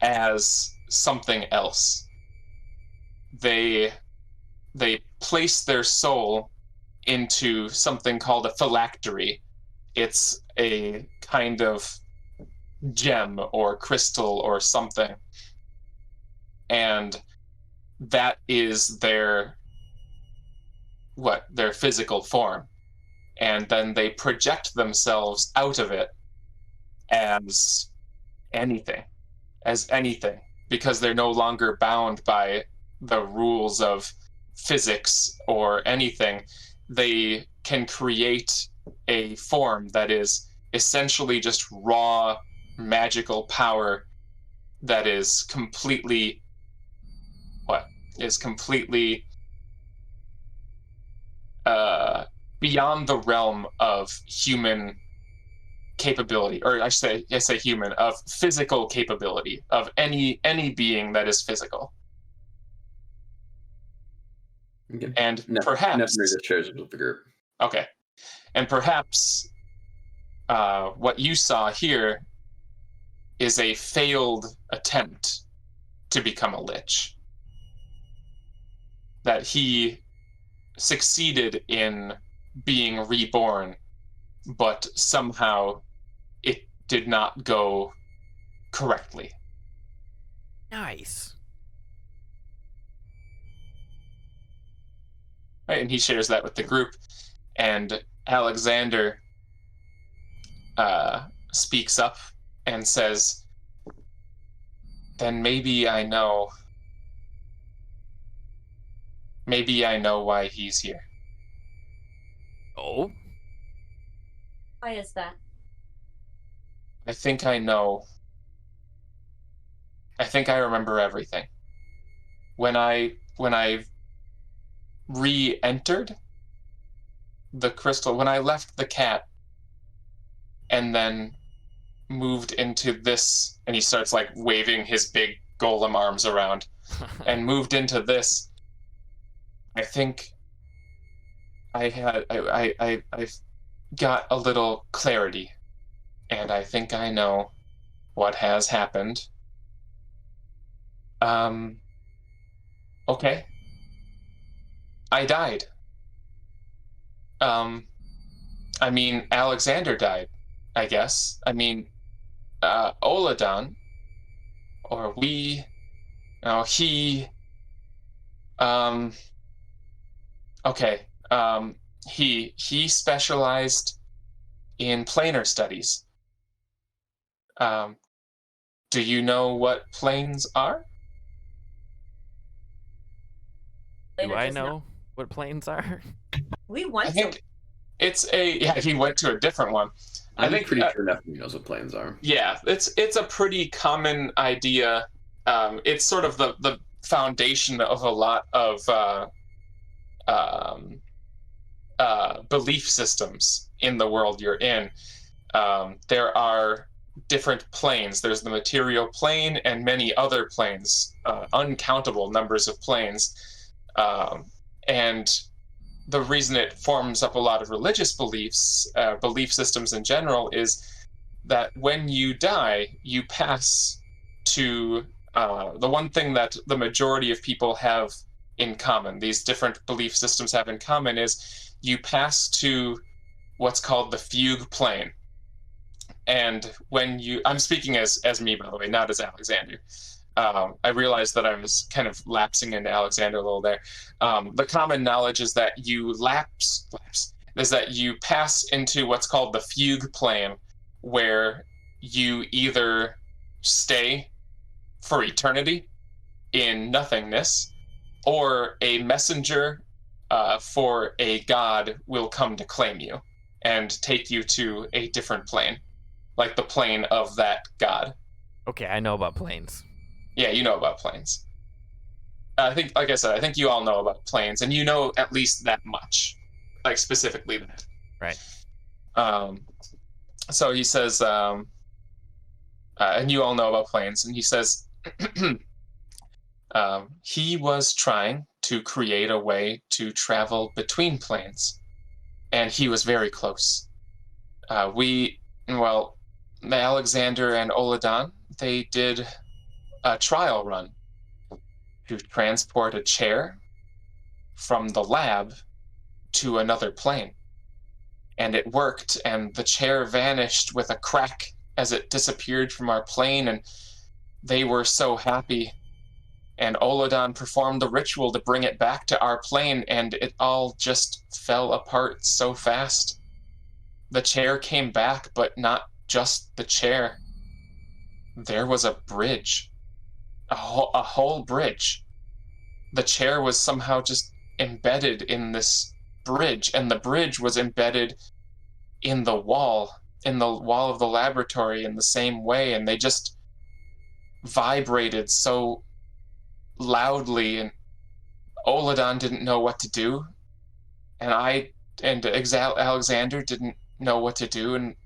as something else. They place their soul into something called a phylactery. It's a kind of gem or crystal or something. And that is their physical form. And then they project themselves out of it as anything, because they're no longer bound by the rules of physics or anything. They can create a form that is essentially just raw magical power that is completely beyond the realm of human capability, or I say human, of physical capability of any being that is physical. Okay. And perhaps Nephmir just shares it with the group. Okay, and perhaps what you saw here is a failed attempt to become a lich. That he succeeded in being reborn, but somehow it did not go correctly. Nice. Right, and he shares that with the group, and Alexander speaks up and says, then maybe I know why he's here. Oh? Why is that? I think I know. I think I remember everything. When I re-entered the crystal, when I left the cat and then moved into this, and he starts like waving his big golem arms around and moved into this, I think I got a little clarity, and I think I know what has happened. Okay. I died. I mean, Alexander died, I guess. I mean, Oladan, or we, he, okay, he specialized in planar studies. Do you know what planes are? Do I know what planes are? We I want to. think he went to a different one. I think think pretty sure Nephmir knows what planes are. Yeah, it's a pretty common idea. It's sort of the foundation of a lot of belief systems in the world you're in. There are different planes. There's the material plane and many other planes, uncountable numbers of planes. And the reason it forms up a lot of religious beliefs, belief systems in general, is that when you die, you pass to the one thing that the majority of people have in common, these different belief systems have in common, is you pass to what's called the fugue plane. And when I'm speaking as me, by the way, not as Alexander. I realized that I was kind of lapsing into Alexander a little there. The common knowledge is that you is that you pass into what's called the fugue plane, where you either stay for eternity in nothingness, or a messenger for a god will come to claim you and take you to a different plane, like the plane of that god. Okay, I know about planes. Yeah, you know about planes. I think, like I said, I think you all know about planes, and you know at least that much, like specifically that. Right. So he says, and you all know about planes, and he says, he was trying to create a way to travel between planes, and he was very close. Alexander and Oladan, they did a trial run to transport a chair from the lab to another plane. And it worked, and the chair vanished with a crack as it disappeared from our plane, and they were so happy. And Oladan performed the ritual to bring it back to our plane, and it all just fell apart so fast. The chair came back, but not just the chair. There was a bridge. A whole bridge. The chair was somehow just embedded in this bridge, and the bridge was embedded in the wall of the laboratory in the same way, and they just vibrated so loudly, and Oladan didn't know what to do, and Alexander didn't know what to do, and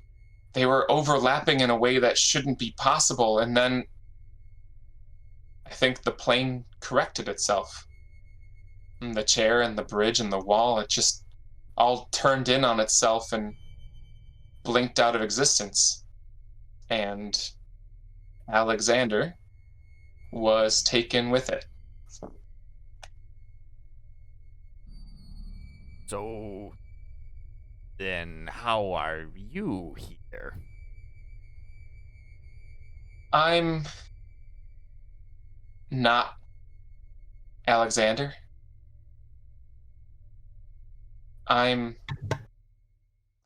they were overlapping in a way that shouldn't be possible, and then I think the plane corrected itself. And the chair and the bridge and the wall, it just all turned in on itself and blinked out of existence. And Alexander was taken with it. So, then how are you here? I'm not Alexander.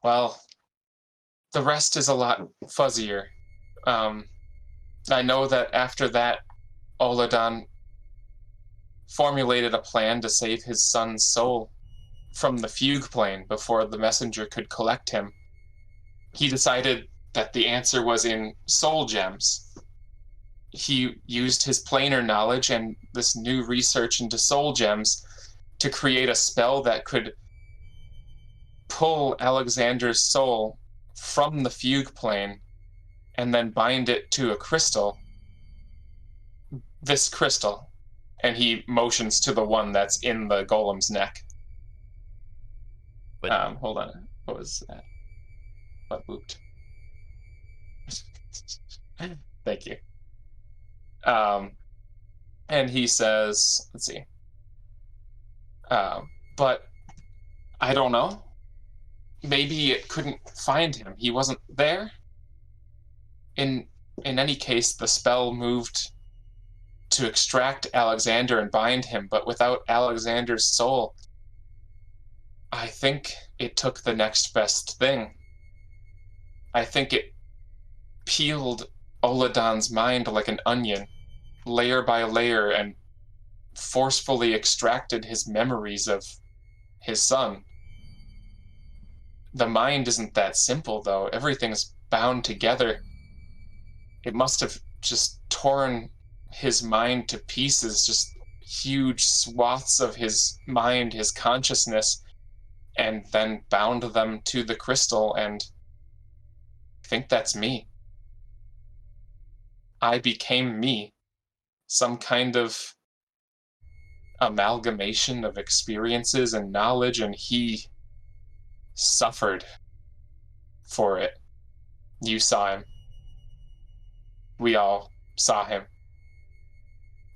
Well, the rest is a lot fuzzier. I know that after that, Oladan formulated a plan to save his son's soul from the fugue plane before the messenger could collect him. He decided that the answer was in soul gems. He used his planar knowledge and this new research into soul gems to create a spell that could pull Alexander's soul from the fugue plane and then bind it to a crystal. This crystal. And he motions to the one that's in the golem's neck. But hold on. What was that? What booped? Thank you. And he says, let's see. But I don't know. Maybe it couldn't find him. He wasn't there. In any case, the spell moved to extract Alexander and bind him, but without Alexander's soul, I think it took the next best thing. I think it peeled Oladan's mind like an onion, layer by layer, and forcefully extracted his memories of his son. The mind isn't that simple, though. Everything's bound together. It must have just torn his mind to pieces, just huge swaths of his mind, his consciousness, and then bound them to the crystal, and I think that's me. I became me. Some kind of amalgamation of experiences and knowledge, and he suffered for it. You saw him. We all saw him.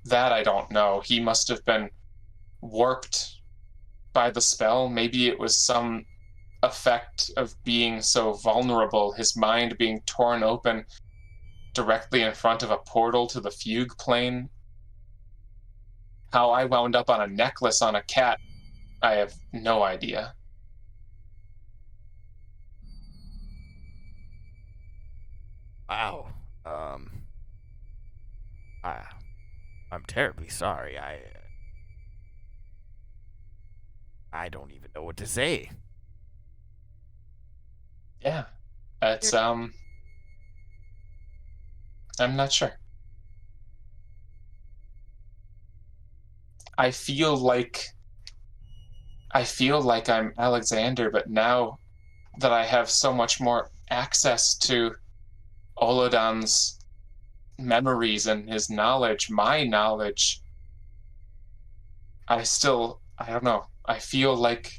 That I don't know. He must have been warped by the spell. Maybe it was some effect of being so vulnerable, his mind being torn open directly in front of a portal to the fugue plane. How I wound up on a necklace on a cat, I have no idea. Wow. I'm terribly sorry. I don't even know what to say. Yeah. It's, I'm not sure. I feel like I'm Alexander, but now that I have so much more access to Oladan's memories and his knowledge, my knowledge, I don't know. I feel like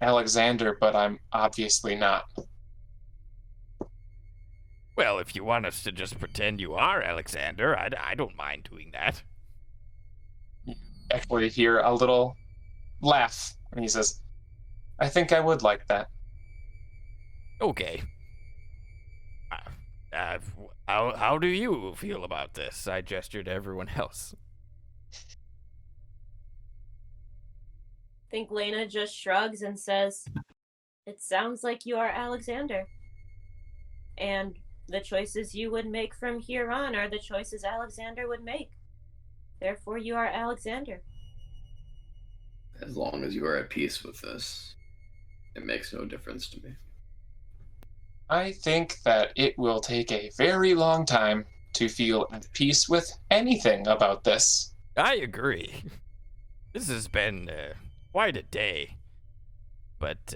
Alexander, but I'm obviously not. Well, if you want us to just pretend you are Alexander, I don't mind doing that. Actually hear a little laugh, and he says, I think I would like that. Okay. How do you feel about this? I gestured to everyone else. I think Lena just shrugs and says, it sounds like you are Alexander. And the choices you would make from here on are the choices Alexander would make. Therefore, you are Alexander. As long as you are at peace with this, it makes no difference to me. I think that it will take a very long time to feel at peace with anything about this. I agree. This has been quite a day. But,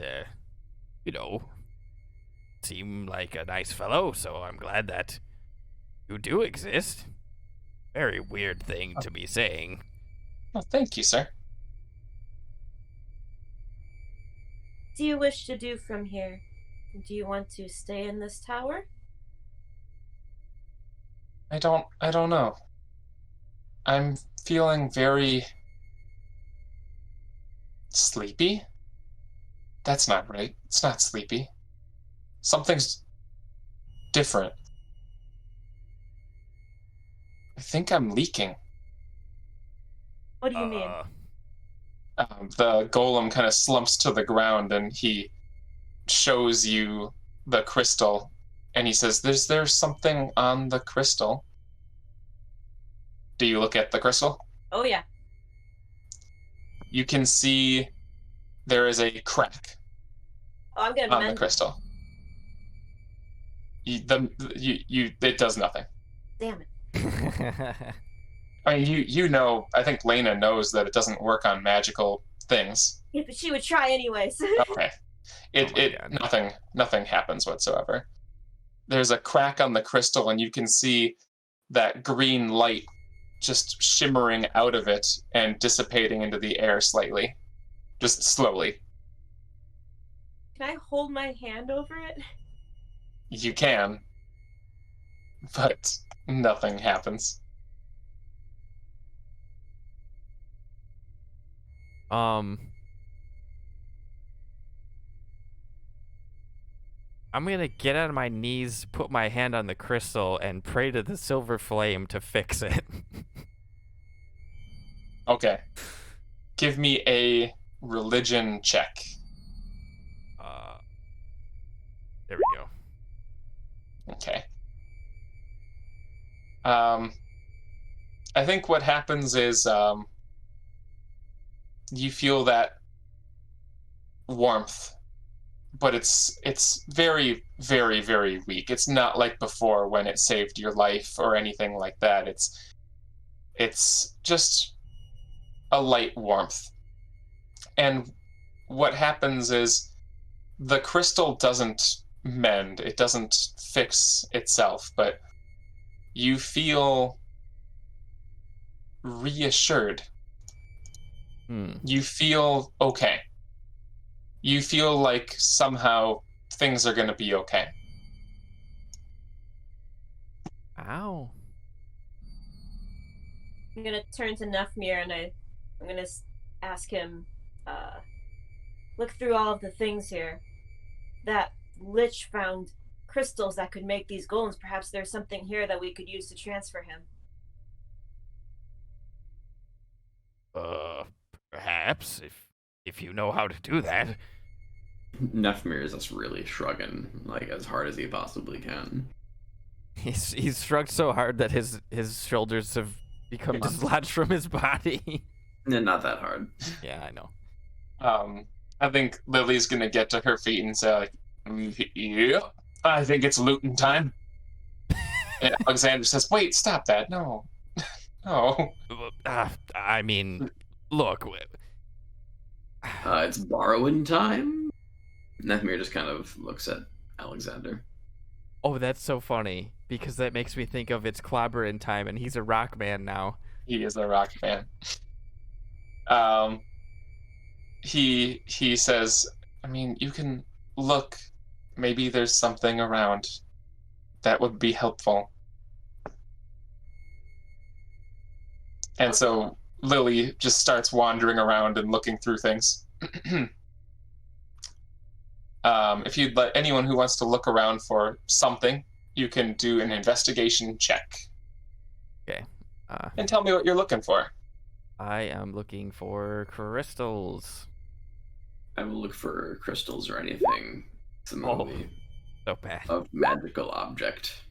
seem like a nice fellow, so I'm glad that you do exist. Very weird thing to be saying. Well, thank you, sir. What do you wish to do from here? Do you want to stay in this tower? I don't know. I'm feeling very sleepy. That's not right. It's not sleepy. Something's different. I think I'm leaking. What do you mean? The golem kind of slumps to the ground and he shows you the crystal and he says, There's something on the crystal. Do you look at the crystal? Oh, yeah. You can see there is a crack Oh, I'm gonna on the mend. crystal. It does nothing. Damn it. I mean, you know, I think Lena knows that it doesn't work on magical things. Yeah, but she would try anyways. Okay. God. Nothing happens whatsoever. There's a crack on the crystal and you can see that green light just shimmering out of it and dissipating into the air slightly. Just slowly. Can I hold my hand over it? You can. But nothing happens. I'm gonna get on my knees, put my hand on the crystal, and pray to the silver flame to fix it. Okay. Give me a religion check. There we go. Okay. I think what happens is you feel that warmth, but it's very, very, very weak. It's not like before when it saved your life or anything like that. It's just a light warmth. And what happens is the crystal doesn't mend, it doesn't fix itself, but you feel reassured. You feel okay. You feel like somehow things are going to be okay. Ow. I'm gonna turn to Nephmir and I'm gonna ask him, look through all of the things here. That Lich found crystals that could make these golems. Perhaps there's something here that we could use to transfer him. Perhaps, if you know how to do that. Nephmir is just really shrugging, like, as hard as he possibly can. He's shrugged so hard that his shoulders have become dislodged from his body. Not that hard. Yeah, I know. I think Lily's gonna get to her feet and say, like, yeah, I think it's looting time. And Alexander says, wait, stop that. No. No. I mean, look. It's borrowing time? Nephmir just kind of looks at Alexander. Oh, that's so funny, because that makes me think of it's clobbering time, and he's a rock man now. He is a rock man. He says, I mean, you can look. Maybe there's something around that would be helpful. And so Lily just starts wandering around and looking through things. If you'd let anyone who wants to look around for something, you can do an investigation check. Okay. And tell me what you're looking for. I am looking for crystals. I will look for crystals or anything similarly So bad. of magical object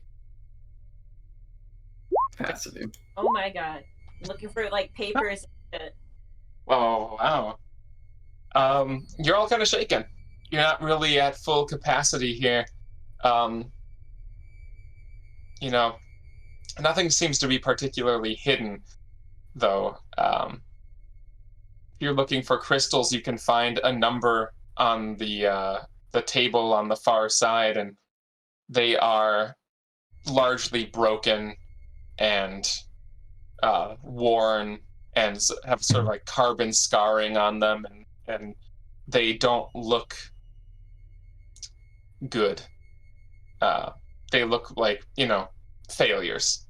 capacity. Oh my god. I'm looking for, like, papers and shit. Oh, wow. You're all kind of shaken. You're not really at full capacity here. You know, nothing seems to be particularly hidden, though. If you're looking for crystals, you can find a number on the table on the far side, and They are largely broken and worn and have sort of like carbon scarring on them, and they don't look good. They look like, failures.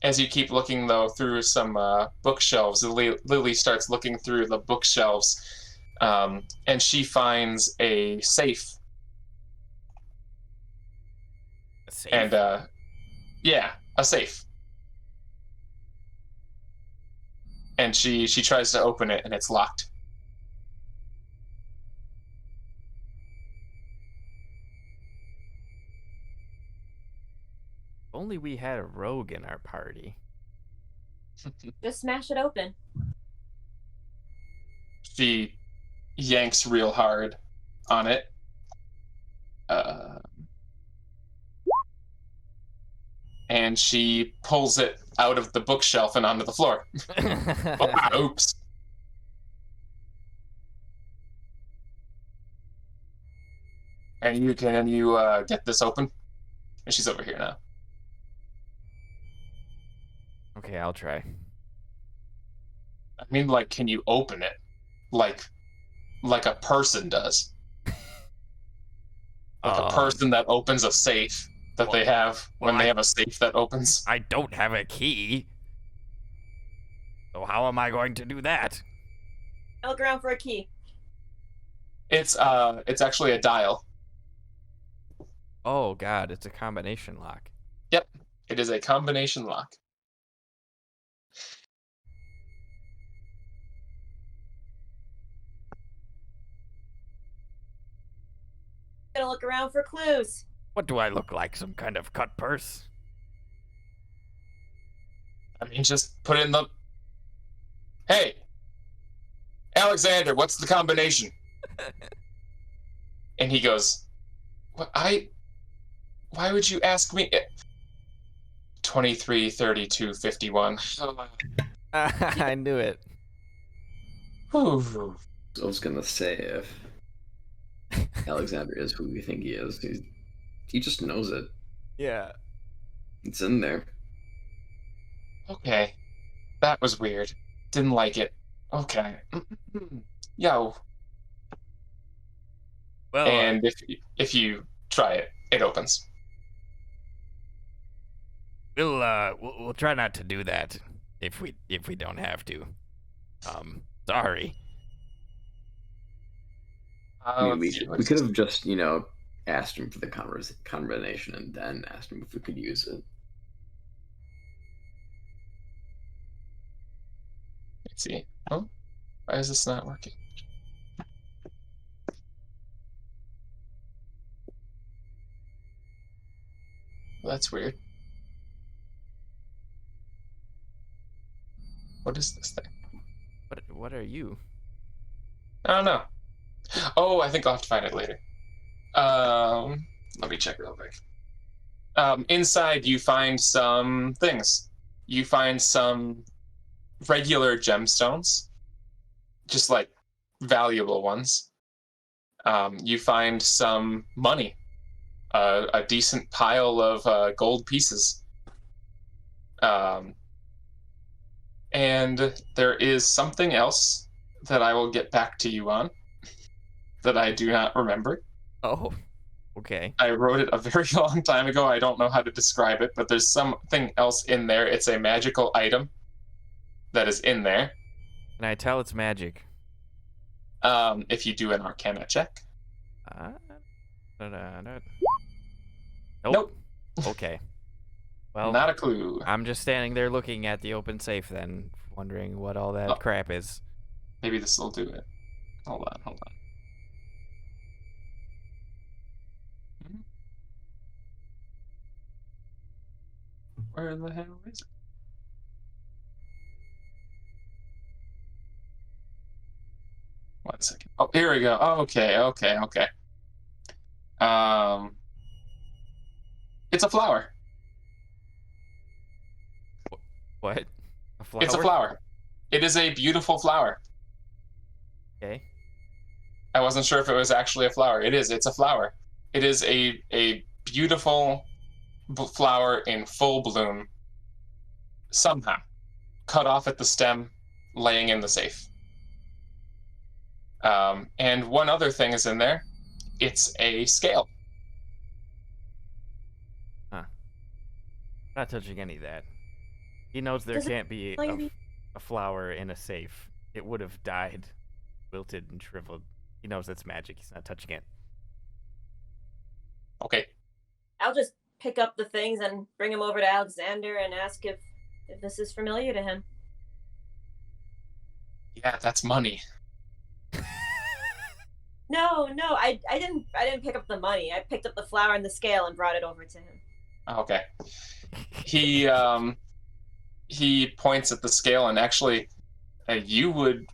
As you keep looking, though, through some bookshelves, Lily starts looking through the bookshelves, and she finds a safe. A safe? And, yeah, a safe. And she tries to open it, and it's locked. Only we had a rogue in our party. Just smash it open. She yanks real hard on it. And she pulls it out of the bookshelf and onto the floor. Oops. And can you get this open? And she's over here now. Okay, I'll try. I mean, like, can you open it? Like a person does. Like a person that opens a safe that they have when they have a safe that opens. I don't have a key. So how am I going to do that? I look around for a key. It's actually a dial. Oh god, it's a combination lock. Yep, it is a combination lock. Gonna look around for clues. What do I look like? Some kind of cut purse? I mean, just put in the... Hey! Alexander, what's the combination? And he goes, why would you ask me? 23, 32, 51. I knew it. Ooh. I was gonna say, if Alexander is who we think he is, he just knows it. Yeah. It's in there. Okay. That was weird. Didn't like it. Okay. Yo. Well, And if you try it, it opens. we'll try not to do that if we don't have to. Sorry. I mean, we could have just, asked him for the combination and then asked him if we could use it. Let's see. Oh, why is this not working? Well, that's weird. What is this thing? What are you? I don't know. Oh, I think I'll have to find it later. Let me check real quick. Inside, you find some things. You find some regular gemstones, just like valuable ones. You find some money, a decent pile of gold pieces. And there is something else that I will get back to you on that I do not remember. Oh, okay. I wrote it a very long time ago. I don't know how to describe it, but there's something else in there. It's a magical item that is in there. Can I tell it's magic? If you do an Arcana check. Nope. Okay. Well, Not a clue. I'm just standing there looking at the open safe then, wondering what all that crap is. Maybe this will do it. Hold on. Where the hell is it? One second. Oh, here we go. Okay. It's a flower. What? A flower? It's a flower. It is a beautiful flower. Okay. I wasn't sure if it was actually a flower. It is. It's a flower. It is a beautiful flower in full bloom, somehow cut off at the stem, laying in the safe. And one other thing is in there. It's a scale. Huh. Not touching any of that. He knows there Does it can't be like- a flower in a safe. It would have died, wilted, and shriveled. He knows that's magic. He's not touching it. Okay. I'll just pick up the things and bring them over to Alexander and ask if this is familiar to him. Yeah, that's money. No, I didn't pick up the money. I picked up the flower and the scale and brought it over to him. Okay. He points at the scale, and actually, you would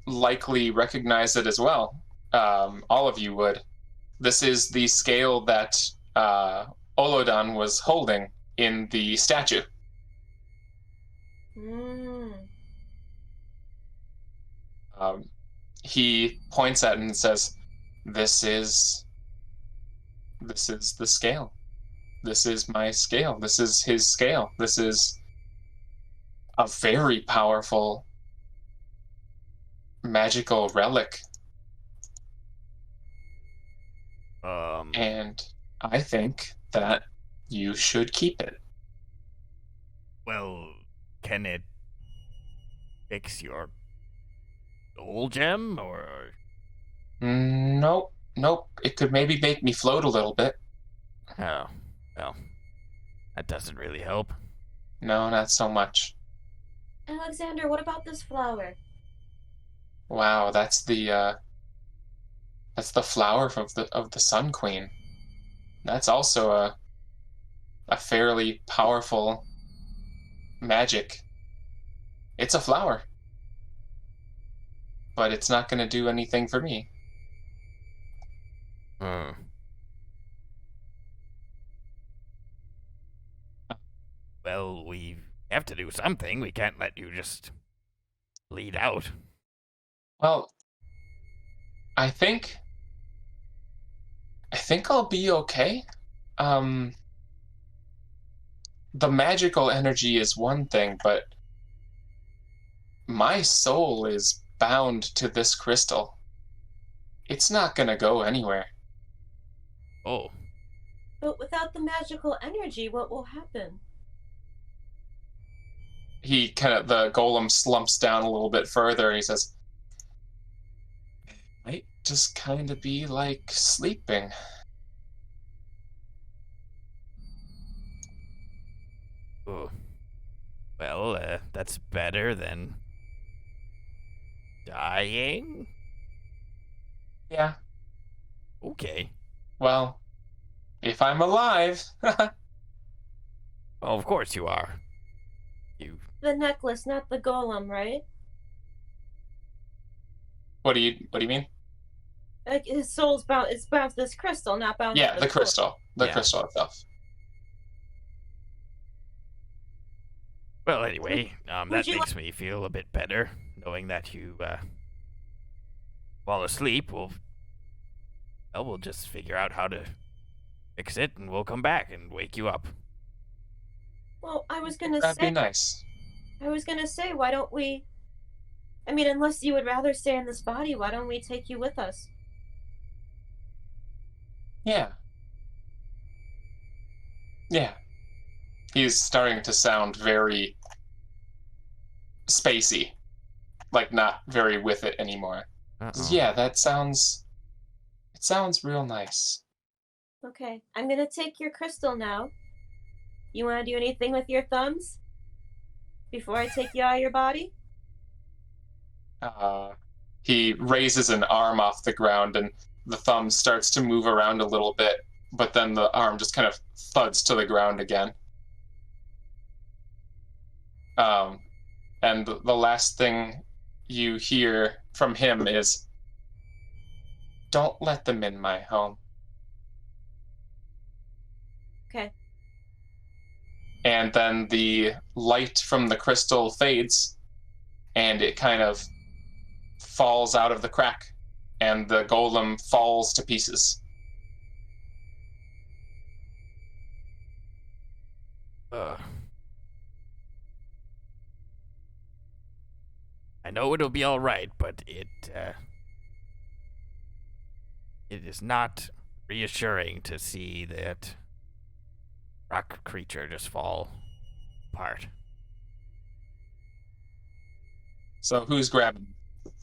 likely recognize it as well. All of you would. This is the scale that Olodan was holding in the statue. He points at it and says, This is the scale. This is my scale. This is his scale. This is a very powerful magical relic. And I think that you should keep it. Well, can it fix your soul gem, or? Nope. It could maybe make me float a little bit. Oh, well, that doesn't really help. No, not so much. Alexander, what about this flower? Wow, that's the flower of the Sun Queen. That's also a fairly powerful magic. It's a flower, but it's not going to do anything for me. Well, we have to do something. We can't let you just bleed out. Well, I think I'll be okay. The magical energy is one thing, but my soul is bound to this crystal. It's not gonna go anywhere. Oh. But without the magical energy, what will happen? The golem slumps down a little bit further and he says, it might just kind of be like sleeping. Oh. Well, that's better than dying? Yeah. Okay. Well, if I'm alive. Well, of course you are. You. The necklace, not the golem, right? What do you mean? Like his soul's bound. It's bound to this crystal, not bound. Yeah, to the soul. crystal. The crystal itself. Well, anyway, that Would you makes me feel a bit better, knowing that you, fall asleep. We'll just figure out how to fix it, and we'll come back and wake you up. Well, I was gonna That'd say. be nice. I was gonna say, why don't we? I mean, unless you would rather stay in this body, why don't we take you with us? Yeah. Yeah. He's starting to sound very spacey. Like not very with it anymore. Uh-oh. Yeah, it sounds real nice. Okay, I'm gonna take your crystal now. You wanna do anything with your thumbs? Before I take you out of your body? He raises an arm off the ground and the thumb starts to move around a little bit, but then the arm just kind of thuds to the ground again. And the last thing you hear from him is, "Don't let them in my home." Okay. And then the light from the crystal fades, and it kind of falls out of the crack, and the golem falls to pieces. I know it'll be all right, but it is not reassuring to see that rock creature just fall apart. So who's grabbing him?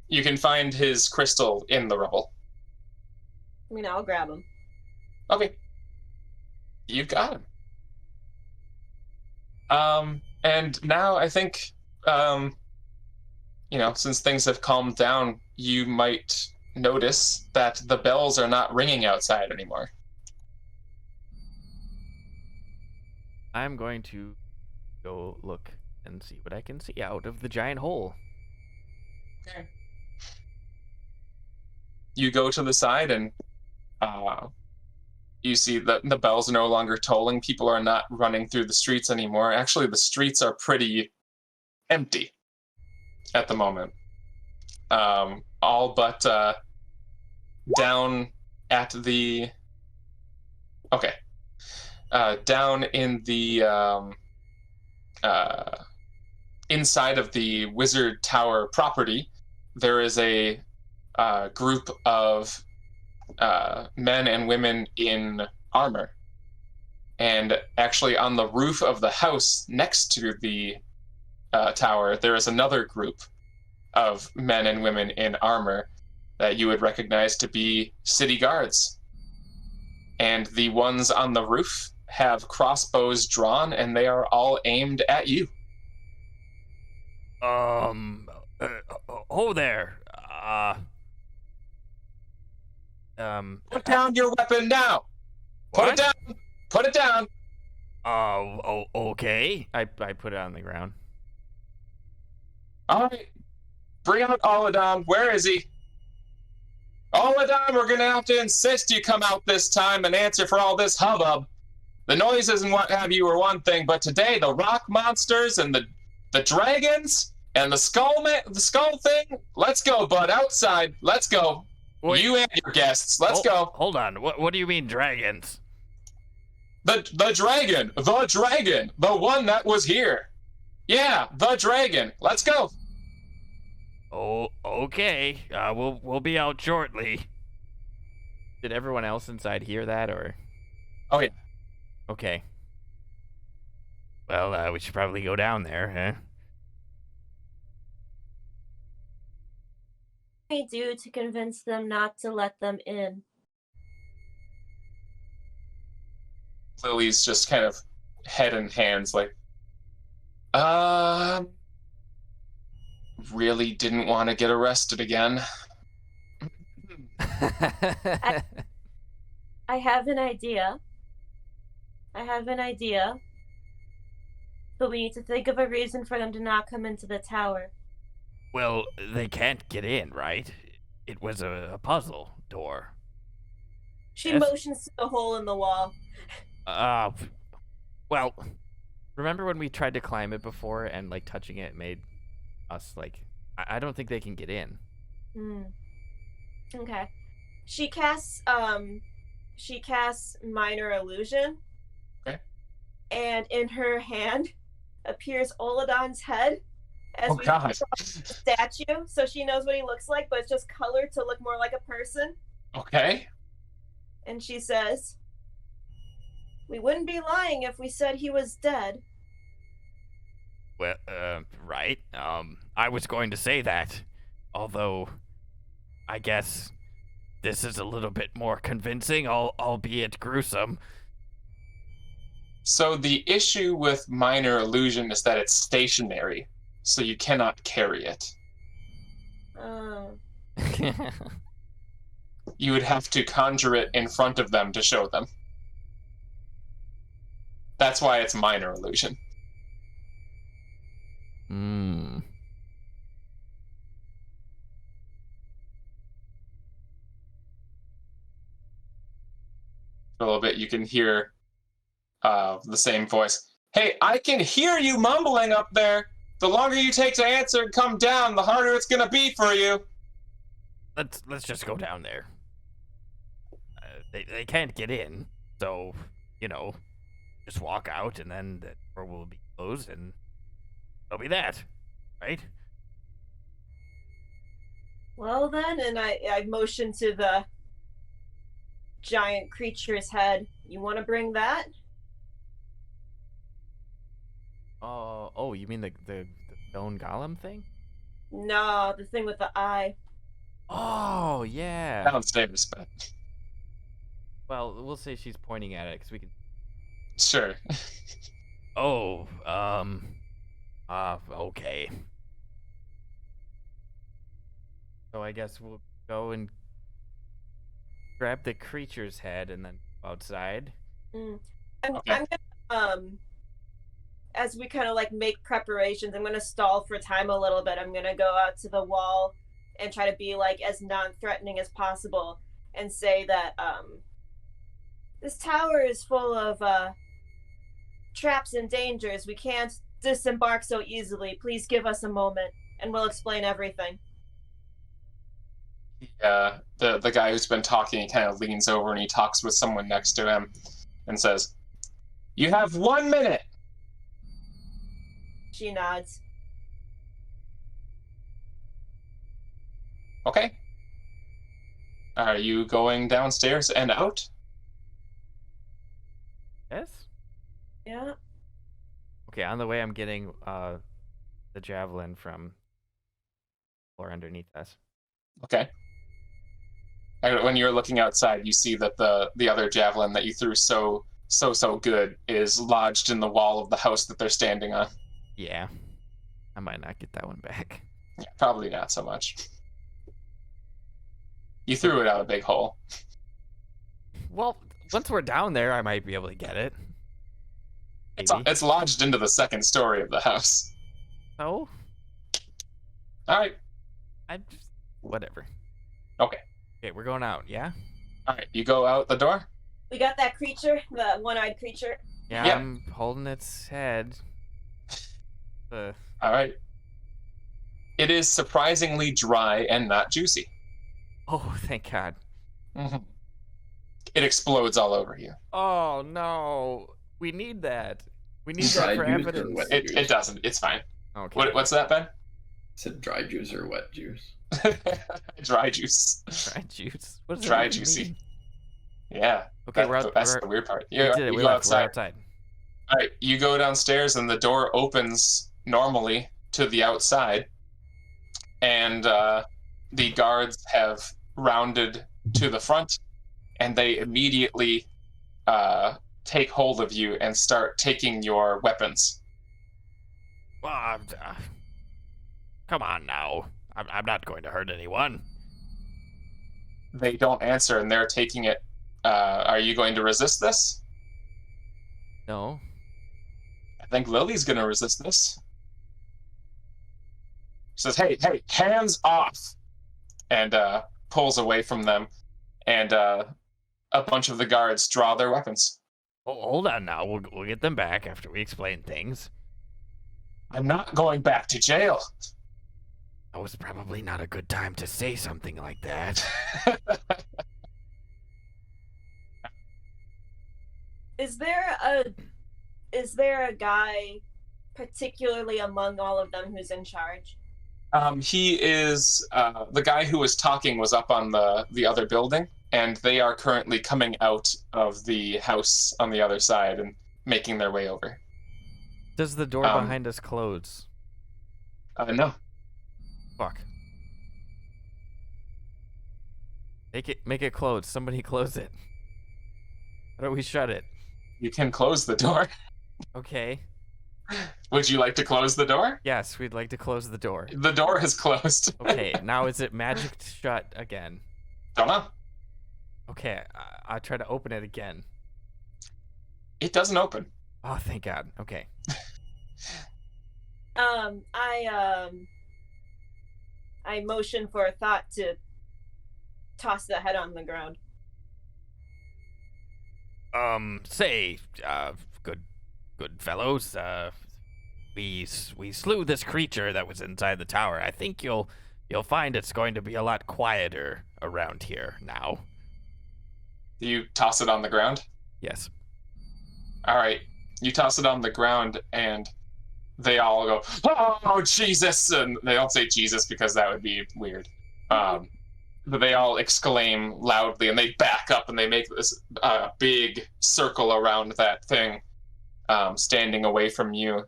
You can find his crystal in the rubble. I mean, I'll grab him. Okay. You've got him. And now I think, since things have calmed down, you might notice that the bells are not ringing outside anymore. I'm going to go look and see what I can see out of the giant hole. Okay. You go to the side and you see that the bells are no longer tolling. People are not running through the streets anymore. Actually, the streets are pretty empty at the moment. All but down at the... Okay. Down in the... inside of the Wizard Tower property, there is a group of men and women in armor. And actually on the roof of the house next to the tower, there is another group of men and women in armor that you would recognize to be city guards. And the ones on the roof have crossbows drawn, and they are all aimed at you. Oh there. Put down your weapon now. Put What? it down. Put it down. Okay. I put it on the ground. All right. Bring out Aladon. Where is he? Aladon, we're going to have to insist you come out this time and answer for all this hubbub. The noises and what have you are one thing, but today the rock monsters and the dragons and the skull thing. Let's go, bud. Outside. Let's go. Wait. You and your guests. Let's go. Hold on. What do you mean dragons? The dragon. The dragon. The one that was here. Yeah, the dragon. Let's go. Oh, okay. We'll be out shortly. Did everyone else inside hear that, or? Oh, yeah. Okay. Well, we should probably go down there, huh? I do to convince them not to let them in. Lily's just kind of head in hands, like, really didn't want to get arrested again. I have an idea. But we need to think of a reason for them to not come into the tower. Well, they can't get in, right? It was a puzzle door. She Yes. motions to the hole in the wall. Well, remember when we tried to climb it before and, like, touching it made us, like, I don't think they can get in. Okay. She casts minor illusion. Okay. And in her hand appears Oladon's head as Oh, we God. draw the statue, so she knows what he looks like, but it's just colored to look more like a person. Okay. And she says, "We wouldn't be lying if we said he was dead." Well, right. I was going to say that. Although, I guess this is a little bit more convincing, albeit gruesome. So the issue with minor illusion is that it's stationary, so you cannot carry it. You would have to conjure it in front of them to show them. That's why it's minor illusion. For a little bit, you can hear the same voice. Hey, I can hear you mumbling up there. The longer you take to answer and come down, the harder it's gonna be for you. Let's just go down there. They can't get in, so just walk out, and then the door will be closed, and it'll be that, right? Well then, and I motion to the giant creature's head. You want to bring that? Oh, you mean the stone golem thing? No, the thing with the eye. Oh, yeah. Downstairs, but Well, we'll say she's pointing at it, because we can... sure. Oh, okay. So I guess we'll go and grab the creature's head and then go outside. I'm gonna, as we kind of like make preparations, I'm gonna stall for time a little bit. I'm gonna go out to the wall and try to be like as non-threatening as possible and say that this tower is full of traps and dangers. We can't disembark so easily. Please give us a moment and we'll explain everything. The guy who's been talking kind of leans over and he talks with someone next to him and says, "You have 1 minute." She nods. Okay. Are you going downstairs and out? Yes? Yeah. Okay, on the way I'm getting the javelin from the floor underneath us. Okay. And when you're looking outside, you see that the other javelin that you threw so good is lodged in the wall of the house that they're standing on. Yeah. I might not get that one back. Yeah, probably not so much. You threw it out a big hole. Well, once we're down there, I might be able to get it. Maybe. It's lodged into the second story of the house. So? All right. Whatever. Okay. Okay, we're going out, yeah? All right, you go out the door? We got that creature, the one-eyed creature. Yeah, Yep. I'm holding its head. All right. It is surprisingly dry and not juicy. Oh, thank God. Mm-hmm. It explodes all over you. Oh, no. We need that. We need Dry that for juice or evidence. wet It juice? doesn't. It's fine. Okay. What's that, Ben? Is it dry juice or wet juice? Dry juice. Dry juice? What does Dry that even juicy. mean? Yeah. Okay, That's the weird part. we did it. You We go left. We're outside. outside. All right, you go downstairs and the door opens normally to the outside, and the guards have rounded to the front, and they immediately take hold of you and start taking your weapons. Come on now. I'm not going to hurt anyone. They don't answer, and they're taking it. Are you going to resist this? No. I think Lily's going to resist this. She says, hey, hands off! And pulls away from them, and a bunch of the guards draw their weapons. Oh, hold on now. We'll get them back after we explain things. I'm not going back to jail. That was probably not a good time to say something like that. Is there a guy particularly among all of them who's in charge? He is the guy who was talking was up on the other building, and they are currently coming out of the house on the other side and making their way over. Does the door behind us close? No. Fuck. Make it close. Somebody close it. How do we shut it? You can close the door. Okay. Would you like to close the door? Yes, we'd like to close the door. The door is closed. Okay, now is it magicked shut again? Don't know. Okay, I'll try to open it again. It doesn't open. Oh, thank God. Okay. I motion for Thott to toss the head on the ground. Good fellows, we slew this creature that was inside the tower. I think you'll find it's going to be a lot quieter around here now. Do you toss it on the ground? Yes. All right. You toss it on the ground, and they all go, "Oh, Jesus!" And they don't say Jesus because that would be weird. But they all exclaim loudly, and they back up, and they make this big circle around that thing, standing away from you.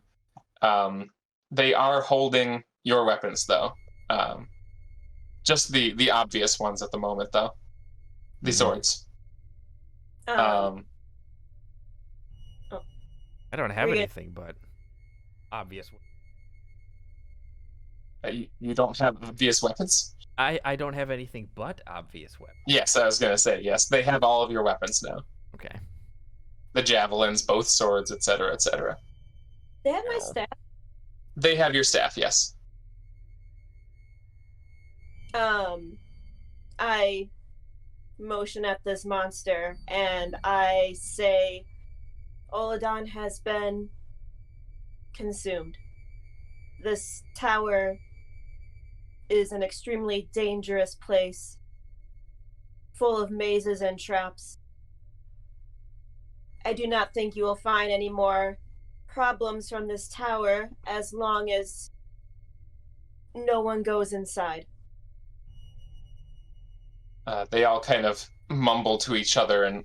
They are holding your weapons, though. Just the obvious ones at the moment, though. The swords. I don't have We get- anything but obvious. You don't have obvious weapons? I don't have anything but obvious weapons. Yes, I was going to say, yes. They have all of your weapons now. Okay. The javelins, both swords, etc., etc. They have my Ow. staff. They have your staff, yes. I motion at this monster and I say, Oladon has been consumed. This tower is an extremely dangerous place, full of mazes and traps. I do not think you will find any more problems from this tower as long as no one goes inside. They all kind of mumble to each other and,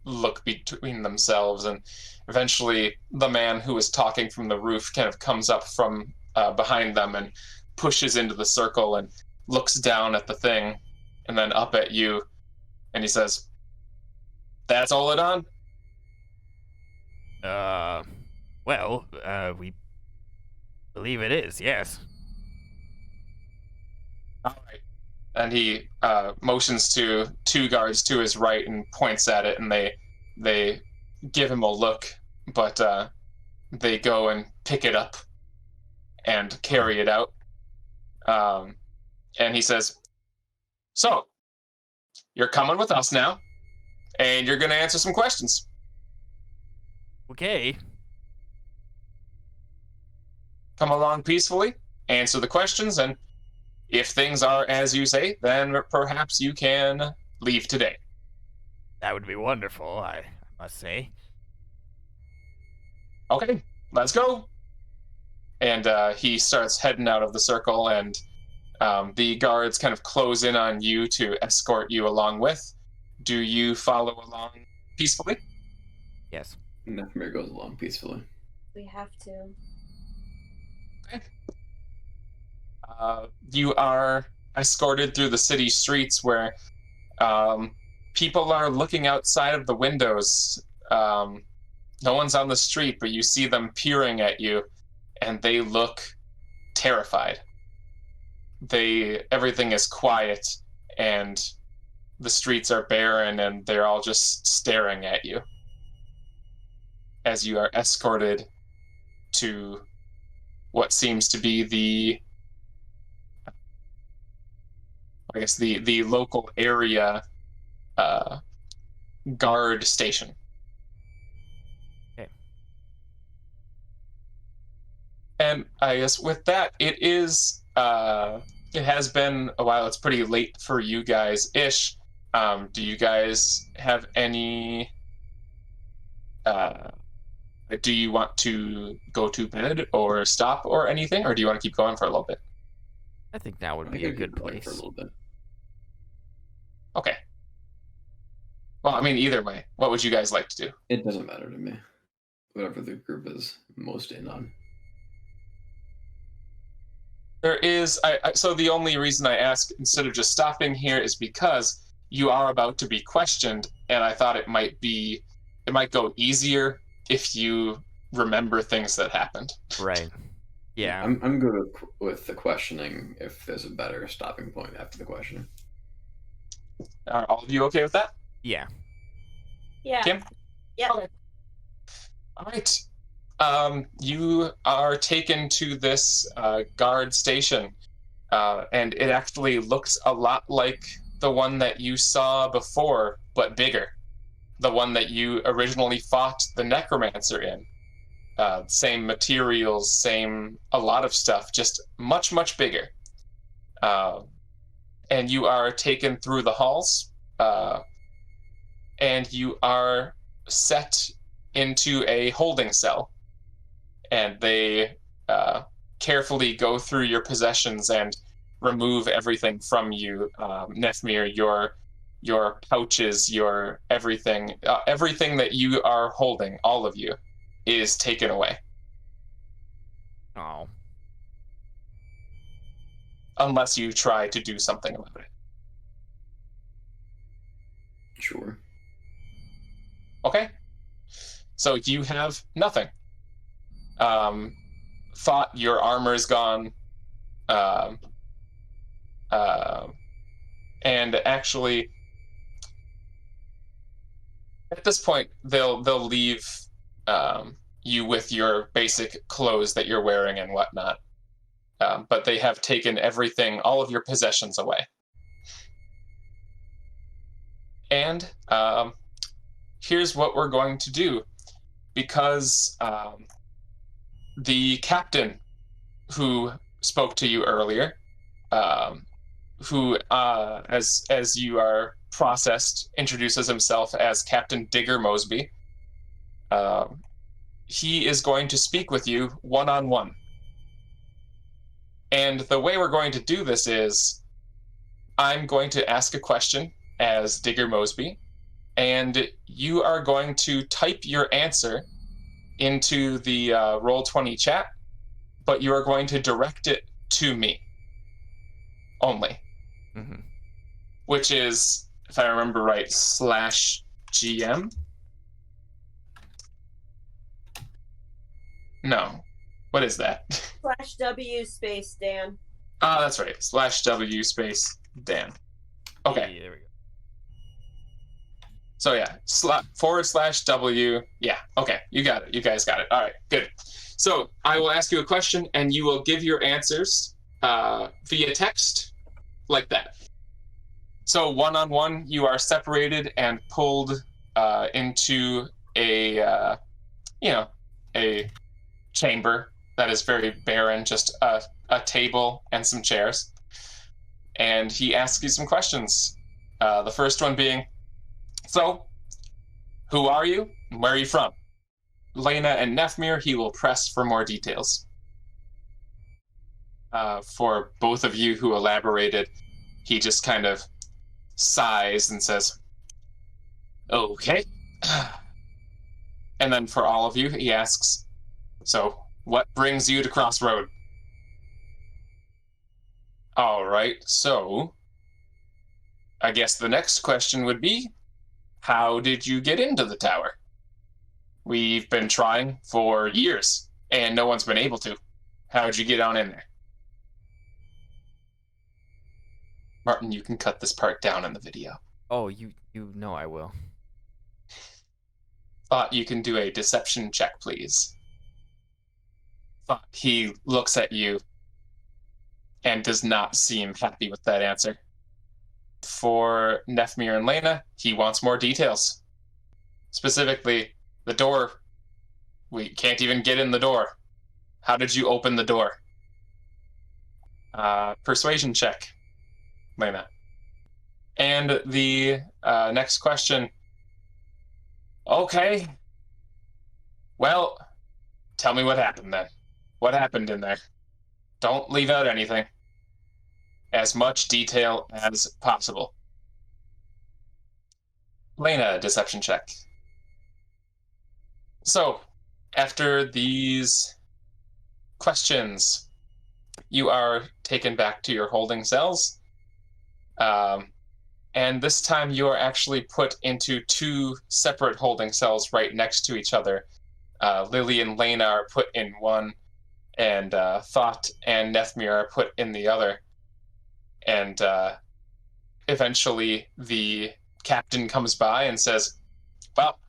look between themselves. And eventually the man who was talking from the roof kind of comes up from behind them and pushes into the circle and looks down at the thing and then up at you. And he says, "That's Oladon?" We believe it is, yes. All right. And he motions to two guards to his right and points at it, and they give him a look, but they go and pick it up and carry it out. And he says, "So, you're coming with us now, and you're going to answer some questions." Okay. Come along peacefully, answer the questions, and if things are as you say, then perhaps you can leave today. That would be wonderful, I must say. Okay, let's go. And he starts heading out of the circle, and the guards kind of close in on you to escort you along with. Do you follow along peacefully? Yes. Nephmir goes along peacefully. We have to. You are escorted through the city streets where people are looking outside of the windows. No one's on the street, but you see them peering at you, and they look terrified. Everything is quiet, and the streets are barren, and they're all just staring at you as you are escorted to what seems to be the local area guard station. Okay. And I guess with that, it has been a while. It's pretty late for you guys-ish. Do you guys have any... do you want to go to bed or stop or anything, or do you want to keep going for a little bit? I think now would I be think a I good could go place. for a little bit. Okay. Well, I mean, either way, what would you guys like to do? It doesn't matter to me. Whatever the group is most in on. There is... so the only reason I ask, instead of just stopping here, is because you are about to be questioned, and I thought it might go easier if you remember things that happened. Right. Yeah. I'm good with the questioning if there's a better stopping point after the questioning. Are all of you okay with that? Yeah. Yeah. Kim? Yeah. Okay. All right. You are taken to this guard station, and it actually looks a lot like the one that you saw before, but bigger. The one that you originally fought the necromancer in. Same materials, a lot of stuff, just much, much bigger. And you are taken through the halls, and you are set into a holding cell, and they carefully go through your possessions and remove everything from you. Nephmir, your pouches, your everything that you are holding, all of you, is taken away. Oh. Unless you try to do something about it. Sure. Okay. So you have nothing. Thott, your armor's gone. And actually, at this point, they'll leave you with your basic clothes that you're wearing and whatnot. But they have taken everything, all of your possessions away. And here's what we're going to do. Because the captain who spoke to you earlier, who, as you are processed, introduces himself as Captain Digger Mosby, he is going to speak with you one-on-one. And the way we're going to do this is, I'm going to ask a question as Digger Mosby, and you are going to type your answer into the Roll20 chat, but you are going to direct it to me only. Mm-hmm. Which is, if I remember right, /GM? No. What is that? /W space Dan. Ah, that's right. /W space Dan. Okay. Yeah, there we go. So yeah, /W. Yeah, okay. You got it. You guys got it. All right, good. So I will ask you a question, and you will give your answers via text, like that. So one-on-one, you are separated and pulled into a chamber that is very barren, just a table and some chairs. And he asks you some questions. The first one being, so, who are you? And where are you from? Lena and Nephmir, he will press for more details. For both of you who elaborated, he just kind of sighs and says, okay. And then for all of you, he asks, so, what brings you to Crossroad? All right, so, I guess the next question would be, how did you get into the tower? We've been trying for years, and no one's been able to. How'd you get on in there? Martin, you can cut this part down in the video. Oh, you know I will. Thott, you can do a deception check, please. Thott, he looks at you and does not seem happy with that answer. For Nephmir and Lena, he wants more details. Specifically, the door. We can't even get in the door. How did you open the door? Persuasion check, Lena. And the next question. Okay. Well, tell me what happened then. What happened in there? Don't leave out anything. As much detail as possible. Lena, deception check. So, after these questions, you are taken back to your holding cells. And this time you are actually put into two separate holding cells right next to each other. Lily and Lena are put in one, and Thott and Nephmir are put in the other. And eventually the captain comes by and says, well,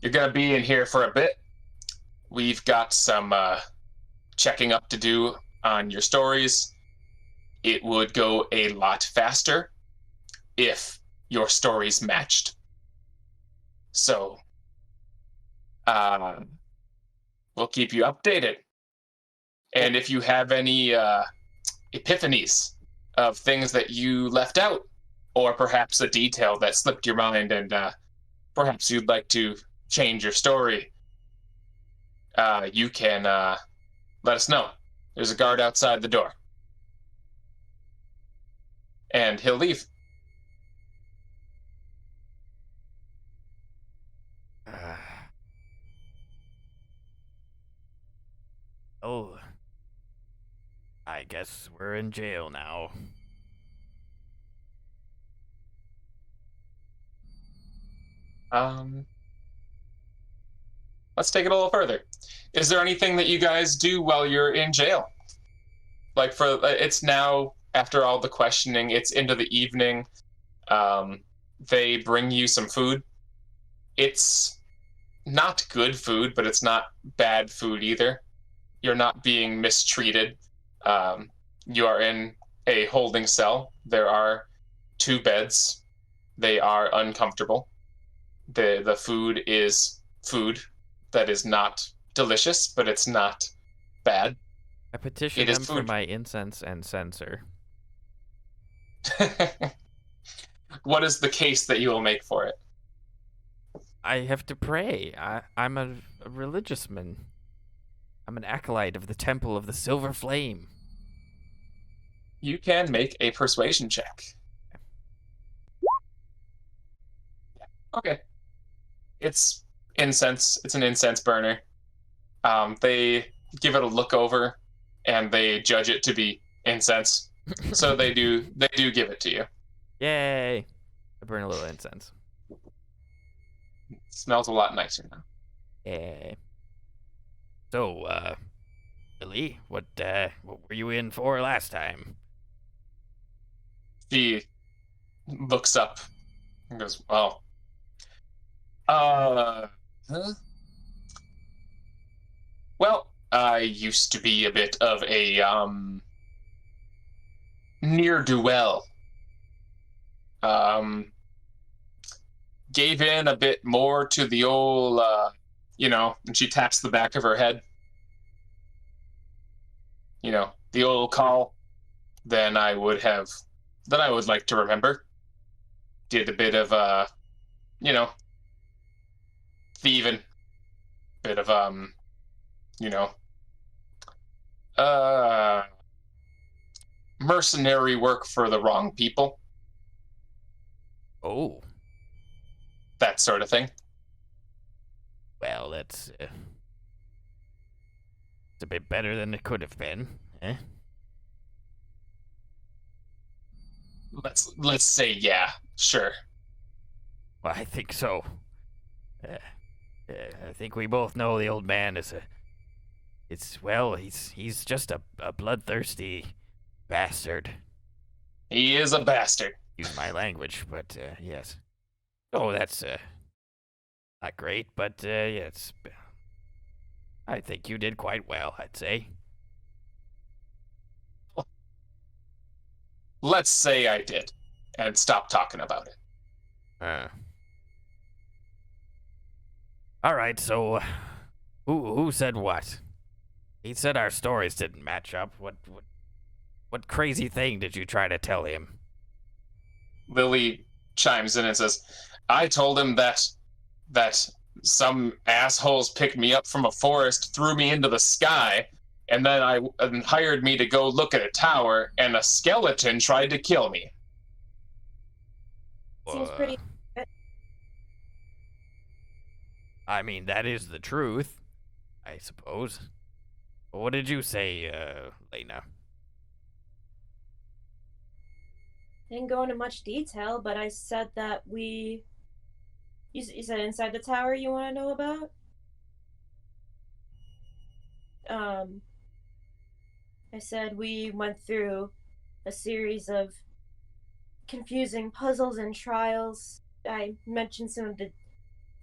you're going to be in here for a bit. We've got some checking up to do on your stories. It would go a lot faster if your stories matched. So, we'll keep you updated. And if you have any epiphanies of things that you left out, or perhaps a detail that slipped your mind and perhaps you'd like to change your story, you can let us know. There's a guard outside the door. And he'll leave. Oh, I guess we're in jail now. Let's take it a little further. Is there anything that you guys do while you're in jail? Like it's now, after all the questioning, it's into the evening. They bring you some food. It's not good food, but it's not bad food either. You're not being mistreated. You are in a holding cell. There are 2 beds. They are uncomfortable. The food is food that is not delicious, but it's not bad. I petition It is them for food. my incense and censer. What is the case that you will make for it? I have to pray. I'm a religious man. I'm an acolyte of the Temple of the Silver Flame. You can make a persuasion check. Okay. It's incense. It's an incense burner. They give it a look over, and they judge it to be incense. So they do give it to you. Yay! I burn a little incense. It smells a lot nicer now. Yay. So, Lily, what were you in for last time? She looks up and goes, well, well, I used to be a bit of a, ne'er-do-well. Gave in a bit more to the old, and she taps the back of her head. The old call than I would like to remember. Did a bit of, thieving. Bit of, mercenary work for the wrong people. Oh, That sort of thing. well, that's it's a bit better than it could have been, eh? Let's say, yeah, sure. Well, I think so. I think we both know the old man is he's just a bloodthirsty bastard. He is a bastard. Use my language, but yes. Oh, that's not great, but yes. I think you did quite well, I'd say. Let's say I did, and stop talking about it. All right, so who said what? He said our stories didn't match up. What crazy thing did you try to tell him? Lily chimes in and says, I told him that some assholes picked me up from a forest, threw me into the sky, and then hired me to go look at a tower, and a skeleton tried to kill me. Seems pretty. I mean, that is the truth, I suppose. What did you say, Lena? I didn't go into much detail, but I said that you said inside the tower you want to know about? I said we went through a series of confusing puzzles and trials. I mentioned some of the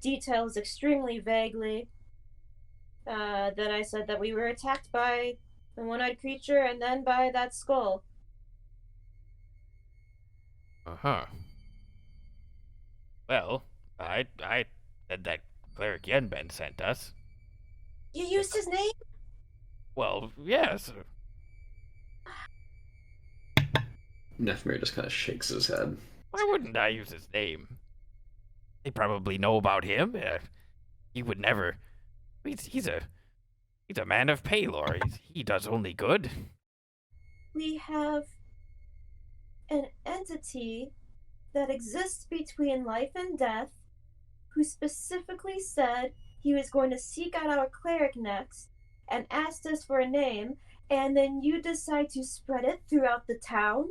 details extremely vaguely. Then I said that we were attacked by the one-eyed creature and then by that skull. Uh-huh. Well, I said that Cleric Yenben sent us. You used his name? Well, yes. Nephmir just kind of shakes his head. Why wouldn't I use his name? They probably know about him. He would never. He's a man of Paylor. He does only good. We have an entity that exists between life and death who specifically said he was going to seek out our cleric next and asked us for a name, and then you decide to spread it throughout the town?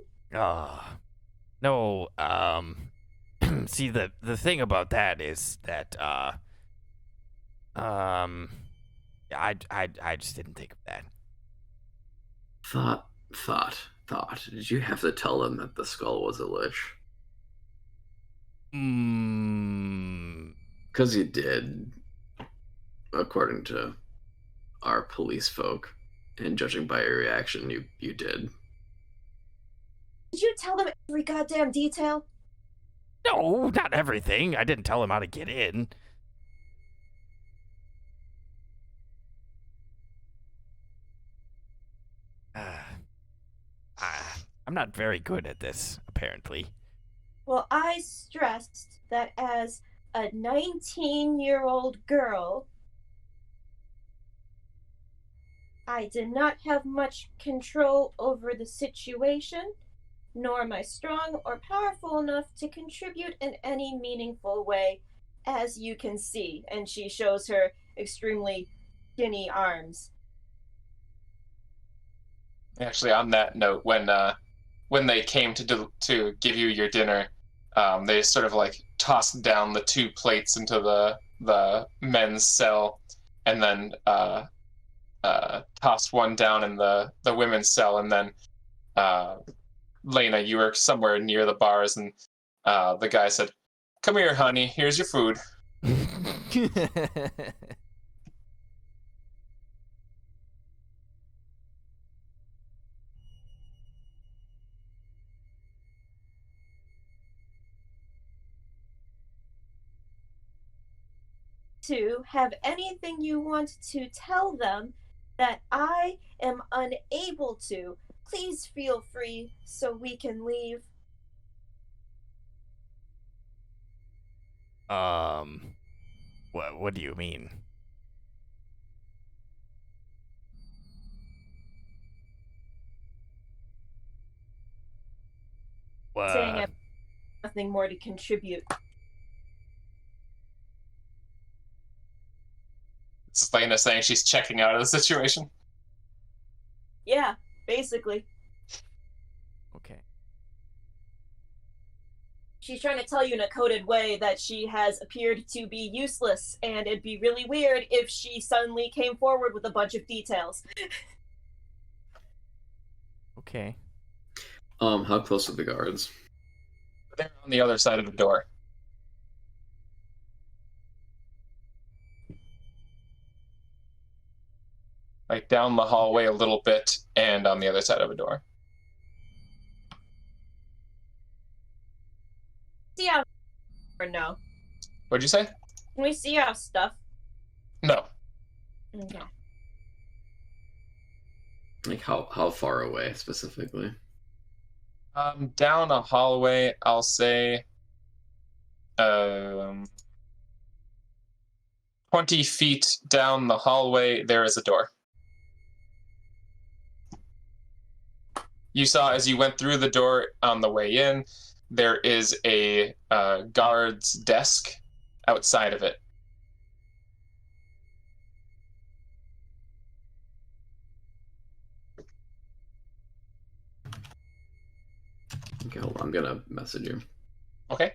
No, see, the thing about that is that, I just didn't think of that. Thought. Did you have to tell them that the skull was a lich? Because you did, according to our police folk, and judging by your reaction, you did. Did you tell them every goddamn detail? No, not everything. I didn't tell him how to get in. I'm not very good at this, apparently. Well, I stressed that as a 19-year-old girl, I did not have much control over the situation, nor am I strong or powerful enough to contribute in any meaningful way, as you can see. And she shows her extremely skinny arms. Actually, on that note, when they came to give you your dinner, they sort of like tossed down the 2 plates into the men's cell, and then tossed one down in the women's cell, and then Lena, you were somewhere near the bars, and the guy said, "Come here, honey. Here's your food." To have anything you want to tell them that I am unable to, please feel free so we can leave. What do you mean? Saying I have nothing more to contribute. This is Lena saying she's checking out of the situation. Yeah, basically. Okay. She's trying to tell you in a coded way that she has appeared to be useless, and it'd be really weird if she suddenly came forward with a bunch of details. Okay. How close are the guards? They're on the other side of the door. Like down the hallway a little bit, and on the other side of a door. See our or no? What'd you say? Can we see our stuff? No. Okay. Like how far away specifically? Down a hallway, I'll say 20 feet down the hallway, there is a door. You saw as you went through the door on the way in, there is a guard's desk outside of it. Okay, hold on. I'm gonna message you. Okay.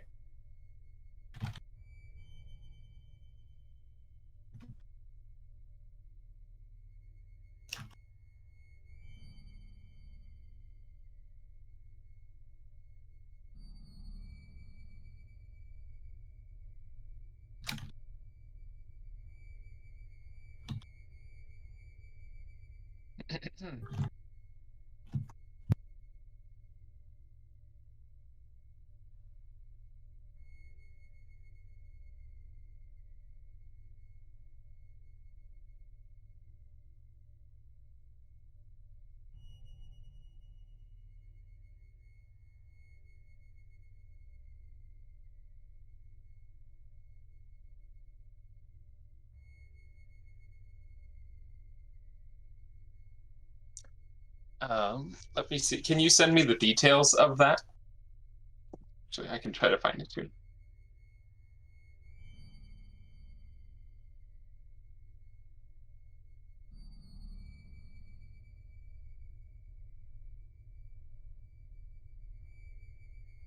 Let me see. Can you send me the details of that? Actually, I can try to find it too.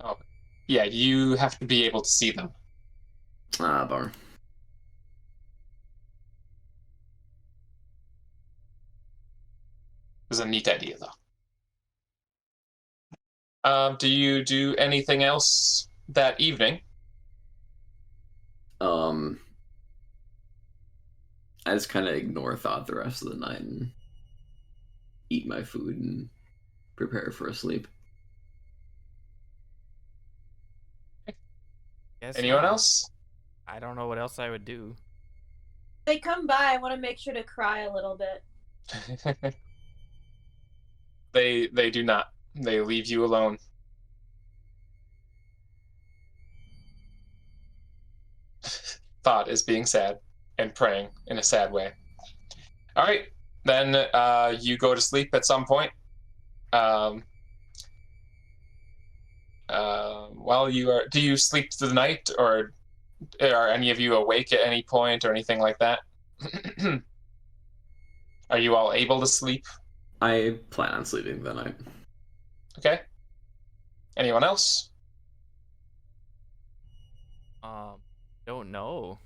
Oh, yeah, you have to be able to see them. Ah, bummer. It's a neat idea, though. Do you do anything else that evening? I just kind of ignore Thought the rest of the night and eat my food and prepare for a sleep. Guess Anyone not. else? I don't know what else I would do. They come by. I want to make sure to cry a little bit. They do not. They leave you alone. Thought is being sad and praying in a sad way. All right, then you go to sleep at some point. While you are, do you sleep through the night, or are any of you awake at any point, or anything like that? Are you all able to sleep? I plan on sleeping the night. Okay. Anyone else? Don't know.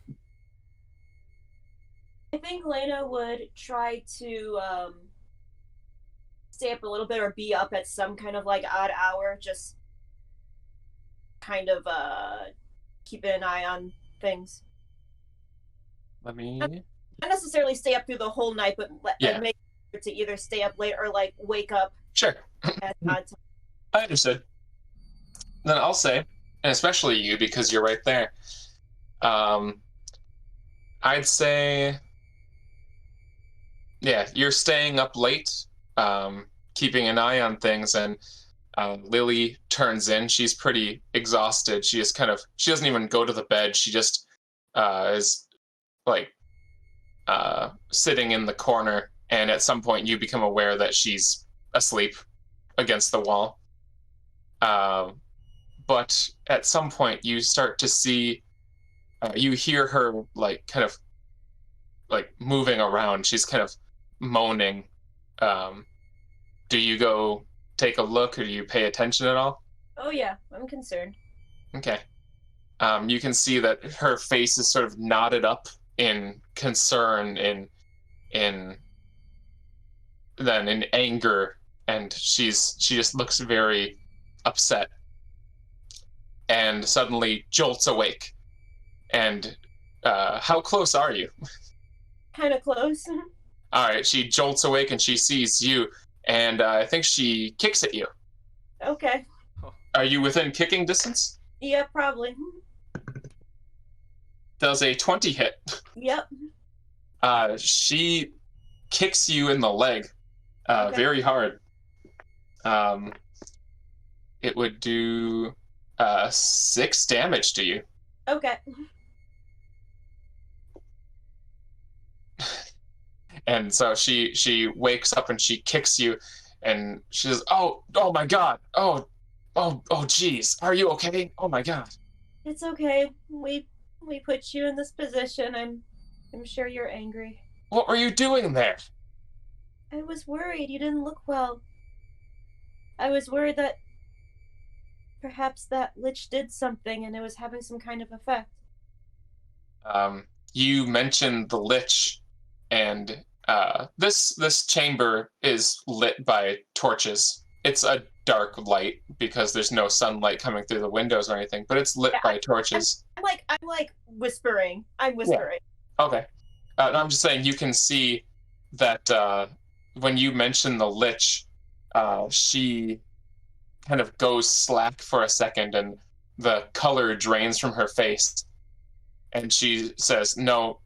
I think Lena would try to stay up a little bit or be up at some kind of like odd hour, just kind of keeping an eye on things. Let me. Not necessarily stay up through the whole night, but Yeah. make sure to either stay up late or like wake up Sure. at odd times. I understood. Then I'll say, and especially you because you're right there. I'd say, yeah, you're staying up late, keeping an eye on things, and Lily turns in. She's pretty exhausted. She doesn't even go to the bed. She just is like sitting in the corner, and at some point you become aware that she's asleep against the wall. But at some point you start to see, you hear her like kind of like moving around. She's kind of moaning. Do you go take a look, or do you pay attention at all? Oh yeah, I'm concerned. Okay. You can see that her face is sort of knotted up in concern, in then in anger, and she just looks very upset, and suddenly jolts awake. And how close are you? Kind of close. All right, she jolts awake and she sees you, and I think she kicks at you. Okay. Are you within kicking distance? Yeah, probably. Does a 20 hit? Yep. She kicks you in the leg Okay. very hard. It would do 6 damage to you. Okay. And so she wakes up and she kicks you, and she says, "Oh my God! Oh, geez, are you okay? Oh my God!" It's okay. We put you in this position. I'm sure you're angry. What were you doing there? I was worried you didn't look well. I was worried that perhaps that lich did something and it was having some kind of effect. You mentioned the lich, and this chamber is lit by torches. It's a dark light because there's no sunlight coming through the windows or anything, but it's lit by torches. I'm like whispering. I'm whispering. Yeah. Okay. No, I'm just saying you can see that when you mention the lich, she kind of goes slack for a second, and the color drains from her face, and she says, "No,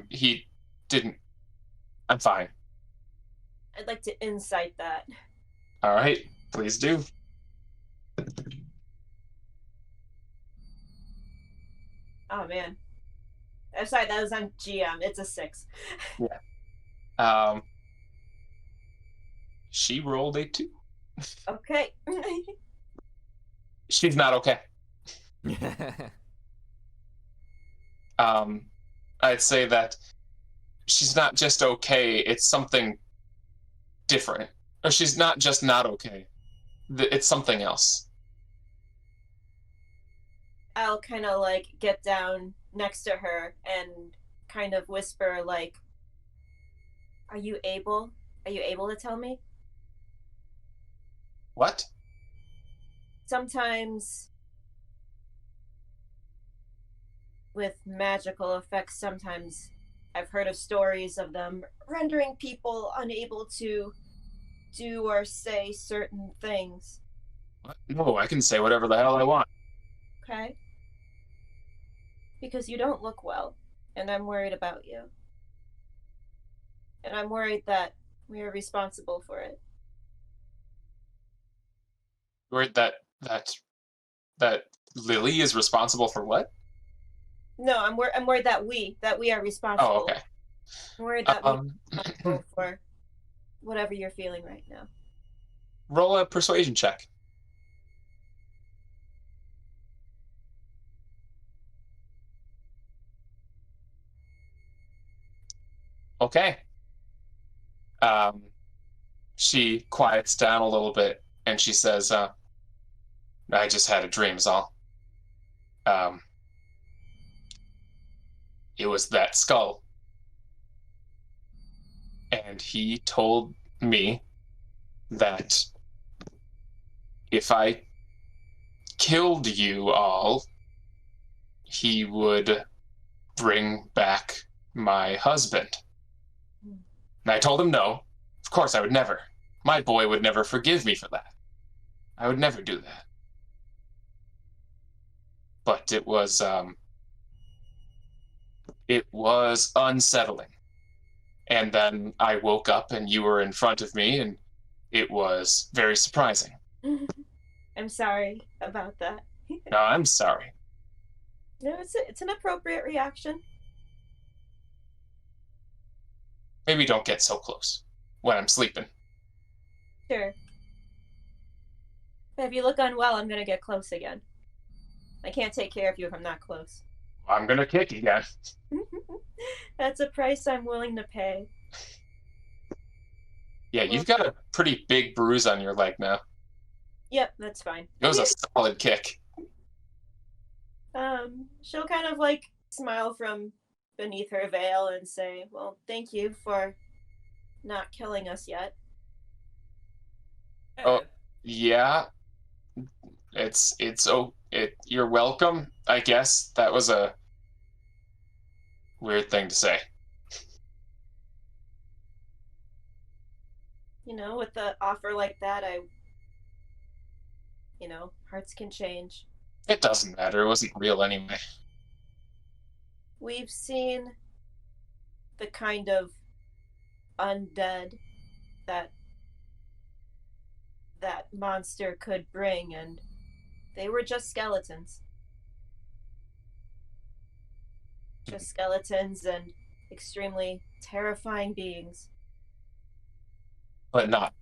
he didn't. I'm fine." I'd like to insight that. All right, please do. Oh man. I'm sorry, that was on GM. It's a 6. Yeah. She rolled a 2. Okay. She's not okay. I'd say that she's not just okay, it's something different. Or she's not just not okay. It's something else. I'll kind of like get down next to her and kind of whisper like, Are you able to tell me? What? Sometimes with magical effects, sometimes I've heard of stories of them rendering people unable to do or say certain things. What? No, I can say whatever the hell I want. Okay? Because you don't look well, and I'm worried about you. And I'm worried that we are responsible for it. Worried that Lily is responsible for what? No, I'm worried that we are responsible. Oh, okay. I'm worried that we're responsible for whatever you're feeling right now. Roll a persuasion check. Okay. She quiets down a little bit and she says, I just had a dream is all. It was that skull. And he told me that if I killed you all, he would bring back my husband. And I told him no. Of course I would never. My boy would never forgive me for that. I would never do that. But it was unsettling. And then I woke up and you were in front of me and it was very surprising. I'm sorry about that. No, I'm sorry. No, it's an appropriate reaction. Maybe don't get so close when I'm sleeping. Sure. But if you look unwell, I'm gonna get close again. I can't take care of you if I'm not close. I'm gonna kick you again. That's a price I'm willing to pay. Yeah, you've got a pretty big bruise on your leg now. Yep, that's fine. It was a solid kick. She'll kind of like smile from beneath her veil and say, well, thank you for not killing us yet. Oh, yeah. You're welcome, I guess. That was a weird thing to say. You know, with the offer like that, hearts can change. It doesn't matter. It wasn't real anyway. We've seen the kind of undead that monster could bring, and they were just skeletons. Just skeletons and extremely terrifying beings. But not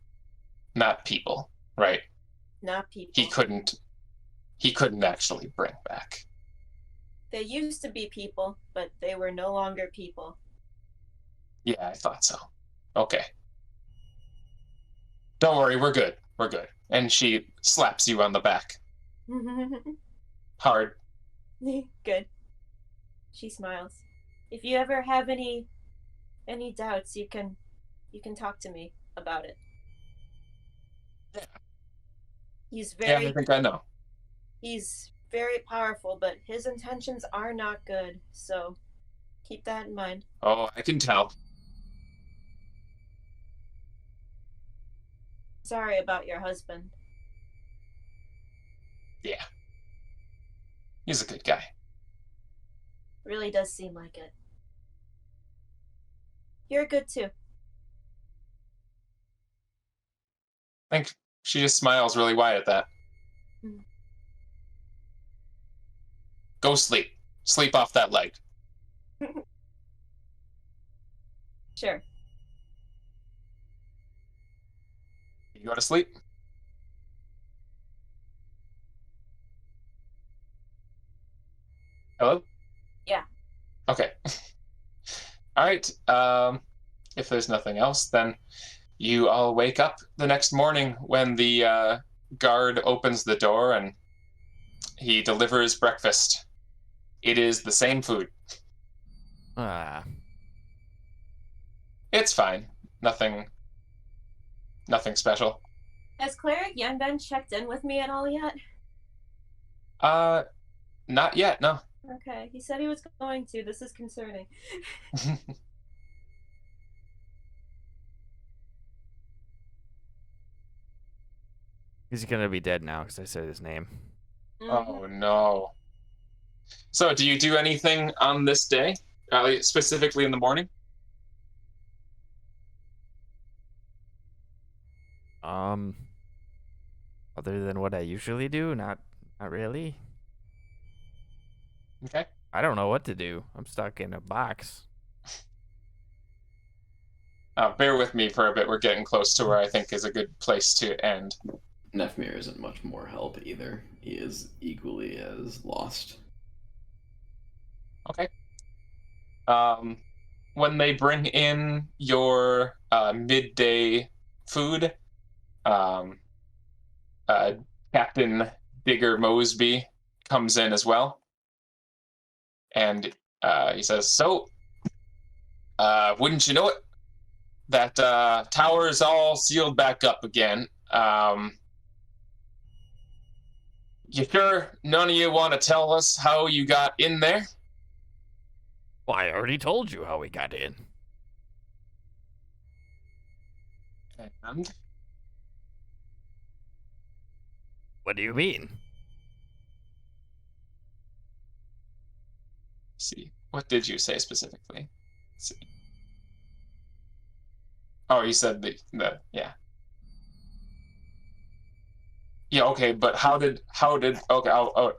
people, right? Not people. He couldn't actually bring back. They used to be people, but they were no longer people. Yeah, I thought so. Okay. Don't worry, we're good. We're good. And she slaps you on the back. Hard. Good. She smiles. If you ever have any doubts, you can talk to me about it. Yeah. He's very. Yeah, I think I know. He's very powerful, but his intentions are not good. So keep that in mind. Oh, I can tell. Sorry about your husband. Yeah. He's a good guy. Really does seem like it. You're good too. I think she just smiles really wide at that. Go sleep. Sleep off that leg. Sure. You go to sleep? Hello? Yeah. Okay. All right. If there's nothing else, then you all wake up the next morning when the guard opens the door and he delivers breakfast. It is the same food. It's fine. Nothing special. Has Cleric Yanben checked in with me at all yet? Not yet, no. Okay, he said he was going to. This is concerning. He's gonna be dead now because I said his name. Oh no. So, do you do anything on this day, specifically in the morning? Other than what I usually do, not really. Okay. I don't know what to do. I'm stuck in a box. Bear with me for a bit. We're getting close to where I think is a good place to end. Nephmir isn't much more help either. He is equally as lost. Okay. When they bring in your midday food, Captain Digger Mosby comes in as well. And he says, so, wouldn't you know it? That tower is all sealed back up again. You sure none of you want to tell us how you got in there? Well, I already told you how we got in. And? What do you mean? Let's see. What did you say specifically? Let's see. Oh, you said the yeah. Yeah, okay, but how did okay, all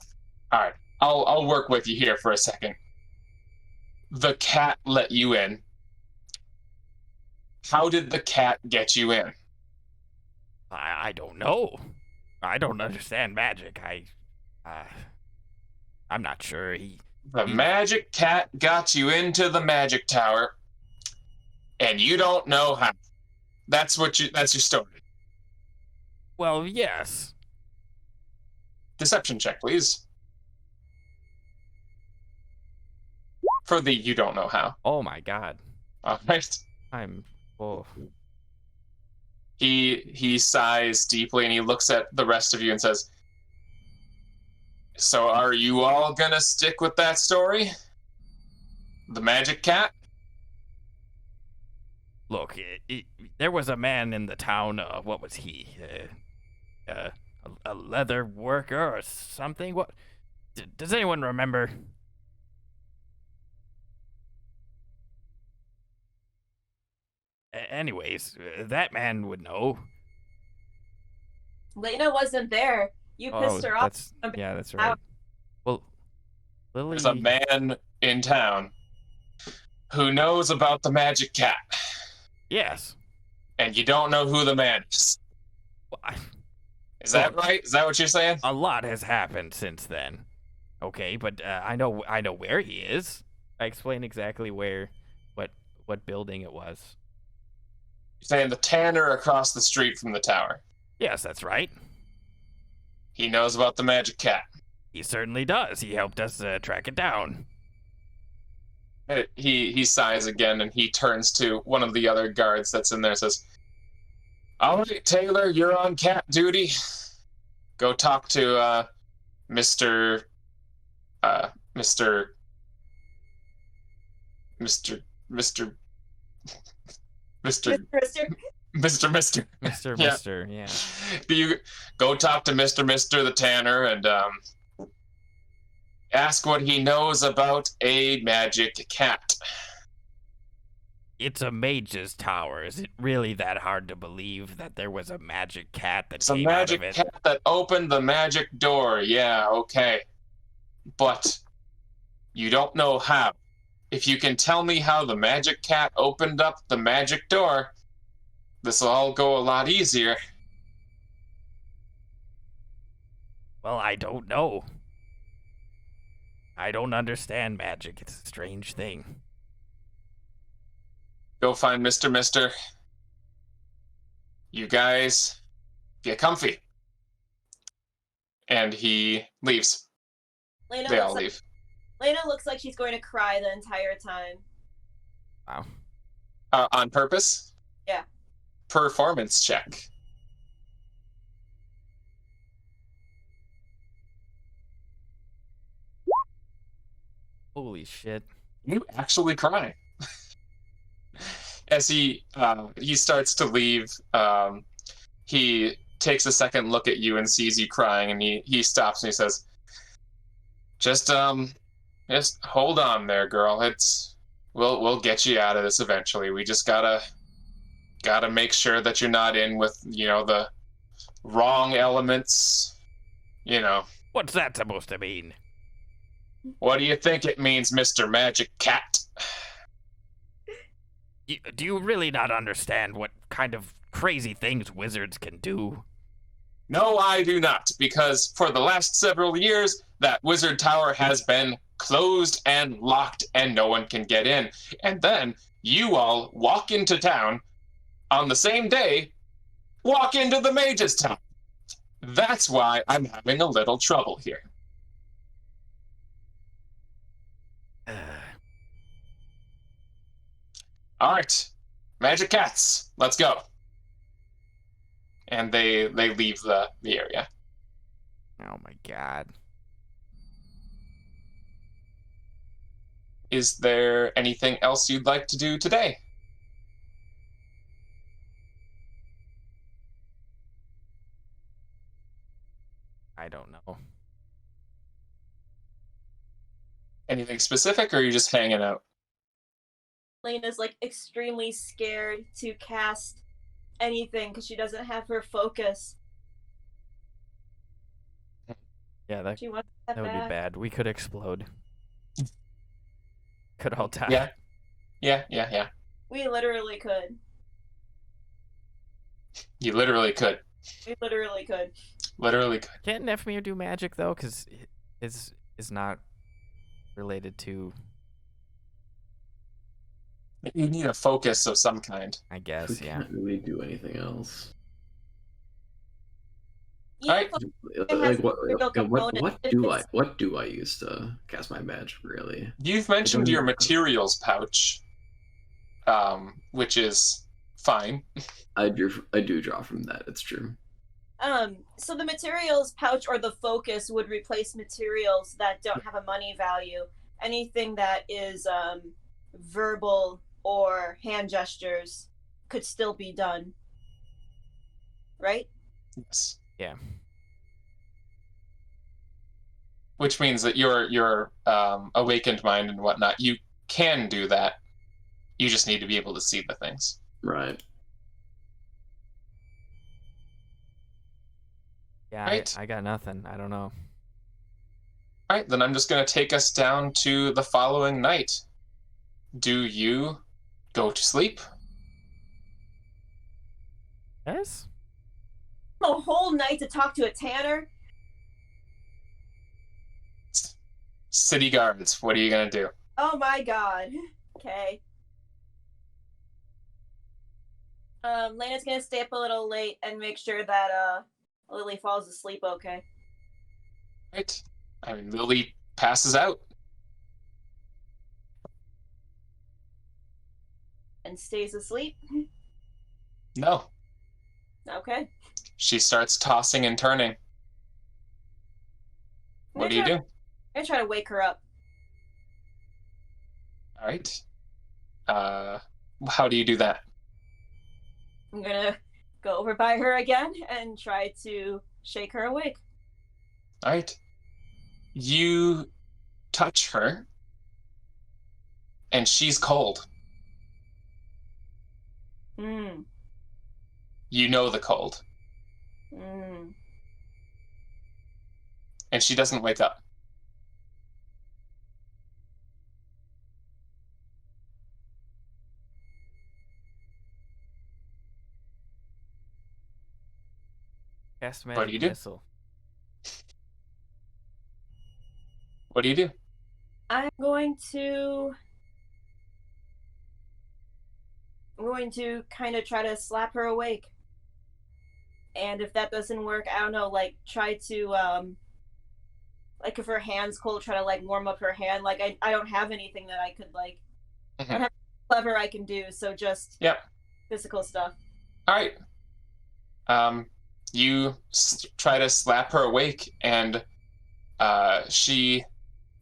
right. I'll work with you here for a second. The cat let you in. How did the cat get you in? I don't know. I don't understand magic. I'm not sure. The magic cat got you into the magic tower, and you don't know how. That's your story. Well, yes. Deception check, please. For the you don't know how. Oh my god. All right. Oh. He sighs deeply and he looks at the rest of you and says, so are you all gonna stick with that story? The magic cat? Look, there was a man in the town, what was he? A leather worker or something? What? Does anyone remember? Anyways, that man would know. Lena wasn't there. You pissed her off. Yeah, that's right. Well, Lily... There's a man in town who knows about the magic cat. Yes. And you don't know who the man is. Well, is that right? Is that what you're saying? A lot has happened since then. Okay, but I know where he is. I explained exactly where, what building it was. You're saying the tanner across the street from the tower. Yes, that's right. He knows about the magic cat. He certainly does. He helped us track it down. He sighs again and he turns to one of the other guards that's in there and says, all right, Taylor, you're on cat duty. Go talk to Mr. Yeah. You go talk to Mr. the Tanner and ask what he knows about a magic cat. It's a mage's tower. Is it really that hard to believe that there was a magic cat that came out of it? It's a magic cat that opened the magic door. Yeah, okay. But you don't know how. If you can tell me how the magic cat opened up the magic door, this will all go a lot easier. Well, I don't know. I don't understand magic. It's a strange thing. Go find Mr. Mister. You guys get comfy. And he leaves. They all leave. Lena looks like she's going to cry the entire time. Wow. On purpose? Yeah. Performance check. Holy shit. You actually cry. As he starts to leave, he takes a second look at you and sees you crying, and he stops and he says, just hold on there, girl. We'll get you out of this eventually. We just gotta make sure that you're not in with, the wrong elements, What's that supposed to mean? What do you think it means, Mr. Magic Cat? Do you really not understand what kind of crazy things wizards can do? No, I do not, because for the last several years, that wizard tower has been closed and locked, and no one can get in. And then you all walk into town on the same day, walk into the mage's town. That's why I'm having a little trouble here. All right, Magic Cats, let's go. And they leave the area. Oh my god. Is there anything else you'd like to do today? I don't know. Anything specific, or are you just hanging out? Lena's like extremely scared to cast anything because she doesn't have her focus. Yeah, that She wants that would be back. bad. We could explode. Could all die. Yeah. We literally could. You literally could. We literally could. Literally could. Can't Nephmir do magic though? Because his is not related to. You need a focus of some kind. I guess, We yeah. can't really do anything else. Yeah, Alright. Like what component. what do I use to cast my magic, really? You've mentioned your materials pouch, which is fine. I do draw from that, it's true. So the materials pouch or the focus would replace materials that don't have a money value. Anything that is verbal or hand gestures could still be done. Right? Yes. Yeah. Which means that your awakened mind and whatnot, you can do that. You just need to be able to see the things. Right. Yeah, Right. I got nothing. I don't know. All right, then I'm just going to take us down to the following night. Do you go to sleep? Yes? A whole night to talk to a tanner? City guards, what are you going to do? Oh my god. Okay. Lena's gonna stay up a little late and make sure that Lily falls asleep okay. Right. I mean, Lily passes out. And stays asleep. No. Okay. She starts tossing and turning. What do you do? I'm gonna try to wake her up. All right. How do you do that? I'm gonna go over by her again and try to shake her awake. All right. You touch her, and she's cold. Mm. You know the cold, Mm. and she doesn't wake up. Cast What magic do you do? missile. What do you do? I'm going to kind of try to slap her awake. And if that doesn't work, I don't know, like try to like if her hand's cold, try to like warm up her hand. Like I don't have anything that I could like I don't have clever I can do, so just Yep. physical stuff. All right. You try to slap her awake, and she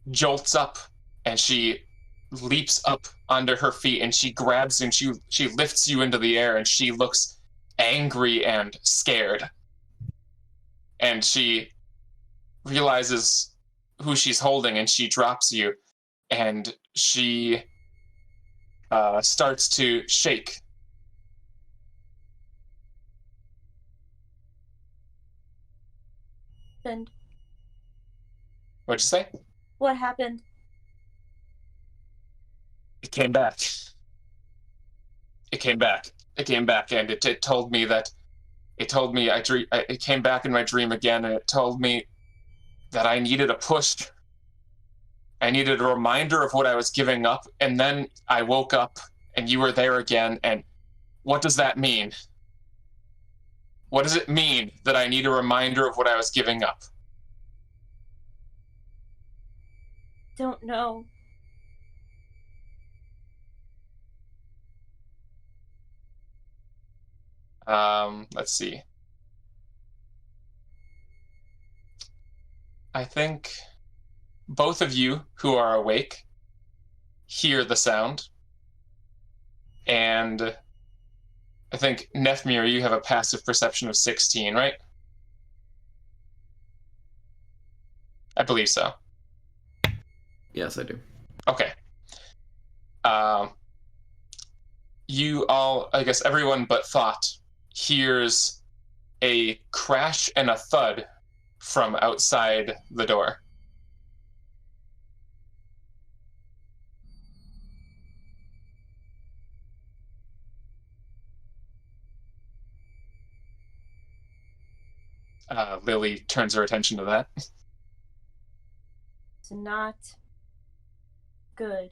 jolts up, and she leaps up onto her feet, and she grabs you, and she lifts you into the air, and she looks angry and scared. And she realizes who she's holding, and she drops you, and she starts to shake. And What'd you say? what happened? It came back. It came back. It came back, and it told me that. It told me it came back in my dream again, and it told me that I needed a push. I needed a reminder of what I was giving up, and then I woke up, and you were there again, and what does that mean? What does it mean that I need a reminder of what I was giving up? Don't know. Let's see. I think both of you who are awake hear the sound. And I think, Nephmir, you have a passive perception of 16, right? I believe so. Yes, I do. Okay. You all, I guess everyone but Thott, hears a crash and a thud from outside the door. Lily turns her attention to that. It's not good.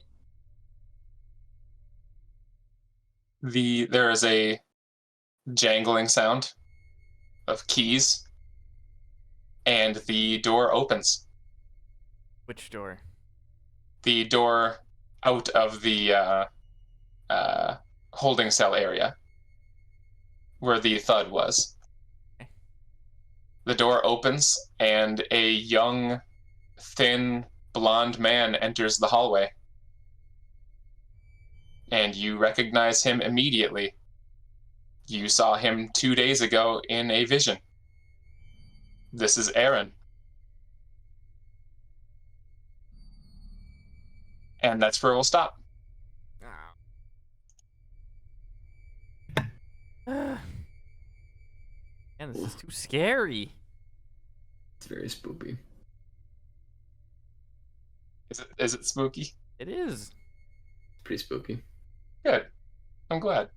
There is a jangling sound of keys, and the door opens. Which door? The door out of the holding cell area where the thud was. The door opens, and a young, thin, blonde man enters the hallway. And you recognize him immediately. You saw him 2 days ago in a vision. This is Aaron. And that's where we'll stop. Man, this is too scary. It's very spooky. Is it spooky? It is. Pretty spooky. Good. I'm glad.